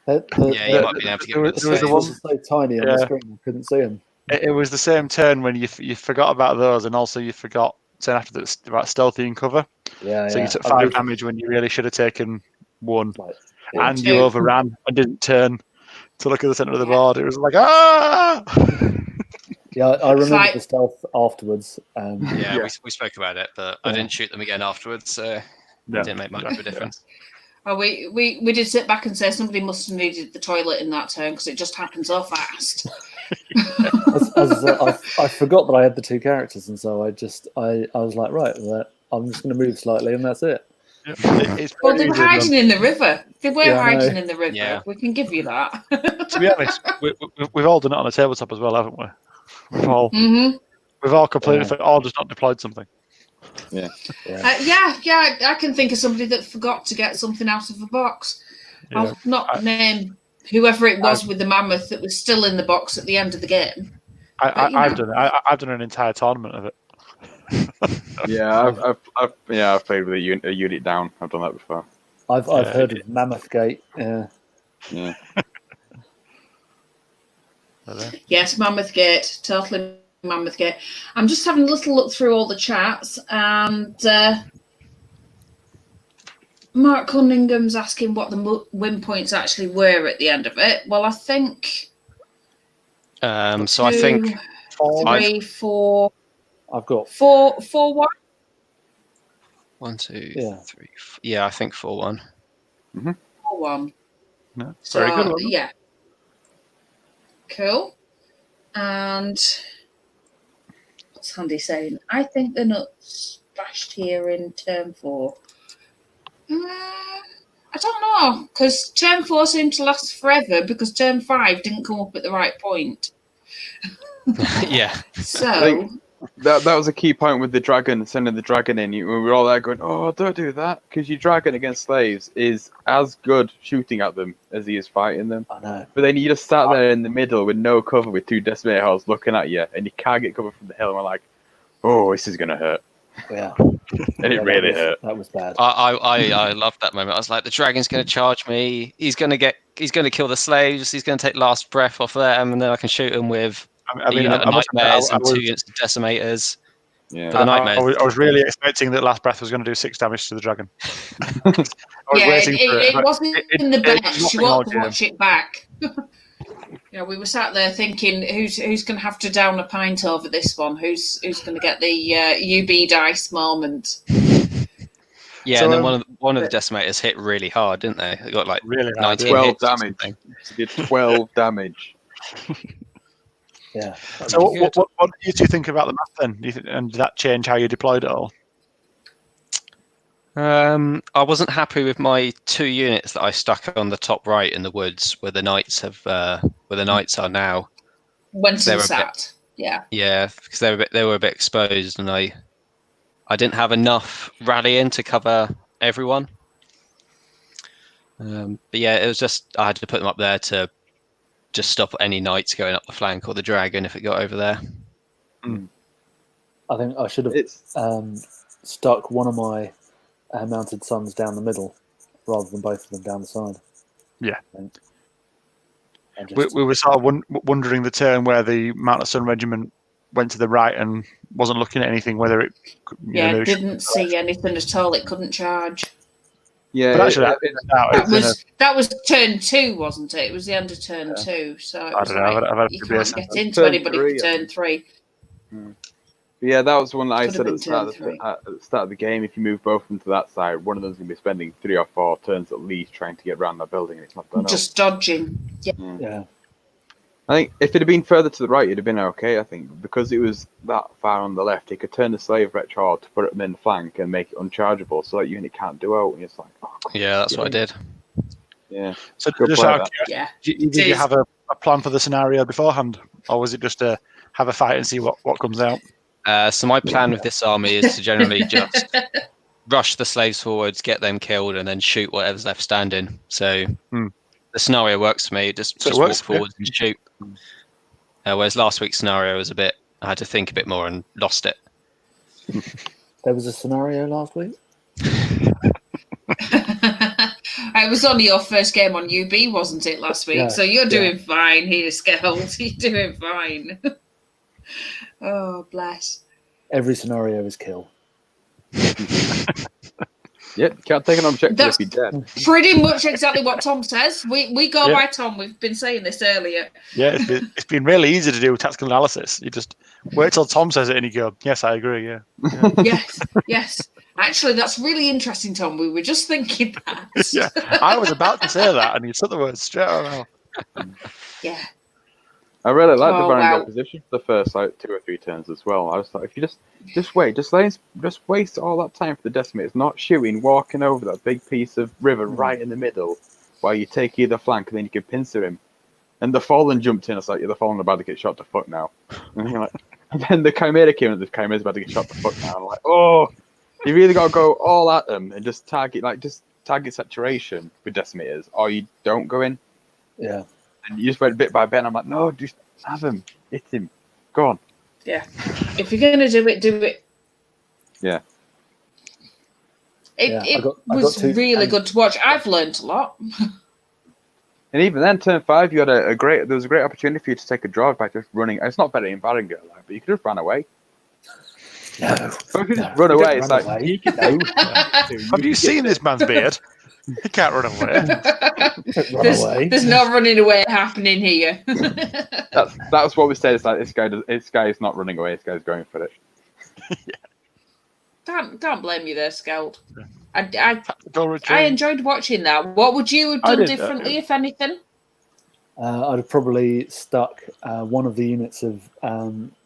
Yeah, you might be able to get rid of the there was the save. one- was so tiny on the screen, I couldn't see them. It was the same turn when you forgot about those, and also you forgot turn after that about stealthy and cover. Yeah, So yeah. you took I 5 really- damage when you really should have taken 1, like, and two. you overran and didn't turn to look at the center of the Yeah. board. It was like ah. yeah, I remember like- the stealth afterwards. Yeah, Yeah. we spoke about it, but I Yeah. didn't shoot them again afterwards, so it Yeah. didn't make much of a difference. Oh, we did sit back and say somebody must have needed the toilet in that turn because it just happened so fast. I forgot that I had the 2 characters, and so I was like, right, well, I'm just going to move slightly, and that's it. It's Well, very they were easy to hiding in the river. They were Yeah, I know. hiding in the river. Yeah. We can give you that. To be honest, we've all done it on a tabletop as well, haven't we? We've all completely all just not deployed something. Yeah. I can think of somebody that forgot to get something out of a box. Yeah. I'll not name whoever it was with the mammoth that was still in the box at the end of the game. I've done it. I've done an entire tournament of it. Yeah, I've played with a unit down. I've done that before. I've heard of Mammoth Gate. Yeah. Yeah. Yes, Mammoth Gate, totally Mammoth Gate. I'm just having a little look through all the chats, and Mark Cunningham's asking what the win points actually were at the end of it. Well, I think. So I think 3, 4. I've got 4, 1. 1, 2, Yeah. 3. Yeah, I think 4-1. 4-1. No, So, very good. Wasn't it? yeah. Cool. And what's Andy saying? I think the nuts bashed here in turn 4. I don't know, because turn 4 seemed to last forever because turn 5 didn't come up at the right point. Yeah. So That was a key point with the dragon, sending the dragon in. We were all there going, "Oh, don't do that," because your dragon against slaves is as good shooting at them as he is fighting them. I know. But then you just sat there in the middle with no cover, with 2 decimator hulls looking at you, and you can't get cover from the hill. And we're like, "Oh, this is gonna hurt," Yeah. and it really hurt. That was bad. I loved that moment. I was like, the dragon's going to charge me. He's going to kill the slaves. He's going to take last breath off them, and then I can shoot him with a unit of nightmares and 2 units of decimators. Yeah, For the nightmares. I was really expecting that last breath was going to do 6 damage to the dragon. it wasn't in the bench. You ought to game. watch it back. Yeah, we were sat there thinking, who's going to have to down a pint over this one? Who's going to get the UB dice moment? Yeah, So, and then one of the decimators hit really hard, didn't they? They got like really 19 12 hits or damage. something. He did 12 damage. Yeah. So what do you two think about the map then? And did that change how you deployed it all? I wasn't happy with my 2 units that I stuck on the top right in the woods where the knights are now. Wenton sat. Yeah. Yeah, because they were a bit exposed, and I didn't have enough rallying to cover everyone. But yeah, it was just I had to put them up there to just stop any knights going up the flank or the dragon if it got over there. I think I should have stuck one of my mounted sons down the middle rather than both of them down the side. Yeah. And We were sort of wondering the turn where the Mounted Sun Regiment went to the right and wasn't looking at anything, whether it... didn't see anything at all. It couldn't charge. Yeah, but actually, that was turn 2, wasn't it? It was the end of turn 2. So it was you can't get into anybody for turn 3. Yeah, that was one that I said at the start of the game. If you move both of them to that side, one of them's going to be spending 3 or 4 turns at least trying to get around that building, and it's not done. Just dodging. Yeah. I think if it had been further to the right, it'd have been okay. I think because it was that far on the left, it could turn the slave retch hard to put them in the flank and make it unchargeable, so that unit can't do out. And it's like, oh, God, yeah, that's what I did. Yeah. So just out of yeah. did you have a plan for the scenario beforehand, or was it just to have a fight and see what comes out? So my plan with this army is to generally just rush the slaves forwards, get them killed, and then shoot whatever's left standing. So the scenario works for me. Just walk forwards and shoot. Whereas last week's scenario was I had to think a bit more and lost it. There was a scenario last week? It was only your first game on UB, wasn't it, last week? Yeah, so you're doing fine here, Skeld. You're doing fine. Oh, bless. Every scenario is kill. Yep, can't take an objective if you're dead. Pretty much exactly what Tom says. We go by Tom. We've been saying this earlier. Yeah, it's been really easy to do tactical analysis. You just wait till Tom says it and you go, yes, I agree, yeah. Yes. Actually, that's really interesting, Tom. We were just thinking that. Yeah, I was about to say that and you took the words straight out of my mouth. Yeah. I really like the Oh, Varangian wow. position for the first like 2 or 3 turns as well. I was like, if you just wait, just waste all that time for the decimators, not shooting, walking over that big piece of river right in the middle, while you take either flank and then you can pincer him. And the Fallen jumped in. I was like, yeah, the Fallen are about to get shot to fuck now. And then the Chimera came, and the Chimera's about to get shot to fuck now. I'm like, oh, you really got to go all at them and just target saturation with decimators, or you don't go in. Yeah. And you just went bit by bit. And I'm like, no, just have him, hit him, go on. Yeah. If you're gonna do it, do it. Yeah. It was really good to watch. I've learned a lot. And even then, turn 5, you had there was a great opportunity for you to take a draw by just running. It's not better in Varangian, but you could just run away. No. But if you just run away, it's like, Have you seen this man's beard? He can't run away. There's no running away happening here. That's what we said. It's like this guy is not running away. This guy's going for it. Can't blame you there, Skeld. I enjoyed watching that. What would you have done differently, if anything? I'd have probably stuck one of the units of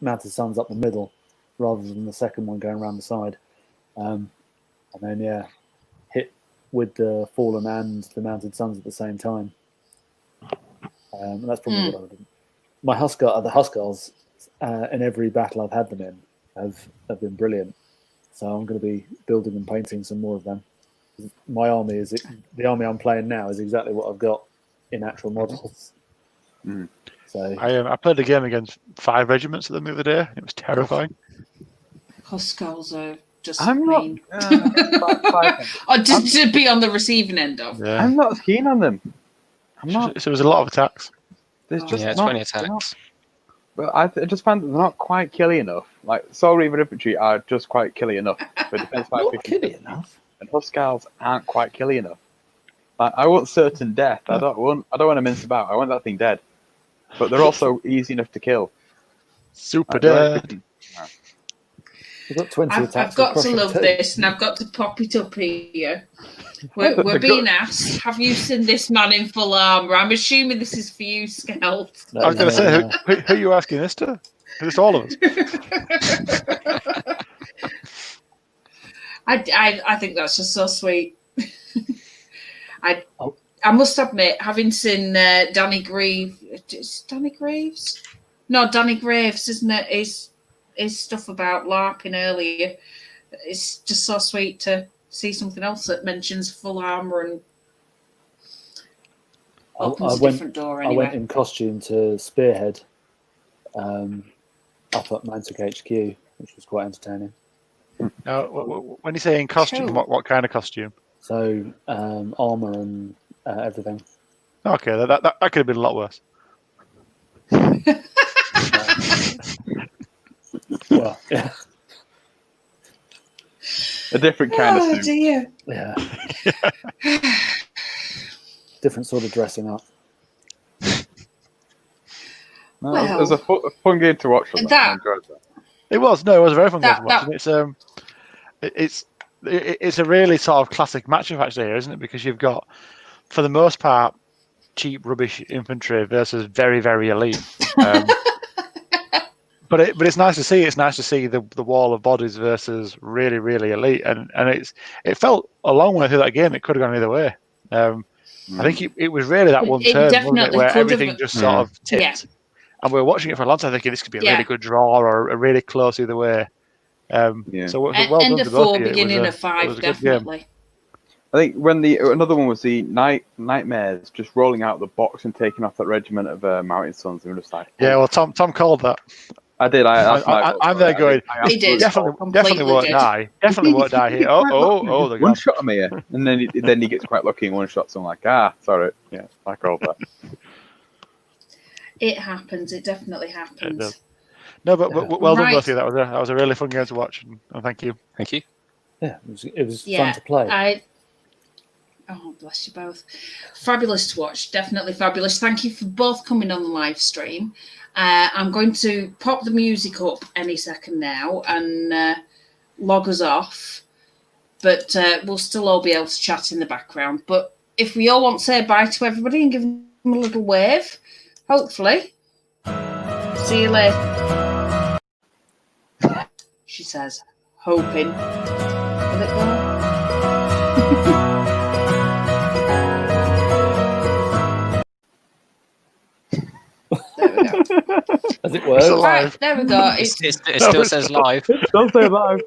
Mounted Suns up the middle, rather than the second one going around the side, and then hit with the Fallen and the Mounted Suns at the same time. That's probably what I would do. The Huskars in every battle I've had them in have been brilliant. So I'm going to be building and painting some more of them. My army the army I'm playing now is exactly what I've got in actual models. So I played a game against 5 regiments of them the other day. It was terrifying. Huskars are just I'm mean. Or just to be on the receiving end of. Yeah. I'm not keen on them. I'm not. So there was a lot of attacks. There's just 20 attacks. But I just find that they're not quite killy enough. Like Soul Reaver Infantry are just quite killy enough for Defense 550. not killy enough. And Huskars aren't quite killy enough. Like, I want certain death. I don't want to mince about. I want that thing dead. But they're also easy enough to kill. Super dead. We've got 20 attacks. I've got to love this, and I've got to pop it up here. We're being asked, have you seen this man in full armour? I'm assuming this is for you, Skeld. I was going to say, who are you asking this to? It's all of us. I think that's just so sweet. I must admit, having seen Danny Greaves, Danny Graves? No, Danny Graves, isn't it? His stuff about LARPing earlier. It's just so sweet to see something else that mentions full armour and opens a different door anyway. I went in costume to Spearhead up at Mantic HQ, which was quite entertaining. Now, when you say in costume, what kind of costume? So armour and everything. Okay, that could have been a lot worse. Well, yeah. A different kind of suit. Dear. Yeah. Different sort of dressing up. No, it was a fun game to watch. I enjoyed that. It was a very fun game to watch. It's a really sort of classic matchup actually here, isn't it? Because you've got, for the most part, cheap rubbish infantry versus very, very elite. But it's nice to see. It's nice to see the wall of bodies versus really, really elite, and it felt a long way through that game. It could have gone either way. I think it was really that one turn, wasn't it, where everything just sort of tipped. Yeah. And we were watching it for a long time, thinking this could be a really good draw or a really close either way. So well end done of to both 4, of you. beginning of 5, definitely. I think when another one was the Nightmares, just rolling out the box and taking off that regiment of Mountain Suns. And just like, yeah, well, Tom called that. I did. I'm there going. He did. Definitely won't die. Definitely won't die here. Oh, one shot him here, and then he gets quite lucky and one shot. So I'm like, sorry. Yeah, I called that. It happens. It definitely happens. No, but well done, both of you. That was a really fun game to watch, and thank you. Thank you. Yeah, it was fun to play. Oh, bless you both. Fabulous to watch. Definitely fabulous. Thank you for both coming on the live stream. I'm going to pop the music up any second now and log us off. But we'll still all be able to chat in the background. But if we all want to say bye to everybody and give them a little wave, hopefully. See you later. She says, hoping. Will it go? There we go. As it were. Right, there we go. It still says live. Don't say live.